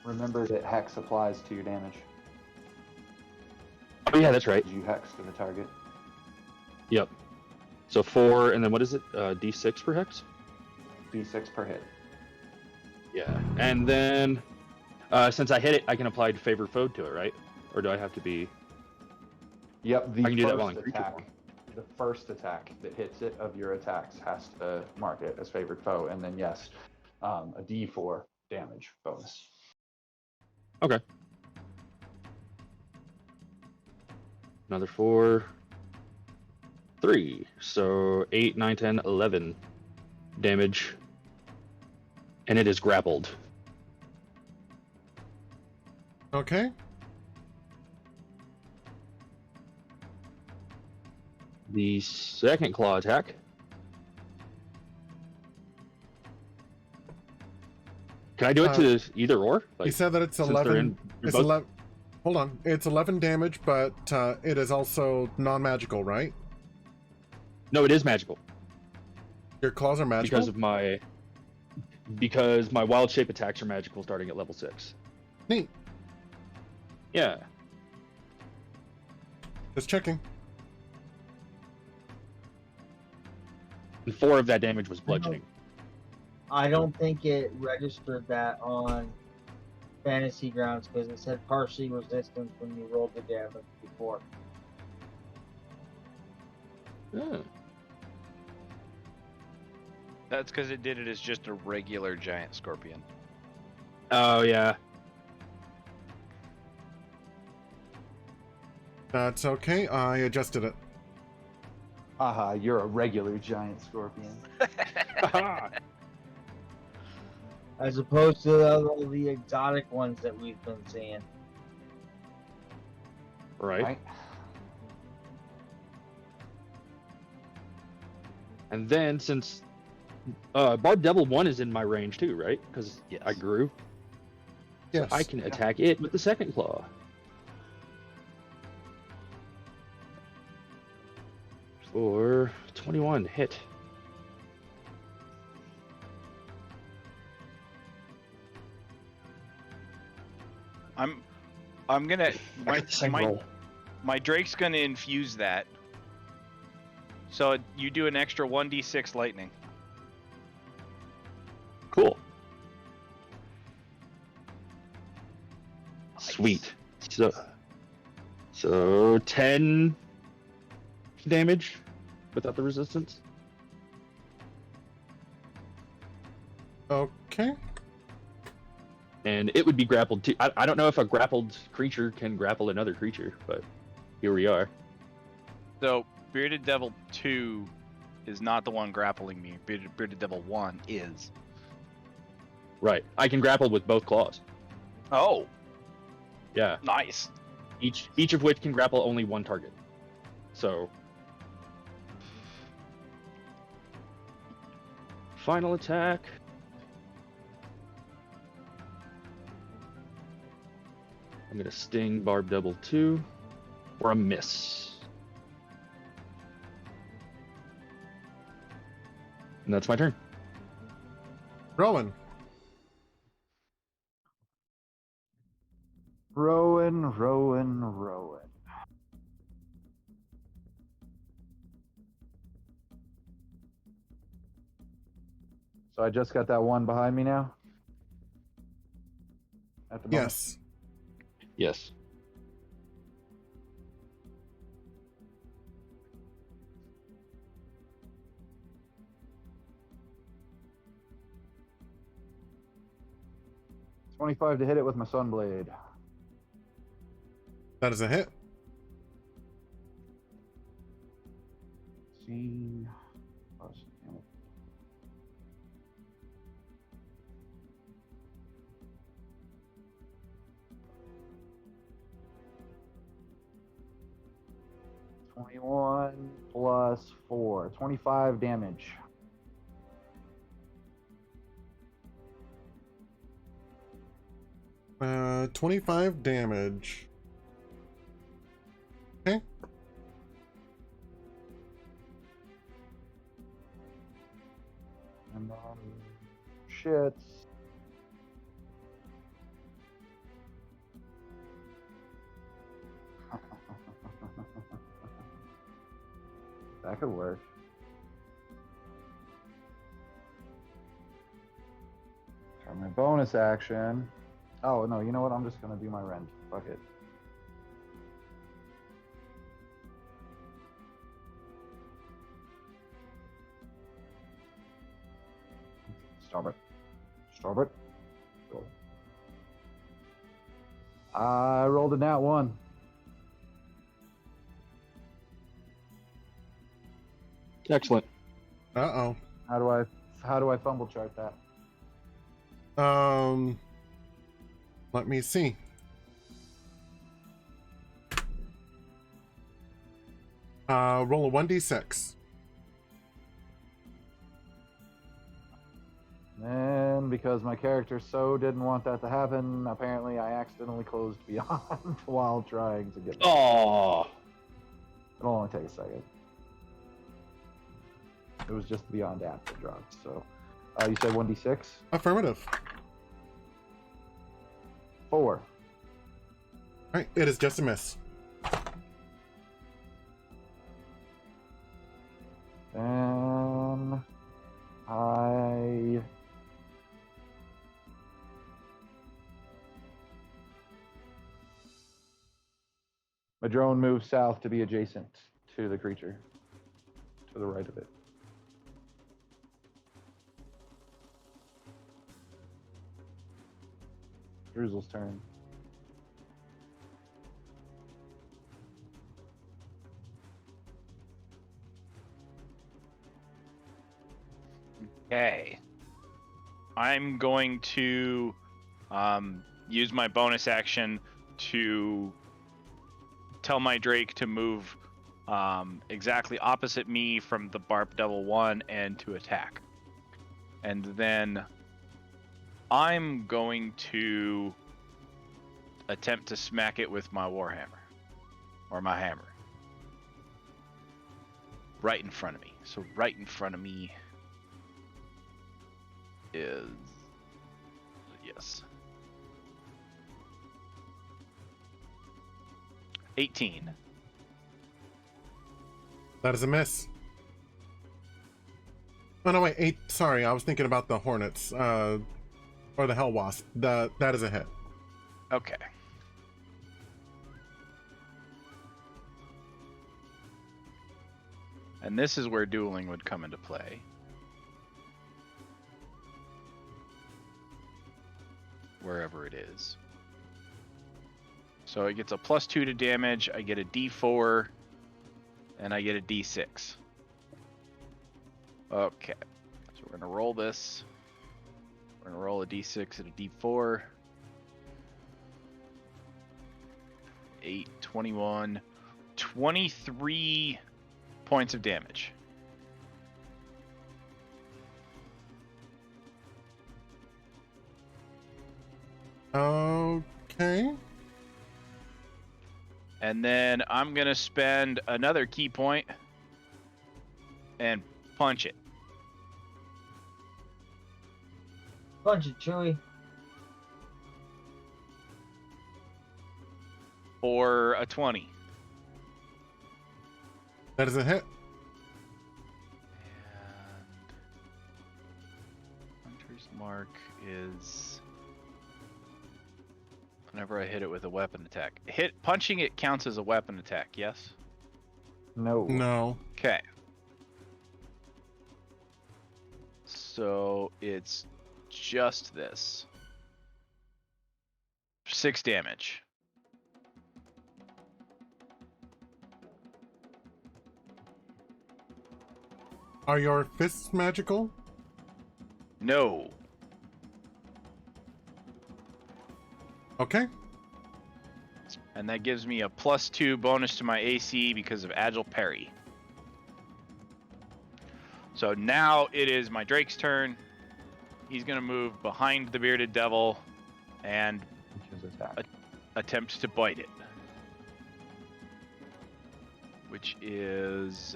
Remember that hex applies to your damage. Oh yeah, that's right. You hex to the target. Yep. So 4, and then what is it? D6 per hex? D6 per hit. Yeah. And then, since I hit it, I can apply favored foe to it, right? Or do I have to be... Yep, I can do that while in first creature attack. form. The first attack that hits it of your attacks has to mark it as favored foe, and then yes, a D4 damage bonus. Okay. Another 4. 3. So 8, 9, 10, 11 damage. And it is grappled. Okay. The second claw attack. Can I do it to either or? You said that it's since they're 11. they're It's both- 11. Hold on. It's 11 damage, but it is also non-magical, right? No, it is magical. Your claws are magical. Because my wild shape attacks are magical starting at level 6. Neat. Yeah. Just checking. And 4 of that damage was bludgeoning. I don't think it registered that on fantasy grounds because it said partially resistant when you rolled the damage before. Yeah. That's because it did it as just a regular giant scorpion. Oh yeah. That's okay. I adjusted it. Haha, you're a regular giant scorpion. As opposed to all the exotic ones that we've been seeing. Right. And then since Barb Devil 1 is in my range too, right? Because Yes. I grew. Yes. So I can attack it with the second claw. For 21 hit. I'm gonna Same roll. my Drake's gonna infuse that. So you do an extra 1d6 lightning. Cool. Sweet. So 10 damage without the resistance. Okay. And it would be grappled too. I don't know if a grappled creature can grapple another creature, but here we are. So Bearded Devil 2 is not the one grappling me. Bearded Devil 1 is. Right. I can grapple with both claws. Oh, Yeah. nice. Each of which can grapple only one target. So final attack. I'm gonna sting Barb Devil 2 or a miss. And that's my turn. Rowan. Rowan. So I just got that one behind me now? At the moment? Yes. Yes. $25 to hit it with my Sunblade. That is a hit. See. $21 plus 4. 25 damage. Uh, 25 damage. shits. That could work. Try my bonus action. Oh, no, you know what? I'm just going to do my rend. Fuck it. Stop it. Stop it. Go. I rolled a nat 1. Excellent. Uh-oh. How do I fumble chart that? Let me see. Roll a 1d6. And because my character so didn't want that to happen, apparently I accidentally closed Beyond while trying to get. Oh. It'll only take a second. It was just the Beyond app that dropped. So, you said 1d6? Affirmative. 4. Alright, it is just a miss. And my drone moves south to be adjacent to the creature, to the right of it. Druzzl's turn. Okay. I'm going to use my bonus action to tell my Drake to move exactly opposite me from the Barb Devil 1 and to attack. And then I'm going to attempt to smack it with my Warhammer. Or my hammer. Right in front of me. So right in front of me is... Yes. 18. That is a miss. Oh no, wait, 8. Sorry, I was thinking about the Hornets, or the Hell Wasp. That is a hit. Okay. And this is where dueling would come into play. Wherever it is. So it gets a +2 to damage, I get a d4, and I get a d6. Okay. So we're going to roll this. We're going to roll a d6 and a d4. 8, 21, 23 points of damage. Okay. And then I'm going to spend another key point and punch it. Punch it, Chewie. For a 20. That is a hit. And Hunter's Mark is whenever I hit it with a weapon attack. Punching it counts as a weapon attack, yes? No. No. Okay. So it's just this. 6 damage. Are your fists magical? No. Okay. And that gives me a +2 bonus to my AC because of Agile Parry. So now it is my Drake's turn. He's going to move behind the bearded devil and attempt to bite it. Which is...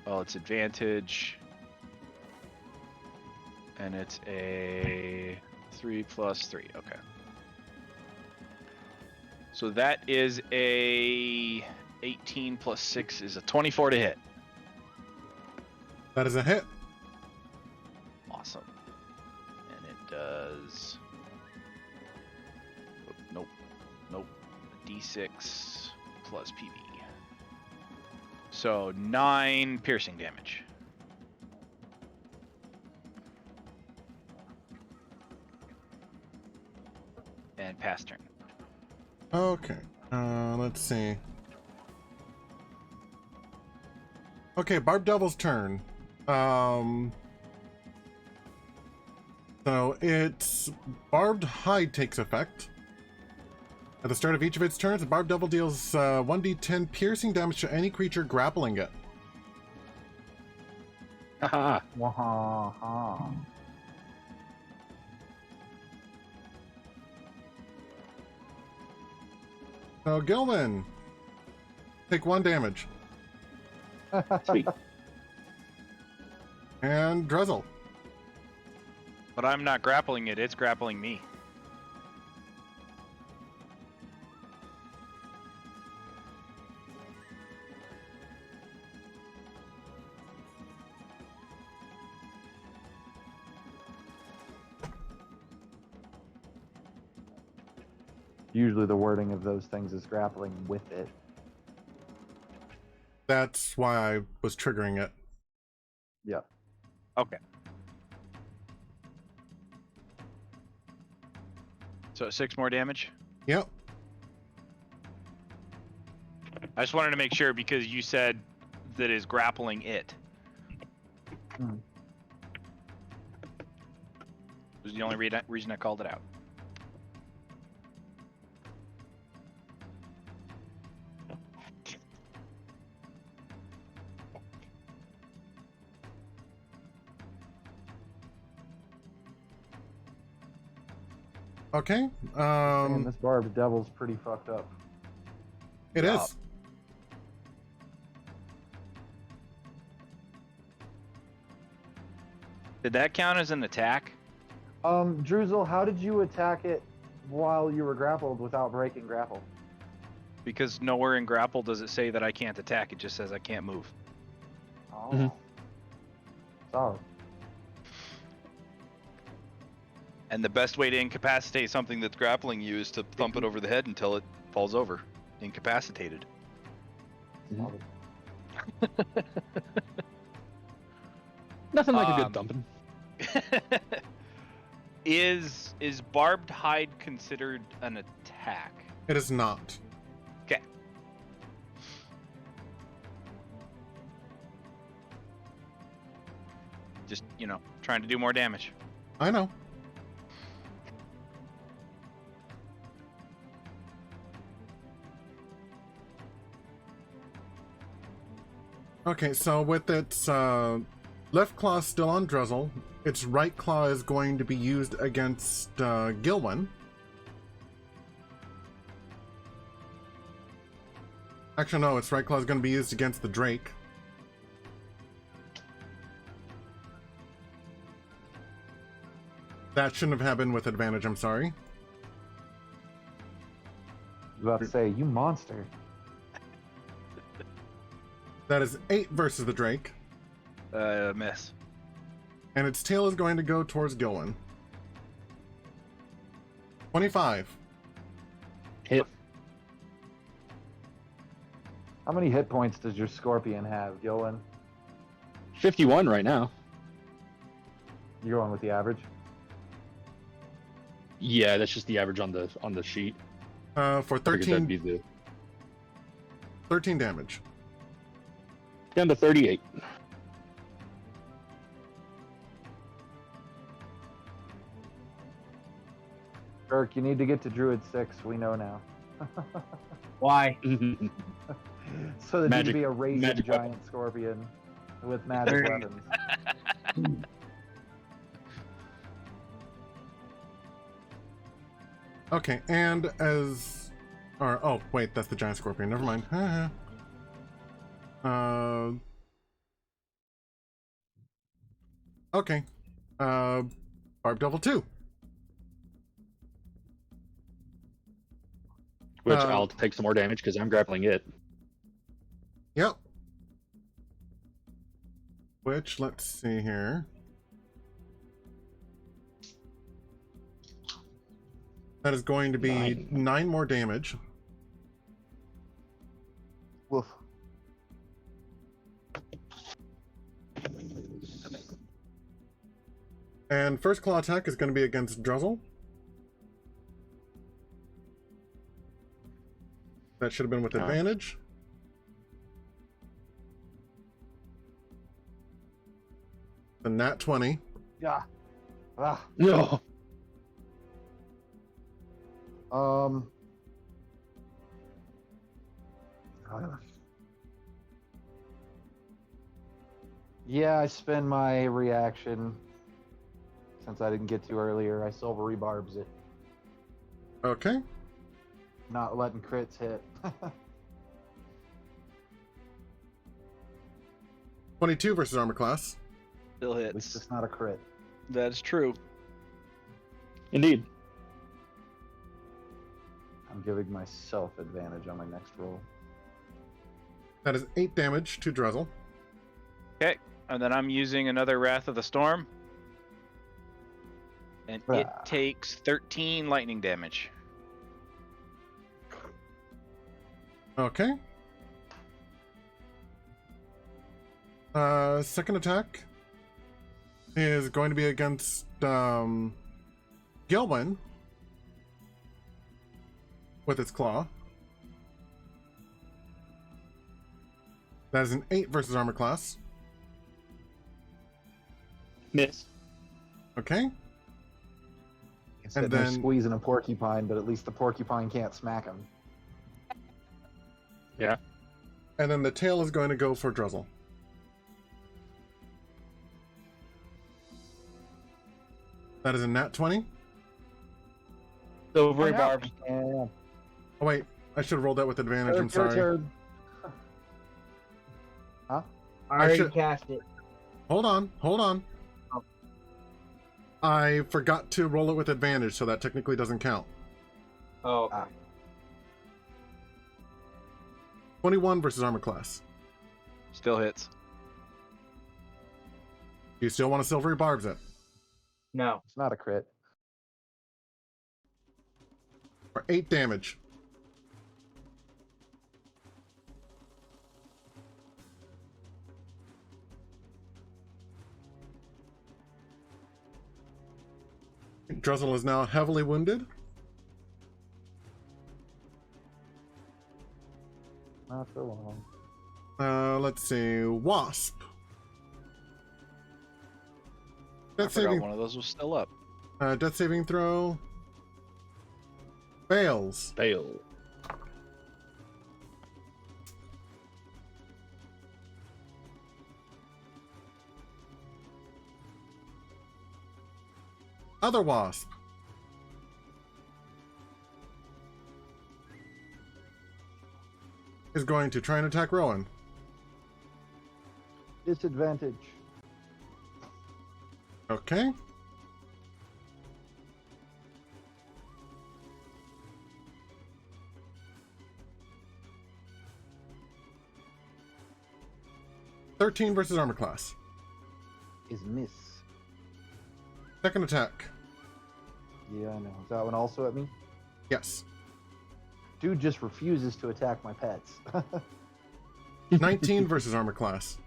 Well, it's advantage. And it's a 3 plus 3. Okay. So that is a 18 plus 6 is a 24 to hit. That is a hit. Awesome. And it does. Nope. Nope. D6 plus PV. So 9 piercing damage. And pass turn. Okay. Let's see. Okay, Barb Devil's turn. So its barbed hide takes effect. At the start of each of its turns, the Barb Devil deals 1d10 piercing damage to any creature grappling it. Haha. Wahaha. So Gilman, take 1 damage. Sweet. And Druzzl. But I'm not grappling it, it's grappling me. Usually the wording of those things is grappling with it. That's why I was triggering it. Yeah. Okay. So 6 more damage? Yep. I just wanted to make sure because you said that is grappling it. Hmm. Was the only reason I called it out. Okay. Man, this Barb Devil's pretty fucked up. It Yup. is. Did that count as an attack? Druzzl, how did you attack it while you were grappled without breaking grapple? Because nowhere in grapple does it say that I can't attack, it just says I can't move. Oh. Mhm. Solid. And the best way to incapacitate something that's grappling you is to thump it over the head until it falls over, incapacitated. Solid. Nothing like a Um, good thumping. Is barbed hide considered an attack? It is not. Okay. Just, trying to do more damage. I know. Okay, so with its left claw still on Druzzl, its right claw is going to be used against Gilwen. Actually, no, its right claw is going to be used against the Drake. That shouldn't have happened with advantage, I'm sorry. I was about to say, you monster. That is 8 versus the Drake. Miss. And its tail is going to go towards Gilwen. 25. Hit. How many hit points does your scorpion have, Gillen? 51 right now. You're going with the average? Yeah, that's just the average on the sheet. For I figured that'd 13, be the 13 damage. down to 38. Kirk, you need to get to Druid 6, we know now. Why? So that you Magic- can be a raging magic giant weapon. scorpion with magic There- weapons. Okay, and as... oh, wait, that's the giant scorpion. Never mind. Okay. archdevil 2. Which I'll take some more damage because I'm grappling it. Yep. Which, let's see here. That is going to be 9 more damage. Woof. And first claw attack is going to be against Druzzl. That should have been with advantage. The nat 20. Yeah. Ah. No. Yeah, I spend my reaction since I didn't get to earlier. I silver rebarbs it, Okay. not letting crits hit. 22 versus armor class. Still At least hits. it's not a crit. That's true. Indeed. I'm giving myself advantage on my next roll. That is 8 damage to Druzzl. Okay, and then I'm using another Wrath of the Storm. And it Ah. takes 13 lightning damage. Okay. Second attack is going to be against Gilwyn with its claw. That is an 8 versus armor class. Miss. Okay. Instead And they're then- squeezing a porcupine, but at least the porcupine can't smack him. Yeah. And then the tail is going to go for Druzzl. That is a nat 20. Silver I know. barbs. Yeah. Oh wait, I should have rolled that with advantage. I'm sorry. Turn. I already should- cast it. Hold on. Oh. I forgot to roll it with advantage, so that technically doesn't count. Oh, Ah. 21 versus armor class. Still hits. Do you still want to silvery barbs it? no. It's not a crit. For 8 damage. Druzzl is now heavily wounded. Not for long. Let's see. Wasp. I Death forgot saving, one of those was still up. death saving throw. Fails. Fail. Other wasp. Is going to try and attack Rowan. Disadvantage. Okay. (13 versus armor class. Is miss. Second attack. Yeah, I know. Is that one also at me? Yes. Dude just refuses to attack my pets. 19 versus armor class.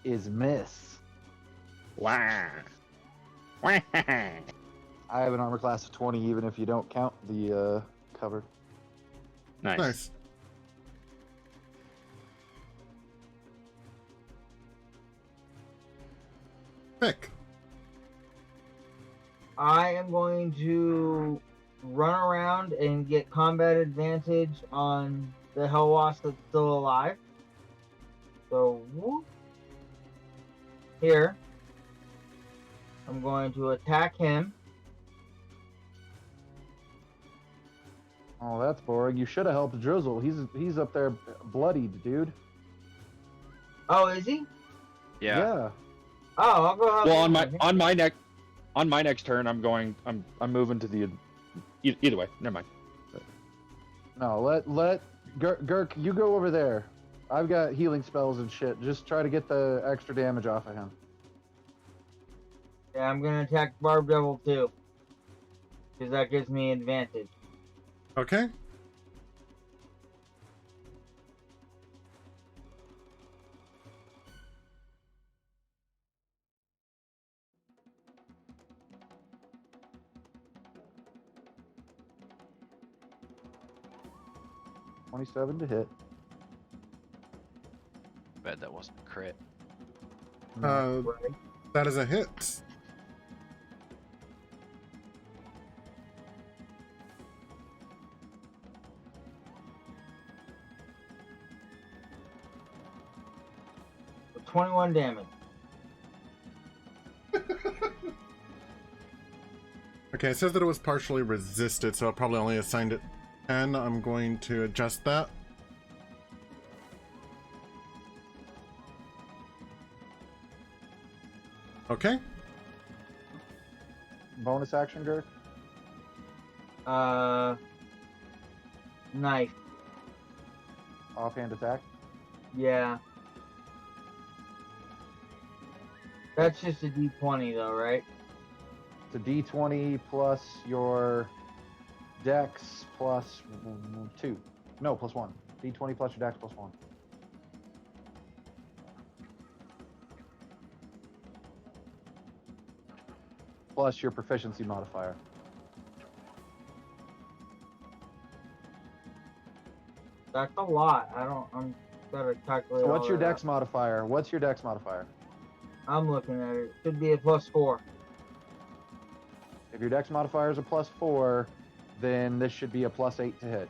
Is miss. Wow. Wah. I have an armor class of 20, even if you don't count the cover. Nice. Nice. Vic. I am going to run around and get combat advantage on the Hell Wasp that's still alive. So, whoop. Here. I'm going to attack him. Oh, that's boring. You should have helped Druzzl. He's up there bloodied, dude. Oh, is he? Yeah. Oh, I'll go help Well, him. On my next turn, I'm moving to the. Either way, never mind. No, let Gurk, you go over there. I've got healing spells and shit. Just try to get the extra damage off of him. Yeah, I'm gonna attack Barb Devil too. Because that gives me advantage. Okay. $27 to hit. Bet that wasn't a crit. That is a hit. For 21 damage. Okay, it says that it was partially resisted, so I probably only assigned it 10. I'm going to adjust that. Okay. Bonus action, Gurk. Knife. Offhand attack. Yeah. That's just a D20 though, right? It's a D20 plus your Dex plus 2. No, plus 1. D20 plus your Dex plus 1. Plus your proficiency modifier. That's a lot. I'm gotta calculate. So what's all your that Dex modifier? What's your Dex modifier? out. I'm looking at it. Should be a +4. If your Dex modifier is a +4, then this should be a +8 to hit.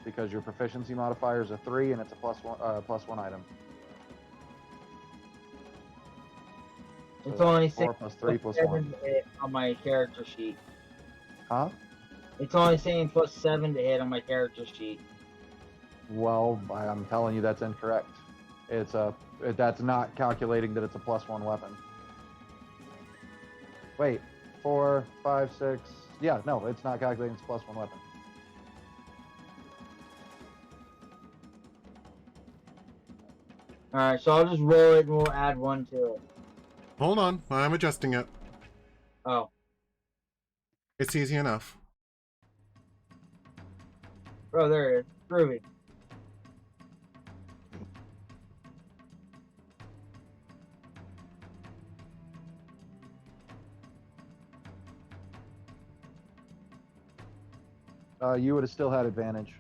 Because your proficiency modifier is a 3 and it's a +1 item. It's So only 4 saying plus 3 plus +7 1. to hit on my character sheet. Huh? It's only saying +7 to hit on my character sheet. Well, I'm telling you that's incorrect. That's not calculating that it's a +1 weapon. Wait, 4, 5, 6. Yeah, no, it's not calculating it's a +1 weapon. Alright, so I'll just roll it and we'll add 1 to it. Hold on, I'm adjusting it. Oh. It's easy enough. Oh, there it is. Groovy. You would have still had advantage.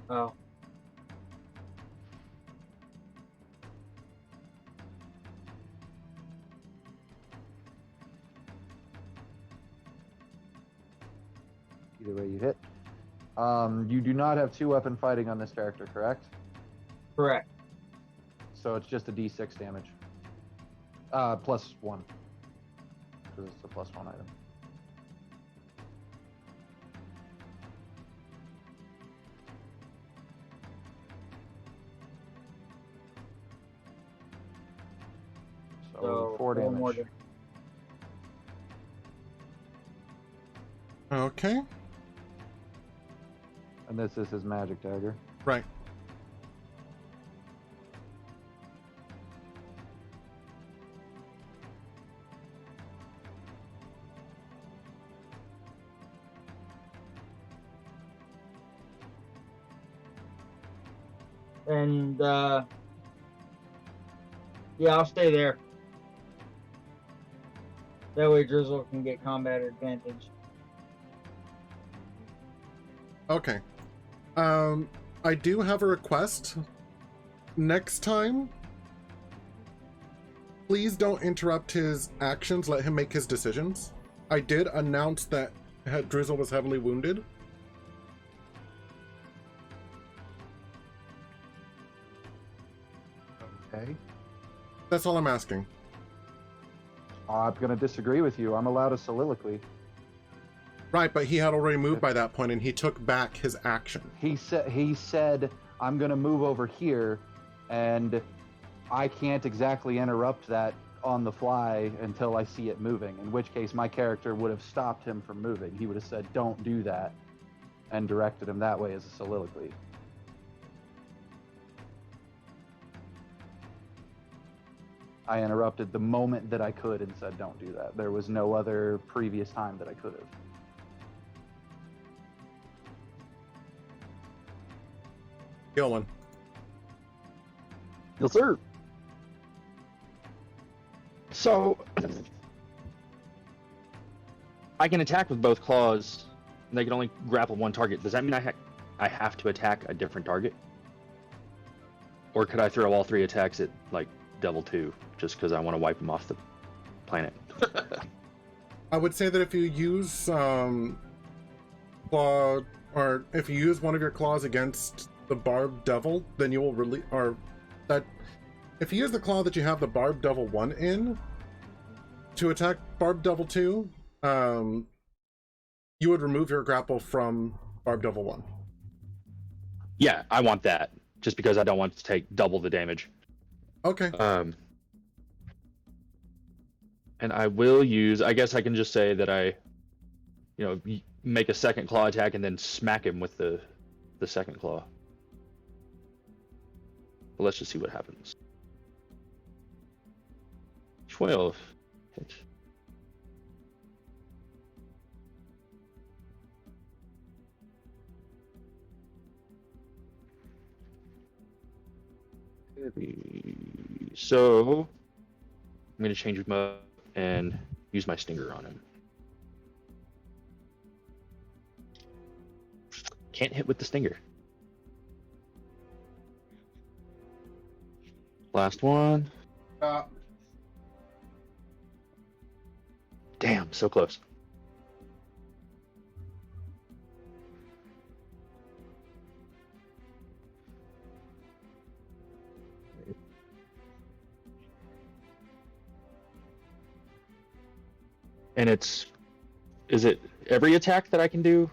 Oh. Either way you hit. You do not have 2-weapon fighting on this character, correct? Correct. So it's just a D6 damage. +1. Because it's a +1 item. So 4 damage. more damage. Okay. And this is his magic dagger. Right. And, yeah, I'll stay there. That way Druzzl can get combat advantage. Okay. I do have a request. Next time, please don't interrupt his actions. Let him make his decisions. I did announce that Druzzl was heavily wounded. Okay. That's all I'm asking. I'm going to disagree with you. I'm allowed a soliloquy. Right, but he had already moved by that point, and he took back his action. He said, I'm going to move over here, and I can't exactly interrupt that on the fly until I see it moving, in which case my character would have stopped him from moving. He would have said, "Don't do that," and directed him that way as a soliloquy. I interrupted the moment that I could and said, "Don't do that." There was no other previous time that I could have. Gillen. Yes, sir. So, I can attack with both claws, and they can only grapple one target. Does that mean I have to attack a different target? Or could I throw all 3 attacks at, like, Devil 2, just because I want to wipe them off the planet? I would say that if you use claw, or if you use one of your claws against the barbed devil, then you will release, or that if you use the claw that you have the barbed devil 1 in to attack barbed devil 2, you would remove your grapple from barbed devil 1. Yeah, I want that, just because I don't want to take double the damage. Okay. And I will use, I guess I can just say that I, make a second claw attack and then smack him with the second claw. But let's just see what happens. 12. Hit. So, I'm going to change him up and use my stinger on him. Can't hit with the stinger. Last one. Damn, so close. And is it every attack that I can do?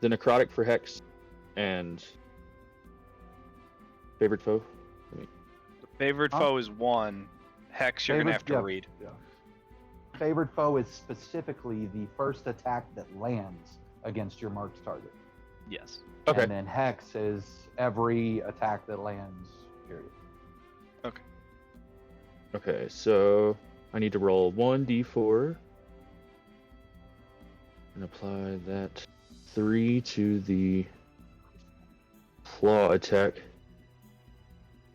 The necrotic for Hex and favorite foe? Favorite foe is 1. Hex, you're going to have to read. Yeah. Favored foe is specifically the first attack that lands against your marked target. Yes. Okay. And then Hex is every attack that lands, period. Okay. Okay, so I need to roll 1d4 and apply that 3 to the claw attack.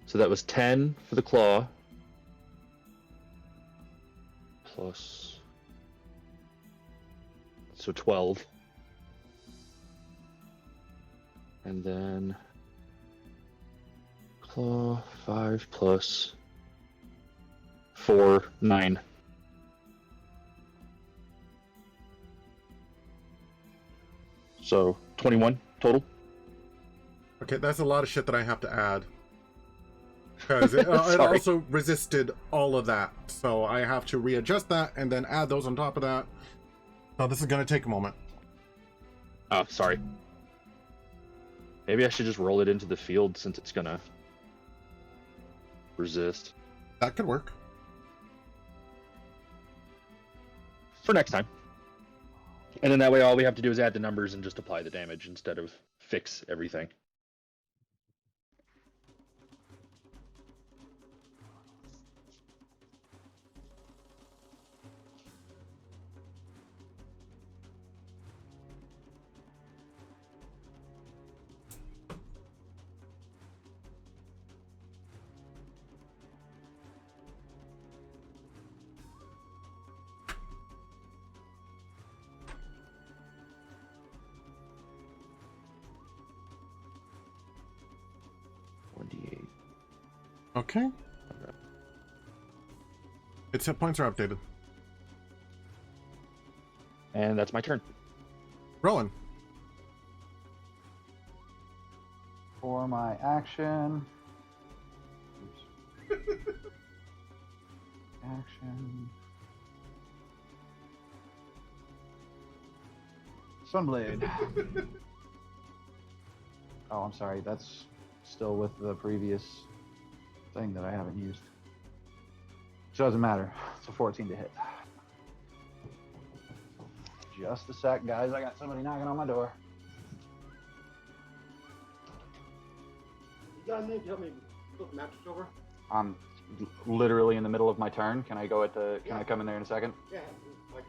So that was 10 for the claw. Plus. So 12. And then claw 5 plus 4, 9. So 21 total. Okay, that's a lot of shit that I have to add. Because it also resisted all of that. So I have to readjust that and then add those on top of that. So this is going to take a moment. Oh, sorry. Maybe I should just roll it into the field since it's gonna resist. That could work. For next time. And then that way all we have to do is add the numbers and just apply the damage instead of fix everything. Okay. Its hit points are updated. And that's my turn. Rowan. For my action. Action. Sunblade. Oh, I'm sorry. That's still with the previous thing that I haven't used. So it doesn't matter. It's a 14 to hit. Just a sec, guys. I got somebody knocking on my door. You guys need to help me flip the mattress over? I'm literally in the middle of my turn. Can I go at the? Can I come in there in a second? Yeah, like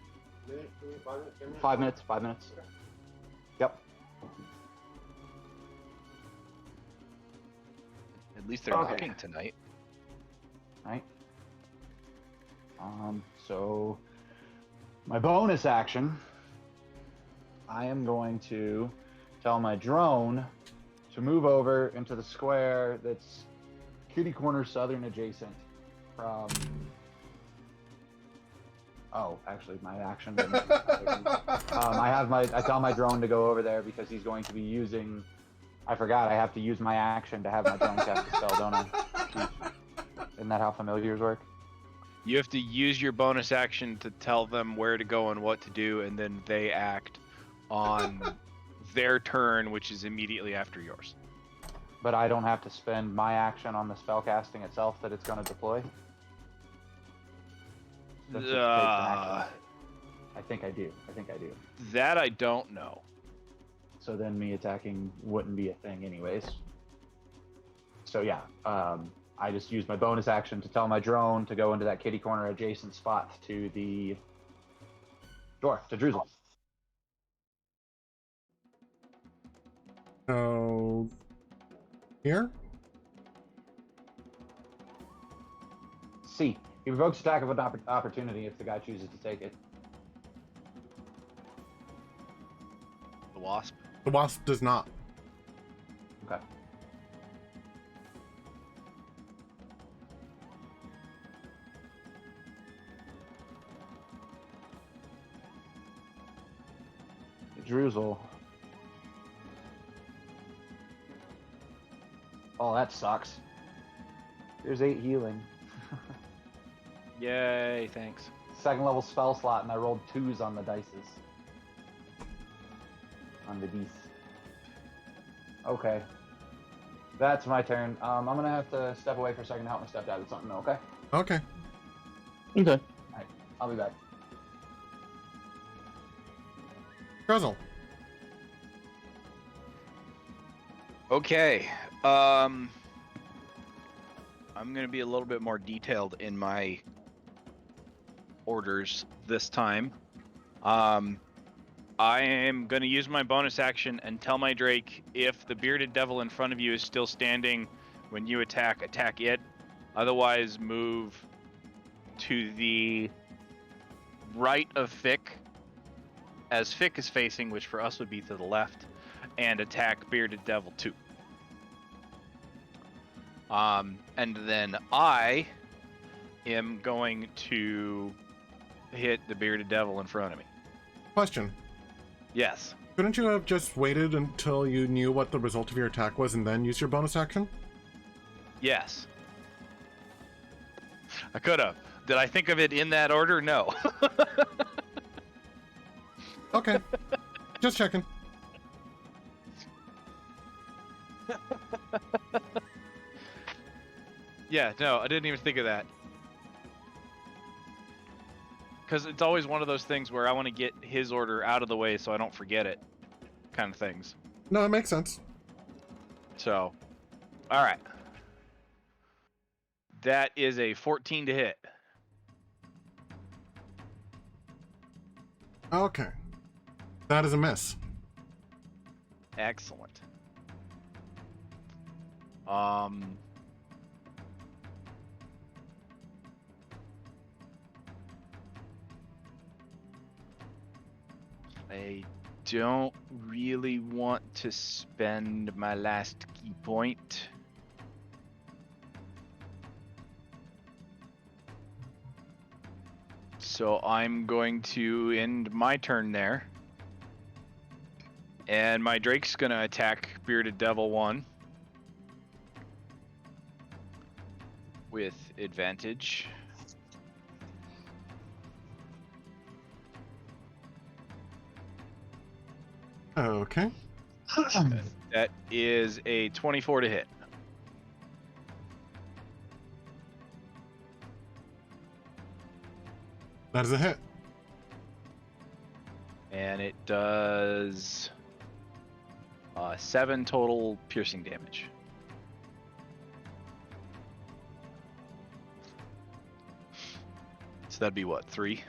a minute, 5 minutes, 10 minutes? 5 minutes. 5 minutes. Okay. Yep. At least they're Okay. knocking tonight. Right. So my bonus action, I am going to tell my drone to move over into the square that's kitty corner southern adjacent from. Oh, actually, my action. I tell my drone to go over there because he's going to be using. I forgot. I have to use my action to have my drone cast a spell, don't I? Isn't that how familiars work? You have to use your bonus action to tell them where to go and what to do, and then they act on their turn, which is immediately after yours. But I don't have to spend my action on the spell casting itself that it's going to deploy? Since it takes an action. I think I do. That I don't know. So then me attacking wouldn't be a thing anyways. So yeah, I just used my bonus action to tell my drone to go into that kitty corner adjacent spot to the door, to Druzzl. So here? C. He revokes attack of an opportunity if the guy chooses to take it. The wasp. The wasp does not. Okay. Druzzl. Oh, that sucks. There's 8 healing. Yay, thanks. Second level spell slot, and I rolled 2s on the dices. On the dice. Okay. That's my turn. I'm gonna have to step away for a second to help my stepdad with something, okay? Okay. Okay. Alright, I'll be back. Druzzl. Okay. I'm going to be a little bit more detailed in my orders this time. I am going to use my bonus action and tell my Drake if the bearded devil in front of you is still standing when you attack it. Otherwise, move to the right of Fick, as Fick is facing, which for us would be to the left, and attack bearded devil too. And then I am going to hit the bearded devil in front of me. Question. Yes. Couldn't you have just waited until you knew what the result of your attack was and then use your bonus action? Yes. I could have. Did I think of it in that order? No. Okay. Just checking. Yeah, no, I didn't even think of that. Because it's always one of those things where I want to get his order out of the way so I don't forget it, kind of things. No, it makes sense. So, all right. That is a 14 to hit. Okay. That is a miss. Excellent. I don't really want to spend my last key point. So I'm going to end my turn there. And my Drake's going to attack Bearded Devil 1 with advantage. Okay. That is a 24 to hit. That is a hit. And it does 7 total piercing damage. So that'd be what, 3?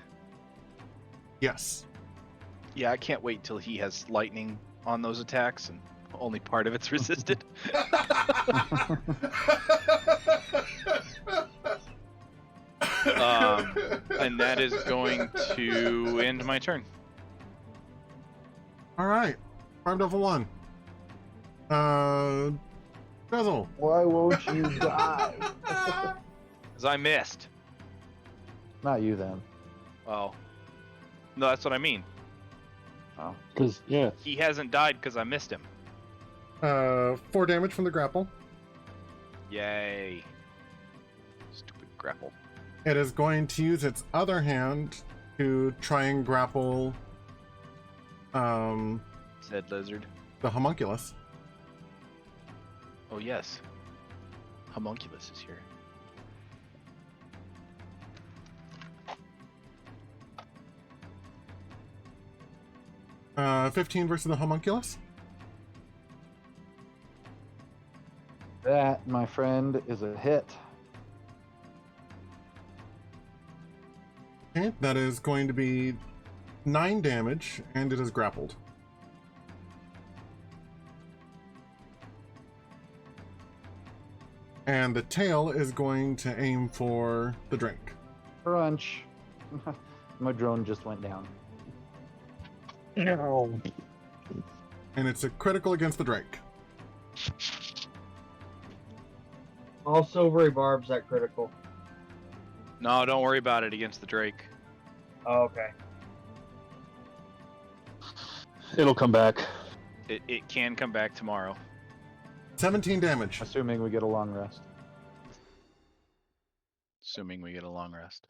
Yes. Yeah, I can't wait till he has lightning on those attacks and only part of it's resisted. And that is going to end my turn. All right. Farm Devil 1. Druzzl. Why won't you die? Because I missed. Not you then. Oh. No, that's what I mean. Oh. Because, yeah. He hasn't died because I missed him. 4 damage from the grapple. Yay. Stupid grapple. It is going to use its other hand to try and grapple Said lizard. the homunculus. Oh, yes. Homunculus is here. Uh, 15 versus the homunculus. That, my friend, is a hit. Okay, that is going to be 9 damage, and it is grappled. And the tail is going to aim for the drink. Crunch. My drone just went down. No. And it's a critical against the drake. All silvery barbs at critical. No, don't worry about it against the Drake. Oh, okay. It'll come back. It can come back tomorrow. 17 damage. Assuming we get a long rest. Assuming we get a long rest.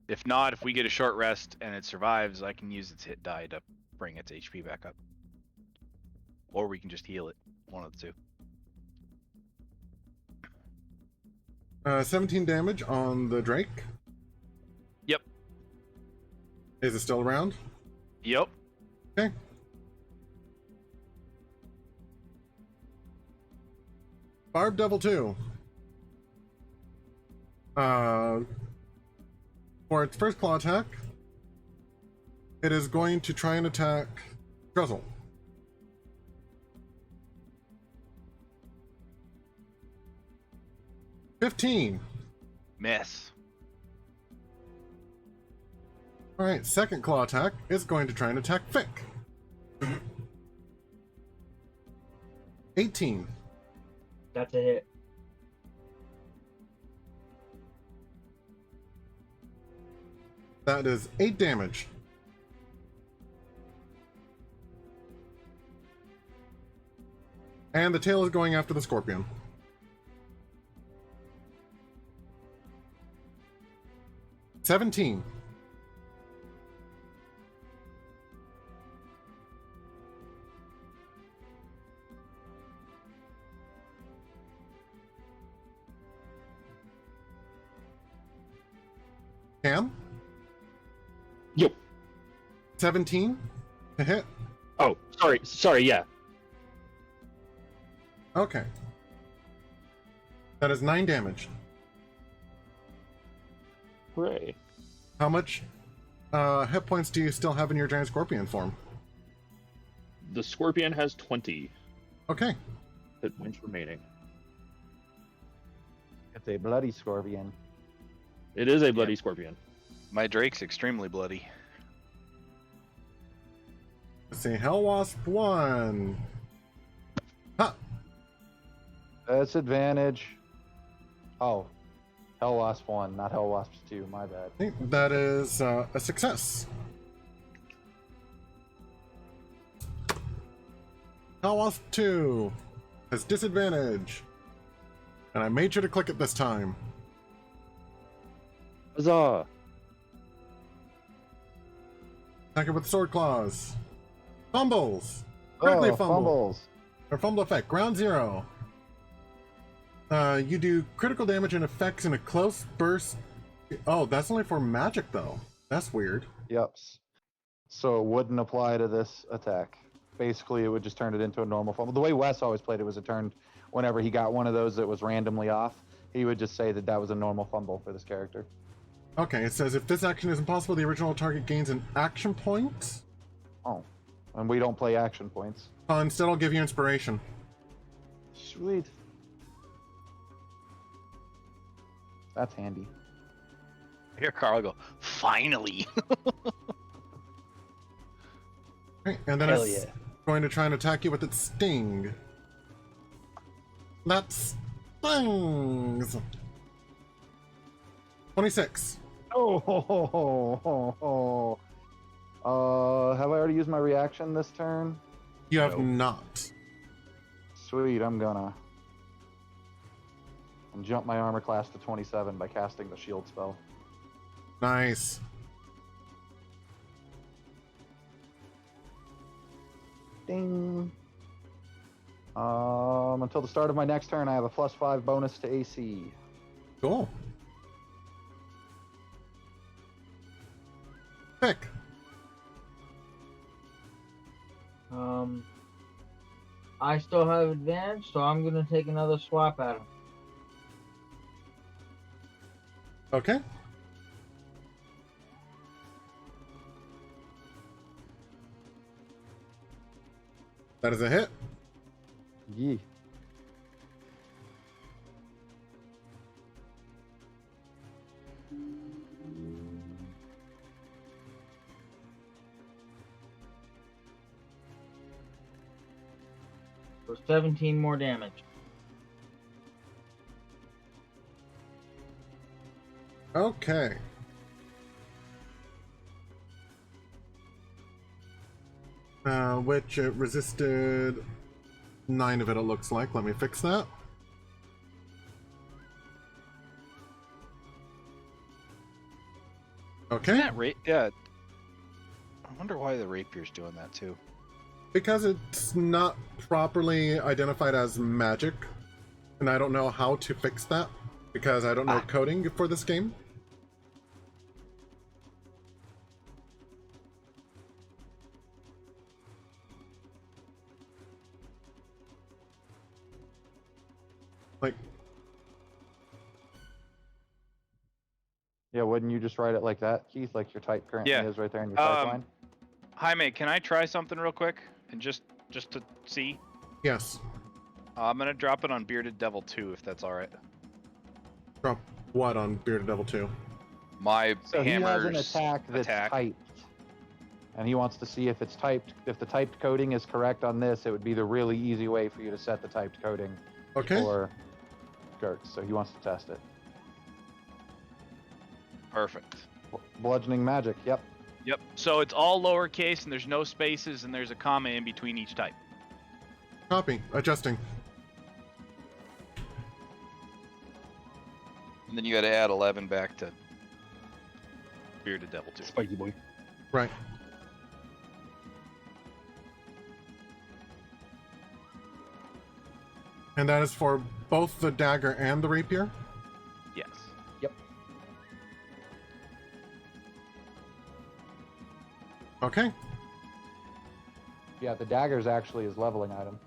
If not, if we get a short rest and it survives, I can use its hit die to bring its HP back up. Or we can just heal it. One of the two. 17 damage on the drake. Yep. Is it still around? Yep. Okay. Barb Devil 2. For its first claw attack, it is going to try and attack Druzzl. $15. Miss. Alright, second claw attack is going to try and attack Fick. 18. That's a hit. That is 8 damage. And the tail is going after the scorpion. $17. Cam? Yep. 17 to hit. Oh, sorry, yeah. Okay. That is 9 damage. Hooray. How much hit points do you still have in your giant scorpion form? The scorpion has 20 Okay. hit points remaining. It's a bloody scorpion. It is a bloody scorpion. My Drake's extremely bloody. Let's see. Hell Wasp 1. Ha! That's advantage. Oh. Hell Wasp 1, not Hell Wasps 2, my bad. Okay, that is a success. Hell Wasp 2 has disadvantage. And I made sure to click it this time. Huzzah! Attack it with sword claws. Fumbles. Critically fumble. Fumbles. Or fumble effect. Ground 0. You do critical damage and effects in a close burst Oh, that's only for magic though. That's weird. Yep. So it wouldn't apply to this attack. Basically, it would just turn it into a normal fumble. The way Wes always played it was it turned whenever he got one of those that was randomly off, he would just say that that was a normal fumble for this character. Okay, it says if this action is impossible, the original target gains an action point. Oh, and we don't play action points. Instead, I'll give you inspiration. Sweet. That's handy. I hear Carl go, finally. Okay, and then Hell it's yeah. going to try and attack you with its sting. That stings. 26. Oh, have I already used my reaction this turn? You have No. not. Sweet, I'm gonna jump my armor class to 27 by casting the shield spell. Nice. Ding. Until the start of my next turn, I have a +5 bonus to AC. Cool. Pick. I still have advantage, so I'm gonna take another swap at him. Okay. That is a hit. Yee. For 17 more damage. Okay. Which it resisted 9 of it, it looks like. Let me fix that. Okay. That yeah. I wonder why the rapier's doing that too. Because it's not properly identified as magic, and I don't know how to fix that, because I don't know coding for this game. Like, Yeah, wouldn't you just write it like that, Keith? Like your type currently Yeah. is right there in your type line? Jaime, can I try something real quick? And just to see? yes. I'm gonna drop it on Bearded Devil 2, if that's alright. Drop what on Bearded Devil 2? My So he has hammer's an attack that's typed, and he wants to see if it's typed. If the typed coding is correct on this, it would be the really easy way for you to set the typed coding Okay. for Gert. So he wants to test it. Perfect. Bludgeoning magic. Yep. Yep. So it's all lowercase, and there's no spaces, and there's a comma in between each type. Copy. Adjusting. And then you got to add 11 back to Bearded Devil 2. Spiky boy. Right. And that is for both the dagger and the rapier? Yes. Okay. Yeah, the dagger's actually his leveling item.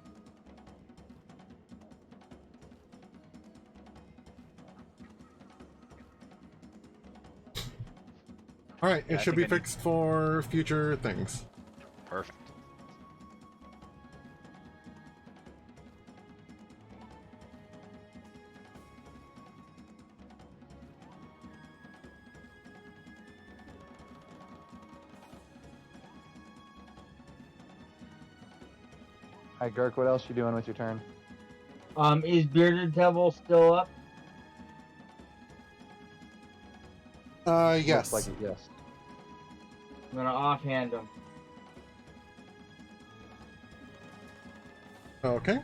Alright, Yeah, it I should be think I need- fixed for future things. Perfect. Hi, Girk, what else you doing with your turn? Is Bearded Devil still up? Yes. Looks like it, yes. I'm gonna offhand him. Okay.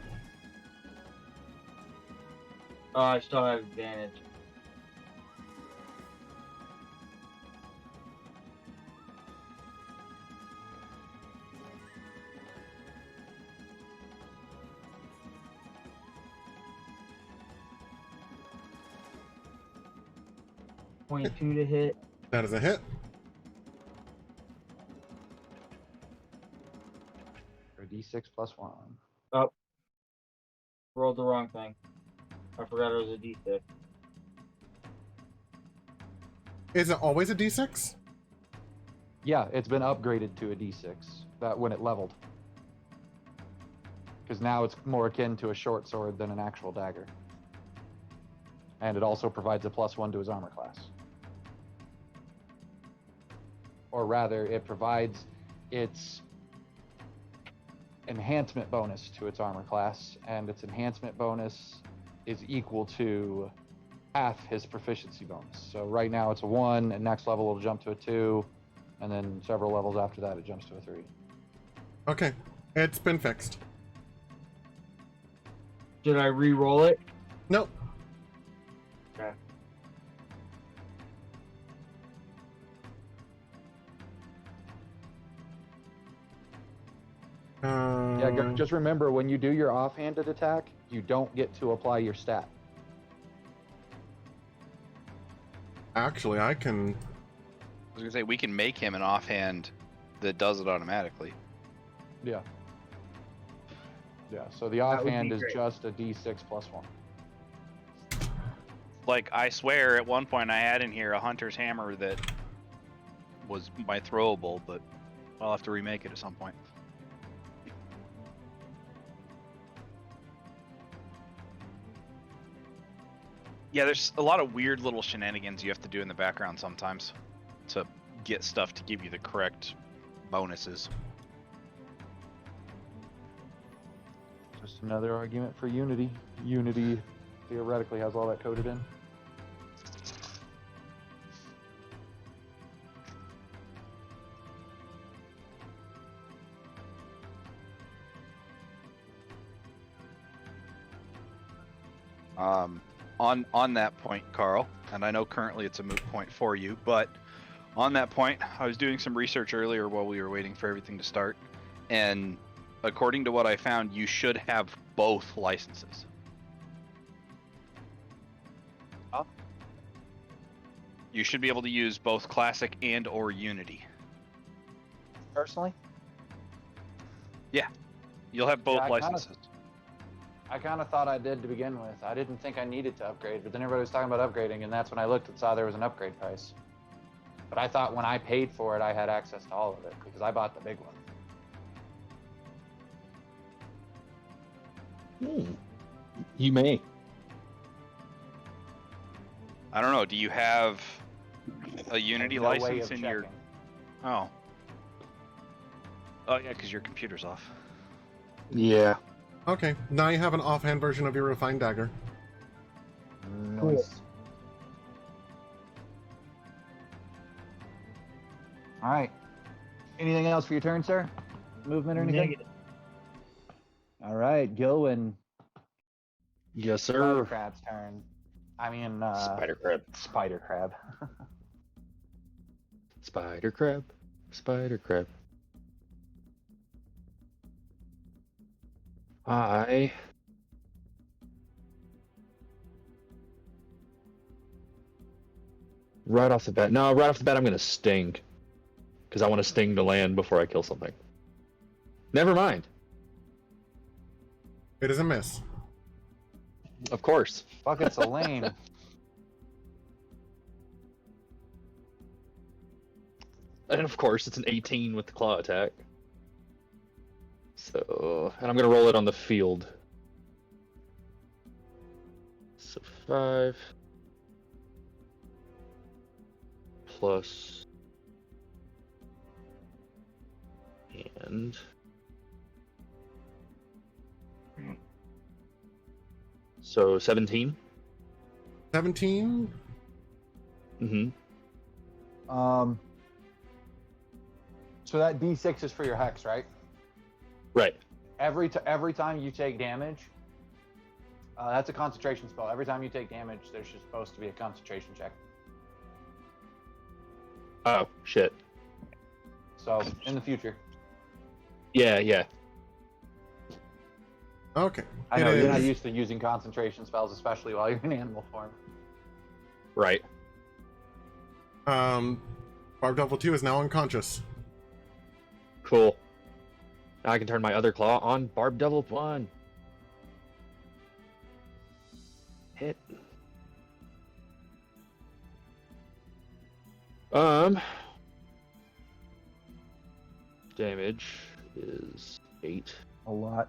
Oh, I still have advantage. 22 to hit. That is a hit. Or D6 plus 1. Rolled the wrong thing. I forgot it was a D6. Is it always a D6? Yeah, it's been upgraded to a D6 that when it leveled. Because now it's more akin to a short sword than an actual dagger. And it also provides a +1 to his armor class. Or rather, it provides its enhancement bonus to its armor class, and its enhancement bonus is equal to half his proficiency bonus. So right now it's a 1, and next level it'll jump to a 2, and then several levels after that it jumps to a 3. Okay, it's been fixed. Should I re-roll it? Nope. Okay. Yeah, just remember when you do your offhanded attack, you don't get to apply your stat. Actually, I can. I was gonna say we can make him an offhand that does it automatically. Yeah. Yeah, so the That would be offhand is great. just a D6 plus 1. Like, I swear at one point I had in here a hunter's hammer that was my throwable, but I'll have to remake it at some point. Yeah, there's a lot of weird little shenanigans you have to do in the background sometimes to get stuff to give you the correct bonuses. Just another argument for Unity. Unity theoretically has all that coded in. On that point, Carl, and I know currently it's a moot point for you, but on that point, I was doing some research earlier while we were waiting for everything to start, and according to what I found, you should have both licenses. Oh. You should be able to use both Classic and or Unity. Personally? You'll have both Yeah, licenses. I kind of thought I did to begin with. I didn't think I needed to upgrade, but then everybody was talking about upgrading, and that's when I looked and saw there was an upgrade price. But I thought when I paid for it, I had access to all of it, because I bought the big one. You may. I don't know. Do you have a Unity No way license of in your? checking. Oh. Oh yeah, because your computer's off. Yeah. Okay, now you have an offhand version of your refined dagger. Nice. All right. Anything else for your turn, sir? Movement or anything? Negative. All right, Gilwin. Yes, Spider sir. Crab's turn. I mean, Spider crab. Spider Crab. Spider crab. Spider crab. I right off the bat. No, right off the bat, I'm gonna sting, because I want to sting to land before I kill something. Never mind. It is a miss. Of course. Fucking so lame. And of course, it's an 18 with the claw attack. So, and I'm gonna roll it on the field. So 5 plus and so 17. 17? Mm-hmm. So that D6 is for your hex, right? Right. Every time you take damage, that's a concentration spell. Every time you take damage, there's just supposed to be a concentration check. Oh shit. So in the future, Yeah, yeah. Okay. I know It you're not is- used to using concentration spells, especially while you're in animal form. Right. Archdevil 2 is now unconscious. Cool. Now I can turn my other claw on Barb Devil 1. Hit. Damage is 8. A lot.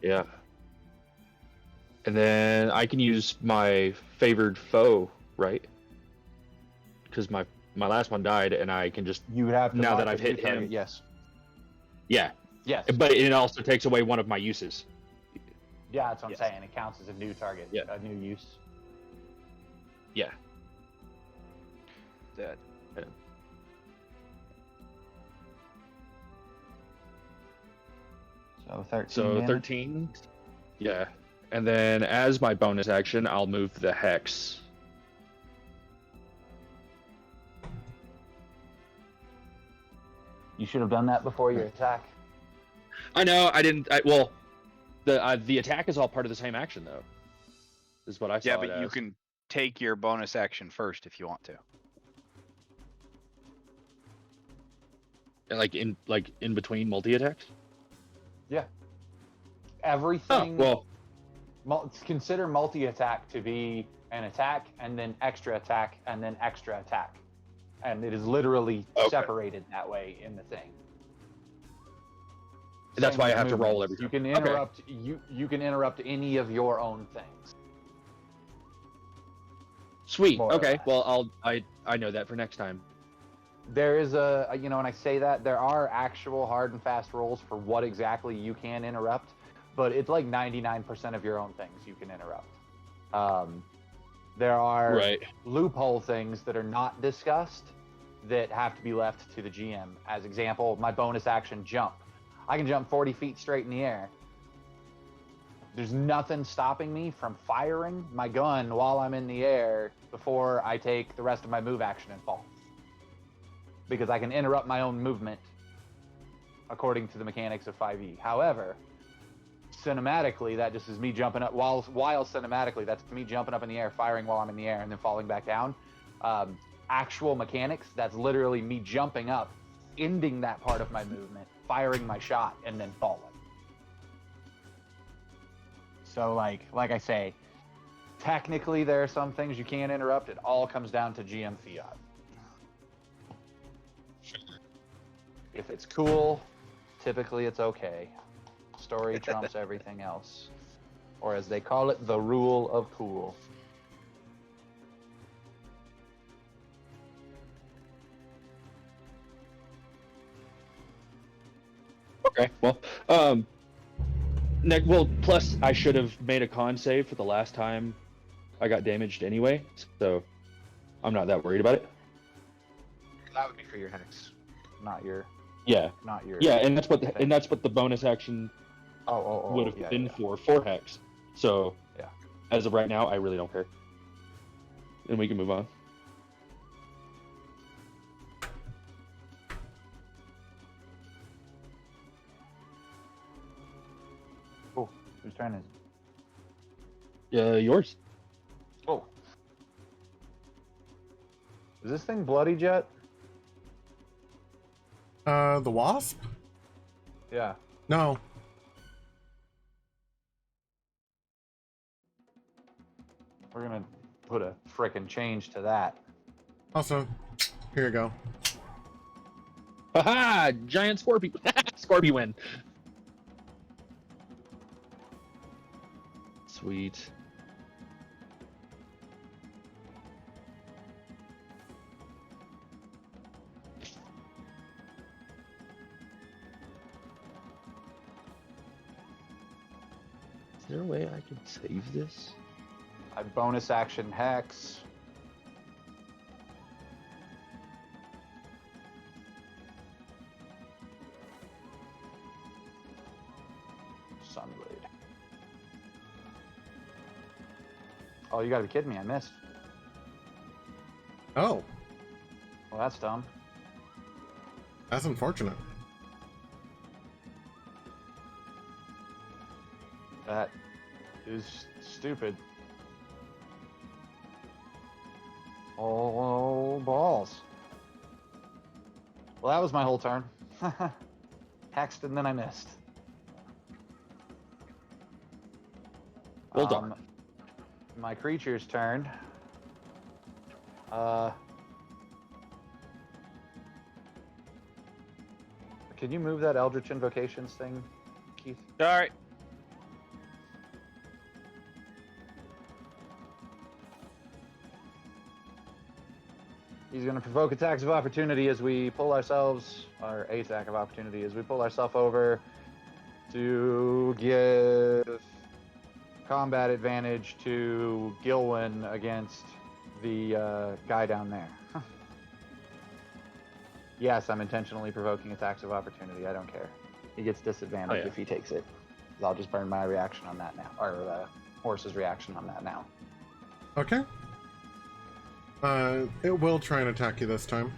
Yeah. And then I can use my favored foe, right? Because my last one died, and I can just You would have to now mark that a I've new hit target, him. Yes. Yeah, Yes. but it also takes away one of my uses. Yeah, that's what I'm Yes. saying. It counts as a new target. Yeah. A new use. Yeah. Dead. So 13. So damage. 13. Yeah. And then as my bonus action, I'll move the hex. You should have done that before your attack. I know I didn't. Well, the attack is all part of the same action though. Is what I saw. Yeah, it but you as. can take your bonus action first if you want to. And like in between multi attacks. Everything. Oh well. Consider multi-attack to be an attack and then extra attack and then extra attack, and it is literally Okay. separated that way in the thing. That's Same why I with have to roll movements. every You time. can interrupt. You can interrupt any of your own things. Sweet. More or Okay. less. Well, I know that for next time. There is when I say that, there are actual hard and fast rules for what exactly you can interrupt, but it's like 99% of your own things you can interrupt. There are Right. loophole things that are not discussed that have to be left to the GM. As example, my bonus action jump. I can jump 40 feet straight in the air. There's nothing stopping me from firing my gun while I'm in the air before I take the rest of my move action and fall. Because I can interrupt my own movement according to the mechanics of 5e. However, cinematically, that just is me jumping up. While cinematically, that's me jumping up in the air, firing while I'm in the air, and then falling back down. Actual mechanics, that's literally me jumping up, ending that part of my movement, firing my shot, and then falling. So, like I say, technically there are some things you can't interrupt. It all comes down to GM fiat. If it's cool, typically it's okay. Story trumps everything else. Or as they call it, the rule of cool. Okay. Well, plus I should have made a con save for the last time I got damaged anyway, so I'm not that worried about it. That would be for your hex, not your. Yeah. Not your. Yeah, and that's what thing. the bonus action would have been for hex. So yeah. As of right now, I really don't care, and we can move on. Cool. Whose turn is it? Yours. Oh. Is this thing bloodied yet? The wasp? Yeah. No. We're gonna put a frickin' change to that. Also, here you go. Haha! Giant Scorpion. Scorpion. Sweet. Is there a way I can save this? I bonus action hex. Sunblade. Oh, you gotta be kidding me, I missed. Oh, Well, that's dumb. that's unfortunate. That is stupid. Oh, Well, that was my whole turn. Hexed and then I missed. Well done. My creature's turn. Can you move that Eldritch Invocations thing, Keith? All right. He's going to provoke attacks of opportunity as we pull ourselves, or attack of opportunity as we pull ourselves over to give combat advantage to Gilwyn against the guy down there. Yes, I'm intentionally provoking attacks of opportunity. I don't care. He gets disadvantage if he takes it. I'll just burn my reaction on that now, or the horse's reaction on that now. Okay. It will try and attack you this time.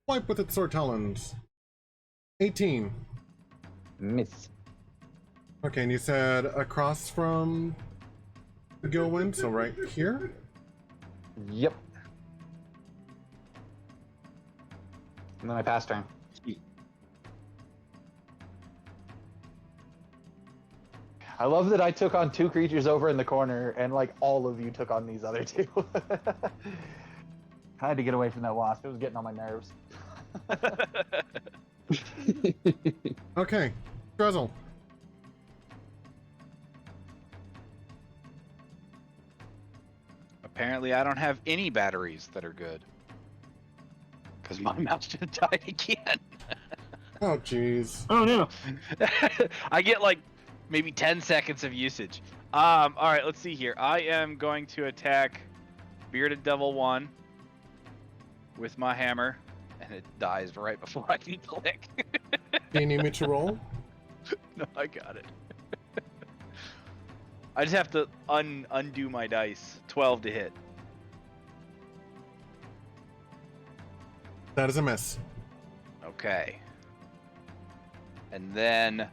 Wipe with its sword talons. 18. Miss. Okay, and you said across from the Gilwyn, so right here? Yep. And then I pass turn. I love that I took on 2 creatures over in the corner, and like all of you took on these other 2. I had to get away from that wasp. It was getting on my nerves. Okay, Druzzl. Apparently, I don't have any batteries that are good. Because my mouse just died again. Oh, jeez. Oh no. I get like maybe 10 seconds of usage. All right, let's see here. I am going to attack Bearded Devil 1 with my hammer, and it dies right before I can click. Do you need me to roll? No, I got it. I just have to undo my dice. 12 to hit. That is a miss. Okay. And then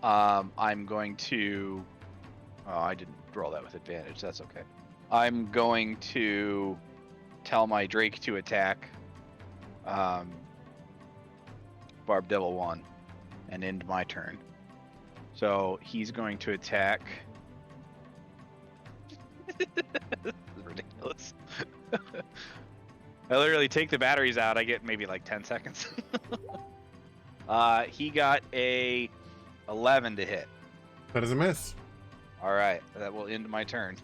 I'm going to... Oh, I didn't roll that with advantage. That's okay. I'm going to tell my Drake to attack Barb Devil 1 and end my turn. So he's going to attack... This is ridiculous. I literally take the batteries out, I get maybe like 10 seconds. He got a 11 to hit. That is a miss. All right, that will end my turn.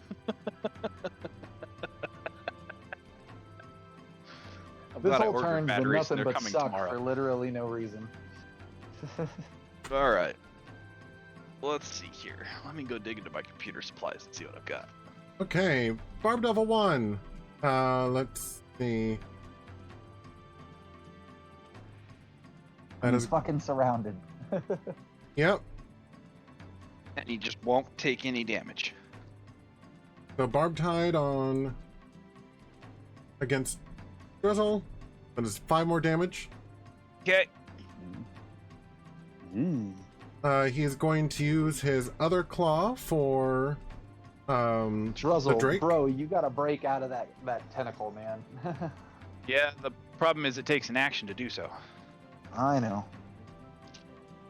This whole turn's been nothing but suck for literally no reason. All right. Let's see here. Let me go dig into my computer supplies and see what I've got. Okay, Barb Devil 1. Let's see. That He's is fucking surrounded. Yep. And he just won't take any damage. So Barb tied on against Druzzl. That is 5 more damage. Okay. He is going to use his other claw for Druzzl, the Drake. bro, you gotta break out of that tentacle, man. Yeah, the problem is it takes an action to do so. I know.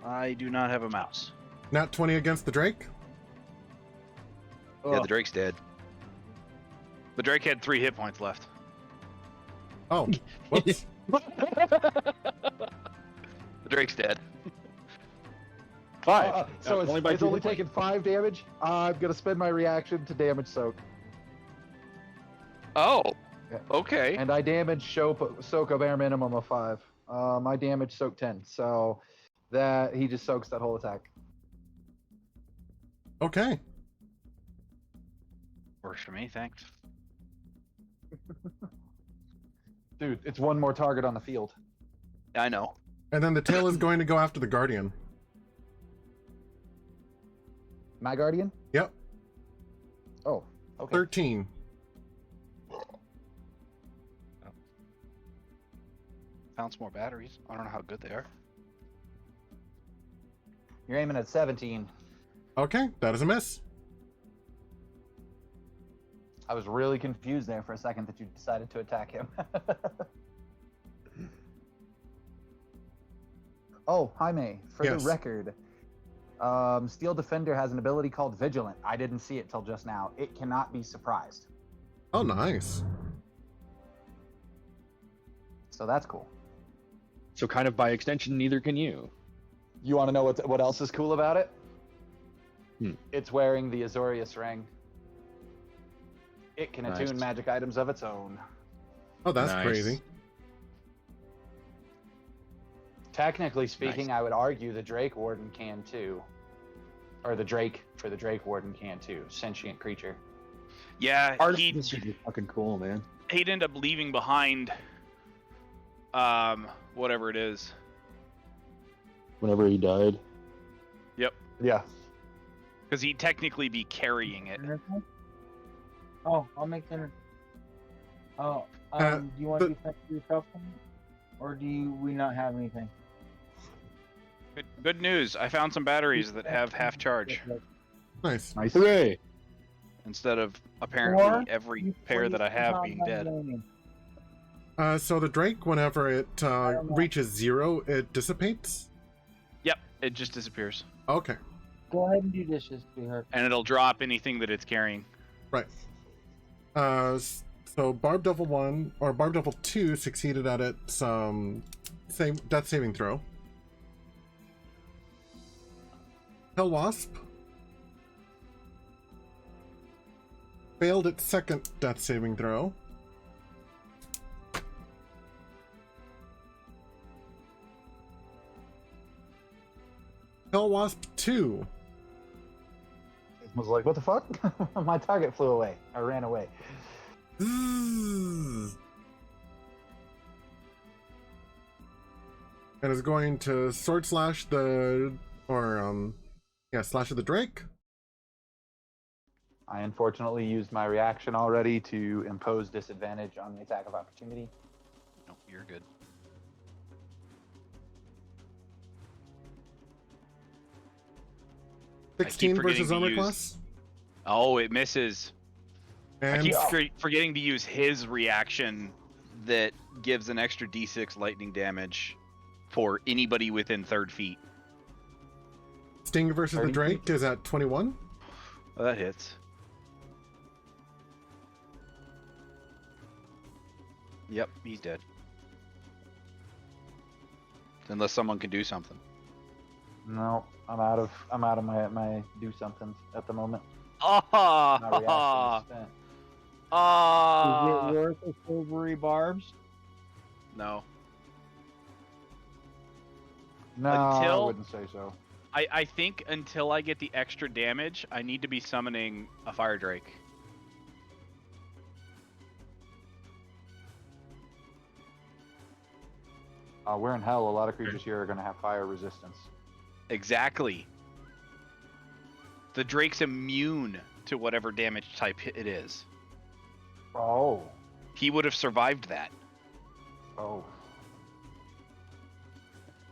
I do not have a mouse. Nat 20 against the Drake. Yeah, the Drake's dead. The Drake had 3 hit points left. Oh, whoops. The Drake's dead. 5. So Only by it's 2 only hit points. taken 5 damage. I'm gonna spend my reaction to damage soak, Oh, Yeah. okay. and I damage soak a bare minimum of 5. My damage soak 10, so that he just soaks that whole attack. Okay. Works for me, thanks. Dude, it's one more target on the field. I know. And then the tail is going to go after the Guardian. My guardian? Yep. Oh, okay. 13. found some more batteries. I don't know how good they are. You're aiming at 17. Okay, that is a miss. I was really confused there for a second that you decided to attack him. Oh, Jaime, for Yes. the record, Steel Defender has an ability called Vigilant. I didn't see it till just now. It cannot be surprised. Oh, nice. So that's cool. So kind of by extension, neither can you. You want to know what else is cool about it? Hmm. It's wearing the Azorius ring. It can Nice. attune magic items of its own. Oh, that's Nice. crazy. Technically speaking, Nice. I would argue the Drake Warden can too. Or the Drake for the Drake Warden can too. Sentient creature. Yeah, Artificers are fucking cool, man. he'd end up leaving behind, whatever it is. Whenever he died. Yeah. Because he'd technically be carrying it. Oh, I'll make dinner. Oh, Uh, do you want to do something for yourself, or do we not have anything? Good news. I found some batteries that have half charge Nice. Nice. Hooray! instead of apparently Or every pair that I have being dead. So the Drake, whenever it reaches 0, it dissipates? Yep, it just disappears. Okay. Go ahead and do dishes, sweetheart. And it'll drop anything that it's carrying. Right. So Barb Devil 1, or Barb Devil 2 succeeded at its same death saving throw. Hell Wasp failed its second death saving throw. Hell Wasp 2 Was like, what the fuck? My target flew away. I ran away. Zzz. And is going to sword slash the, slash of the Drake. I unfortunately used my reaction already to impose disadvantage on the attack of opportunity. No, you're good. I keep 16 forgetting versus to armor use- class. Oh, it misses. I And keep forgetting to use his reaction that gives an extra d6 lightning damage for anybody within 30 feet. Sting versus the 30 Drake feet. is at 21. Oh, that hits. Yep, he's dead. Unless someone can do something. No, I'm out of my do somethings at the moment. Ah! My reaction is spent. Is Ah! it worth the silvery barbs? No. No, I Until- wouldn't say so. I think until I get the extra damage, I need to be summoning a fire drake. We're in hell. A lot of creatures here are going to have fire resistance. Exactly. The drake's immune to whatever damage type it is. Oh. He would have survived that. Oh.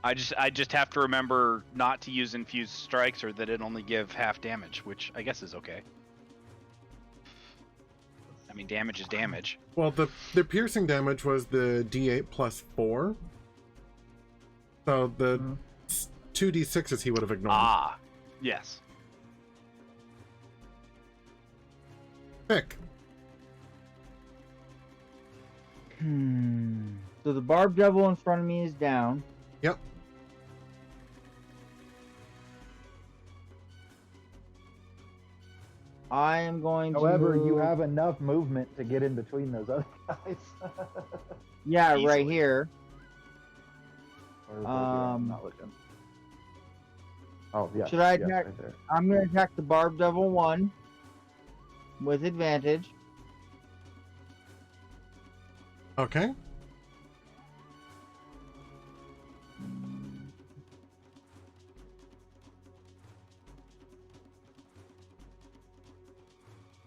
I just have to remember not to use infused strikes, or that it only give half damage, which I guess is okay. I mean, damage is damage. Well, the piercing damage was the D8 plus 4. So the 2d6s he would have ignored. Ah, yes. Pick. So the barb devil in front of me is down. Yep. I am going to. However, you move- have enough movement to get in between those other guys. Yeah, right easily. here. Where is it? I'm not looking. Oh, yeah. Should I yes, attack- right there. I'm going to attack the barb devil 1 with advantage. Okay.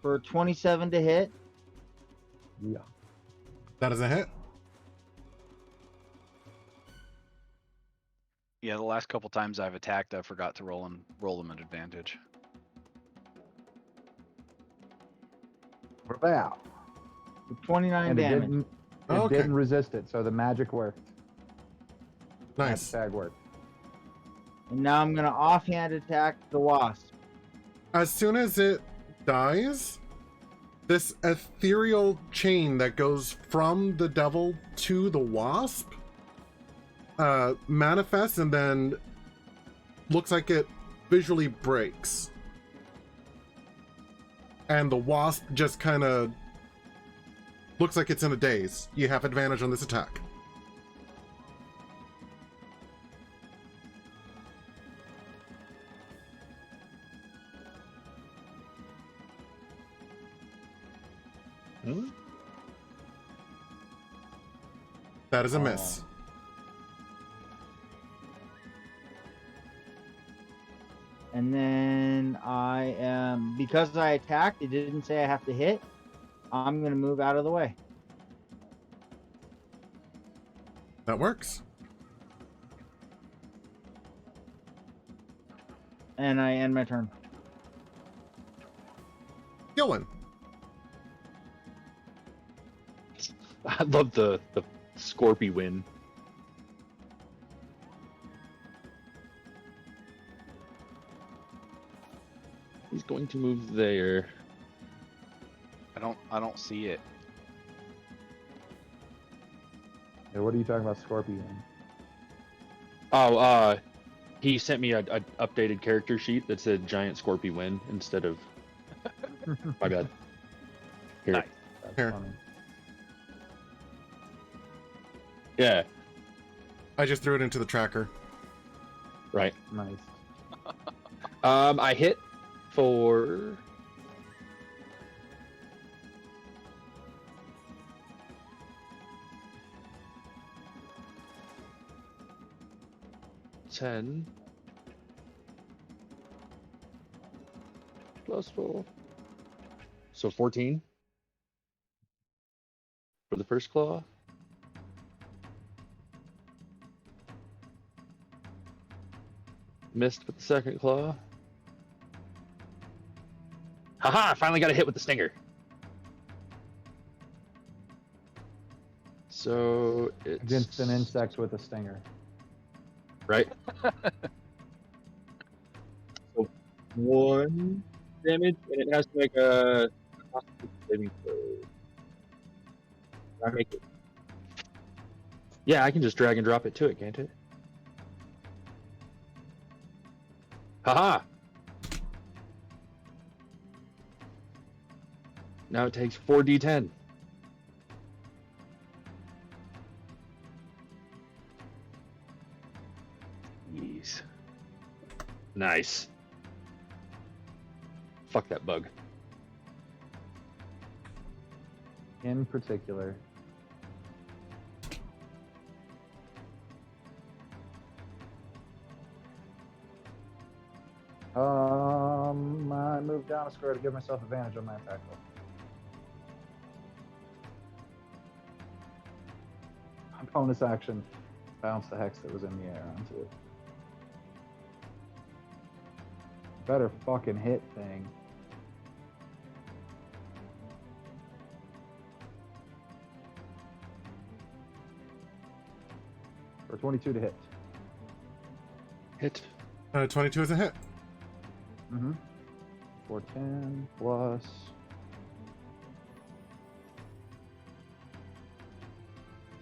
For 27 to hit. Yeah. That is a hit. Yeah, the last couple times I've attacked, I forgot to roll them at advantage. We're back. 29 And damage. it Okay. didn't resist it, so the magic worked. Nice. Tag worked. And now I'm gonna offhand attack the wasp. As soon as it dies, this ethereal chain that goes from the devil to the wasp manifests and then looks like it visually breaks. And the wasp just kind of looks like it's in a daze. You have advantage on this attack. That is a miss. And then I am, because I attacked, it didn't say I have to hit. I'm gonna move out of the way. That works. And I end my turn. Gillen. I love the Scorpy win. He's going to move there. I don't see it. Yeah, what are you talking about, Scorpion? Oh, he sent me a updated character sheet that said giant Scorpy win instead of. My bad. Here. Nice. That's Here. funny. Yeah. I just threw it into the tracker. Right. Nice. I hit for. $10 plus 4, so 14 for the first claw. Missed with the second claw. Haha! I finally got a hit with the stinger. So it's Against an insect with a stinger. right. So 1 damage, and it has to make a Constitution saving throw. Can I make it? Yeah, I can just drag and drop it to it, can't it? Haha! Now it takes 4d10. Jeez. Nice. Fuck that bug. In particular. I moved down a square to give myself advantage on my attack roll. Bonus action. Bounce the hex that was in the air onto it. Better fucking hit, thing. For 22 to hit. Hit. 22 is a hit. Mm-hmm. 410 plus.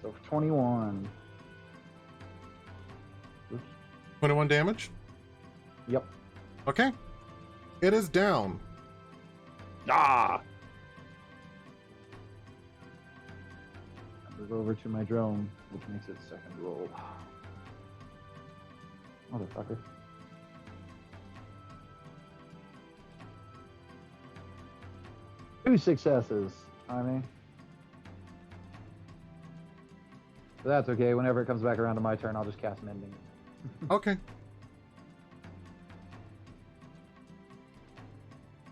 So 21. Oops. 21 damage. Yep. Okay. It is down. Ah! I move over to my drone, which makes it second roll. Motherfucker. Two successes, I mean. So that's okay. Whenever it comes back around to my turn, I'll just cast Mending. Okay.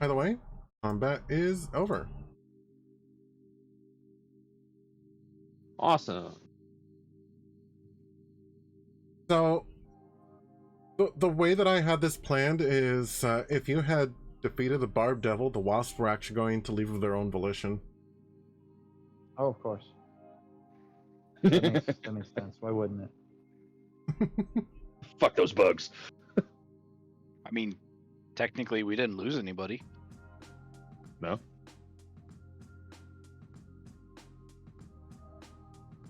By the way, combat is over. Awesome. So, The way that I had this planned is if you had defeated the Barb Devil, the Wasps were actually going to leave of their own volition. Oh, of course. That makes sense. Why wouldn't it? Fuck those bugs. I mean, technically, we didn't lose anybody. No.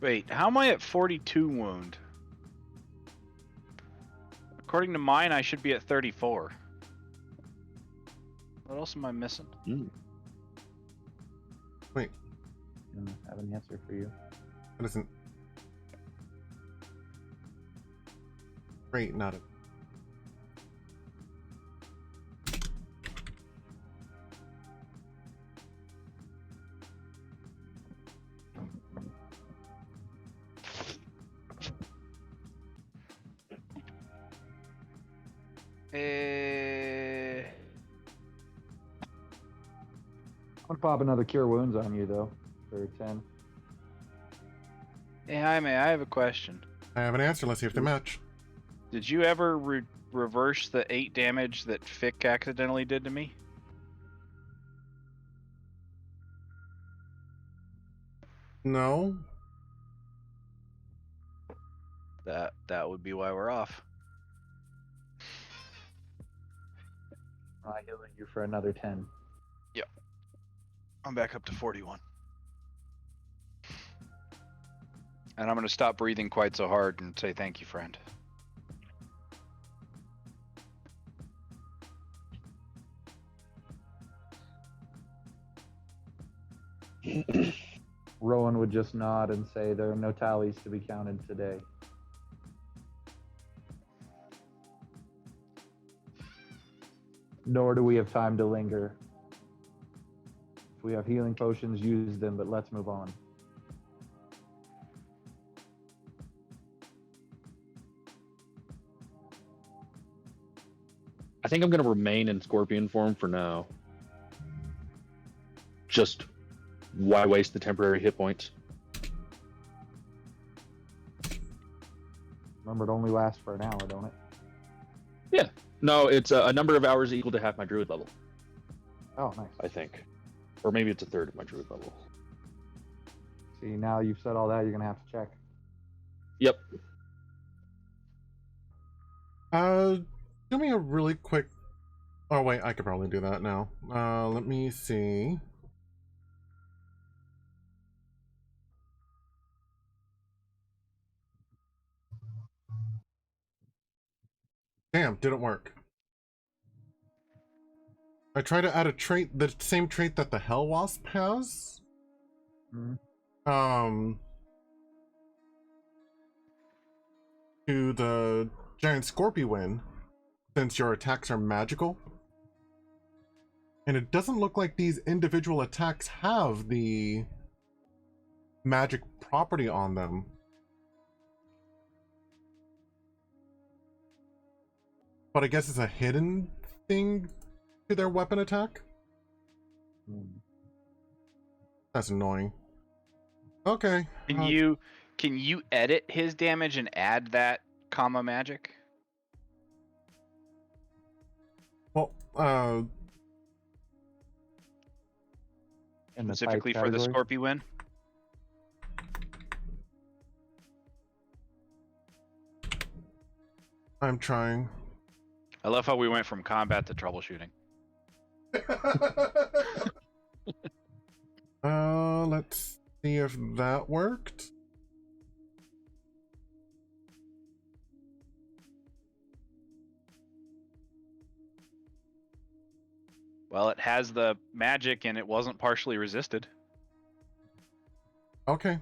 Wait, how am I at 42 wound? According to mine, I should be at 34. What else am I missing? Wait, I have an answer for you. that isn't... Great, not a... I'm gonna pop another cure wounds on you though, for 10. Hey, Jaime, I have a question. I have an answer, let's see if they match. Did you ever reverse the 8 damage that Fick accidentally did to me? No? That would be why we're off. I healing you for another 10. I'm back up to 41. And I'm going to stop breathing quite so hard and say thank you, friend. Rowan would just nod and say there are no tallies to be counted today. Nor do we have time to linger. If we have healing potions, use them, but let's move on. I think I'm going to remain in scorpion form for now. Just why waste the temporary hit points? Remember, it only lasts for an hour, don't it? Yeah. No, it's a number of hours equal to half my druid level, Oh, nice. I think. Or maybe it's a third of my druid level. See, now you've said all that, you're gonna have to check. Yep. Do me a really quick... Oh wait, I could probably do that now. Let me see. Damn, didn't work. I tried to add a trait, the same trait that the Hell Wasp has. To the giant scorpion, since your attacks are magical. And it doesn't look like these individual attacks have the magic property on them. But I guess it's a hidden thing to their weapon attack? That's annoying. Okay. Can you edit his damage and add that comma magic? Well, In the Specifically type for the category? Scorpion? I'm trying. I love how we went from combat to troubleshooting. Let's see if that worked. Well, it has the magic and it wasn't partially resisted. Okay.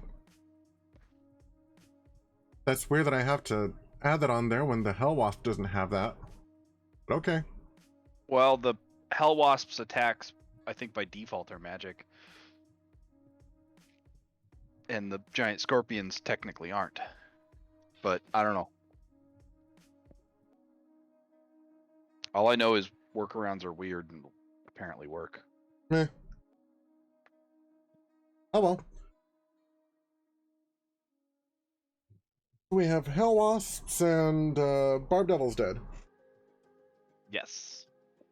That's weird that I have to add that on there when the Hell Wasp doesn't have that. But okay. Well, the Hell Wasp's attacks, I think by default, are magic. And the giant scorpions technically aren't. But I don't know. All I know is workarounds are weird and apparently work. Eh. Oh well. We have Hell Wasps and Barb Devil's dead. Yes.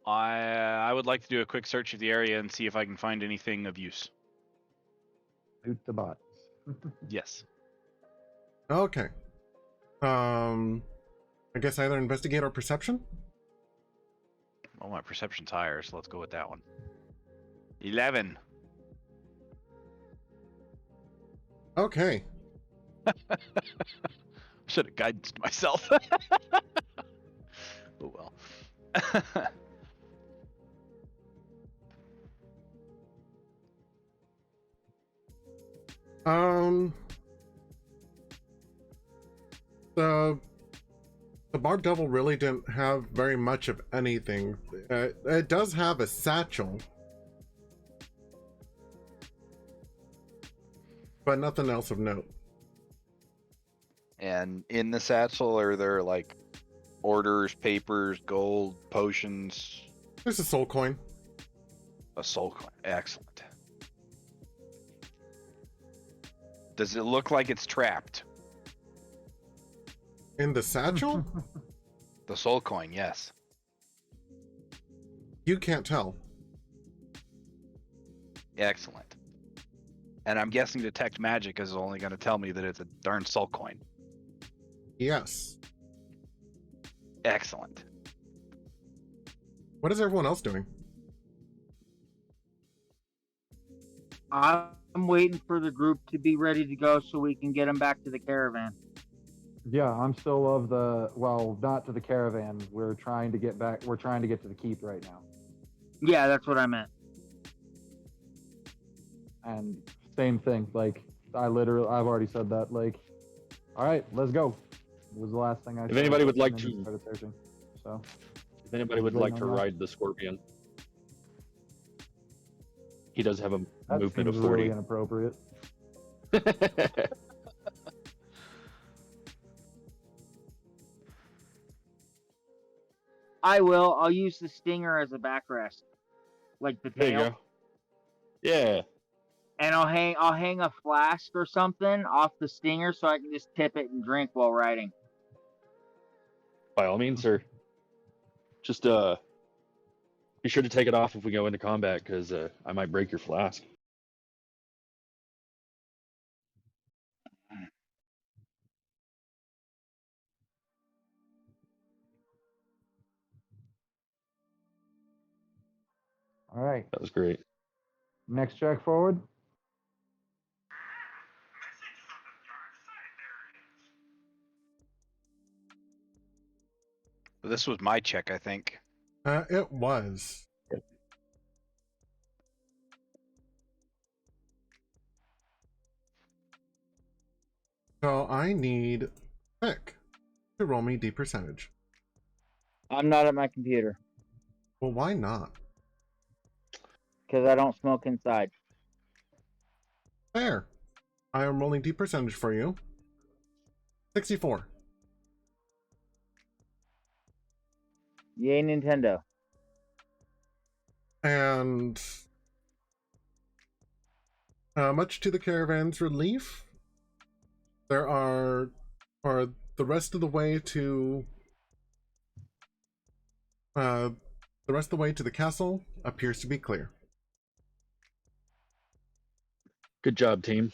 I would like to do a quick search of the area and see if I can find anything of use. Loot the bot. Yes. Okay. I guess either investigate or perception? Well, my perception's higher, so let's go with that one. 11. Okay. Should have guided myself. Oh well. The archdevil really didn't have very much of anything. It does have a satchel, but nothing else of note. And in the satchel, are there like orders, papers, gold, potions? There's a soul coin. A soul coin. Excellent. Does it look like it's trapped? In the satchel? The soul coin, yes. You can't tell. Excellent. And I'm guessing detect magic is only going to tell me that it's a darn soul coin. Yes. Excellent. What is everyone else doing? I'm waiting for the group to be ready to go so we can get them back to the caravan. Yeah, I'm still of the, well, not to the caravan. We're trying to get back. We're trying to get to the keep right now. Yeah, that's what I meant. And same thing. Like, I've already said that. Like, all right, let's go. It was the last thing I said. If anybody would like and then to- started searching. So, If anybody would like to ride the scorpion, he does have a that movement of seems 40. really inappropriate. I will. I'll use the stinger as a backrest, like the There you tail. go. Yeah. And I'll hang a flask or something off the stinger so I can just tip it and drink while riding. By all means, sir. Just be sure to take it off if we go into combat, because I might break your flask. All right, That was great. next check forward. This was my check, I think. It was. So I need Vic to roll me D percentage. I'm not at my computer Well, why not? because I don't smoke inside. There. I am rolling D percentage for you. 64. Yay, Nintendo. And much to the caravan's relief, there are the rest of the way to the castle appears to be clear. Good job, team.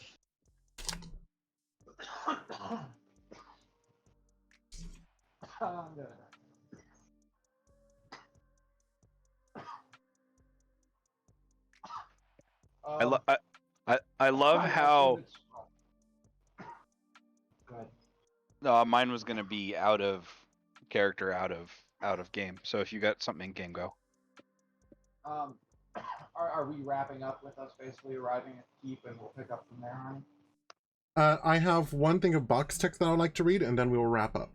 I love how mine was gonna be out of character, out of game. So if you got something in game, go. Are we wrapping up with us basically arriving at the keep and we'll pick up from there on? I have one thing of box text that I would like to read, and then we will wrap up.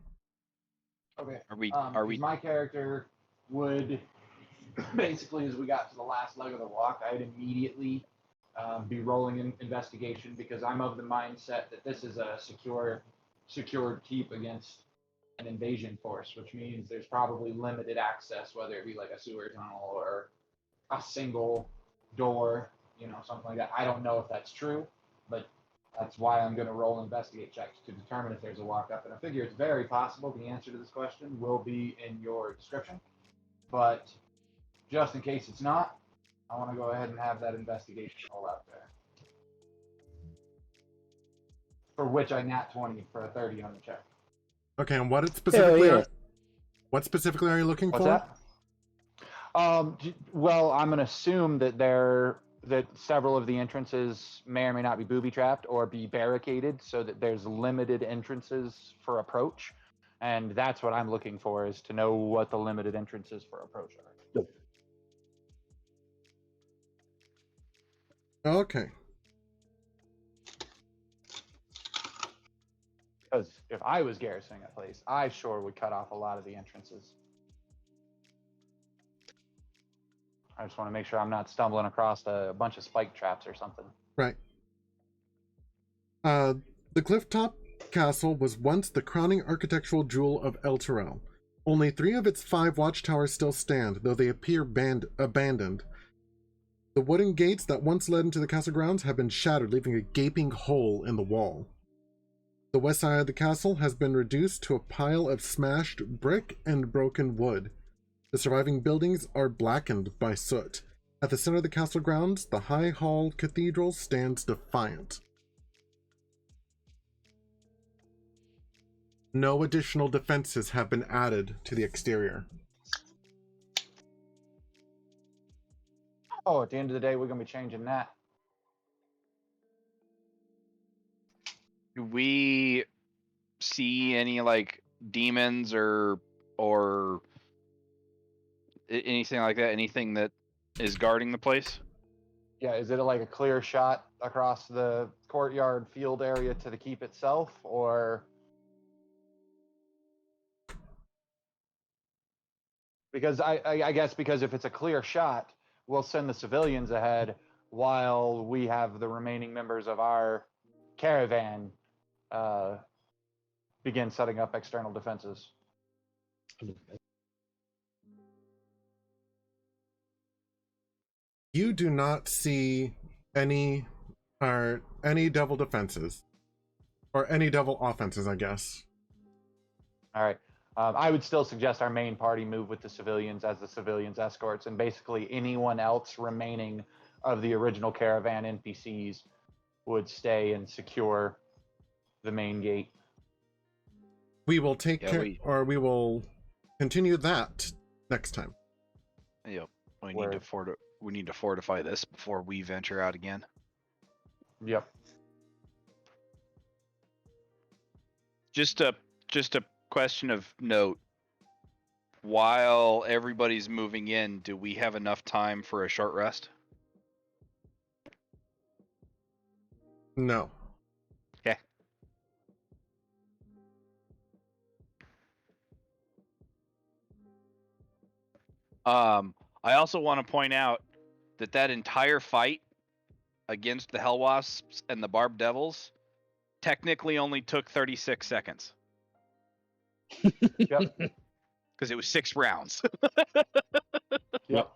Okay. Are we? My character would basically, as we got to the last leg of the walk, I'd immediately be rolling in investigation because I'm of the mindset that this is a secured keep against an invasion force, which means there's probably limited access, whether it be like a sewer tunnel or a single door, something like that. I don't know if that's true, but that's why I'm going to roll investigate checks to determine if there's a walk up. And I figure it's very possible the answer to this question will be in your description. but just in case it's not, I want to go ahead and have that investigation roll out there. For which I nat 20 for a 30 on the check. Okay, and what specifically? yeah. What specifically are you looking What's for? that? Well, I'm going to assume that that several of the entrances may or may not be booby trapped or be barricaded, so that there's limited entrances for approach, and that's what I'm looking for, is to know what the limited entrances for approach are. Okay. Because if I was garrisoning a place, I sure would cut off a lot of the entrances. I just want to make sure I'm not stumbling across a bunch of spike traps or something. Right. The Clifftop Castle was once the crowning architectural jewel of El Terrell. Only 3 of its 5 watchtowers still stand, though they appear abandoned. The wooden gates that once led into the castle grounds have been shattered, leaving a gaping hole in the wall. The west side of the castle has been reduced to a pile of smashed brick and broken wood. The surviving buildings are blackened by soot. At the center of the castle grounds, the High Hall Cathedral stands defiant. No additional defenses have been added to the exterior. Oh, at the end of the day, we're going to be changing that. Do we see any like demons or anything like that? Anything that is guarding the place? Yeah, is it like a clear shot across the courtyard field area to the keep itself, or... Because I guess because if it's a clear shot, we'll send the civilians ahead while we have the remaining members of our caravan begin setting up external defenses. You do not see any devil defenses, or any devil offenses, I guess. All right. I would still suggest our main party move with the civilians as the civilians escorts, and basically anyone else remaining of the original caravan NPCs would stay and secure the main gate. We will we will continue that next time. Yep. We need to fortify this before we venture out again. Yep. Just a question of note. While everybody's moving in, do we have enough time for a short rest? No. Okay. I also want to point out that entire fight against the Hellwasps and the Barbed Devils technically only took 36 seconds. Yep. Because it was 6 rounds. Yep.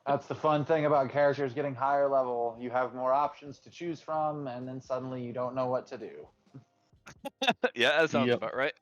That's the fun thing about characters getting higher level. You have more options to choose from, and then suddenly you don't know what to do. Yeah, that sounds about right.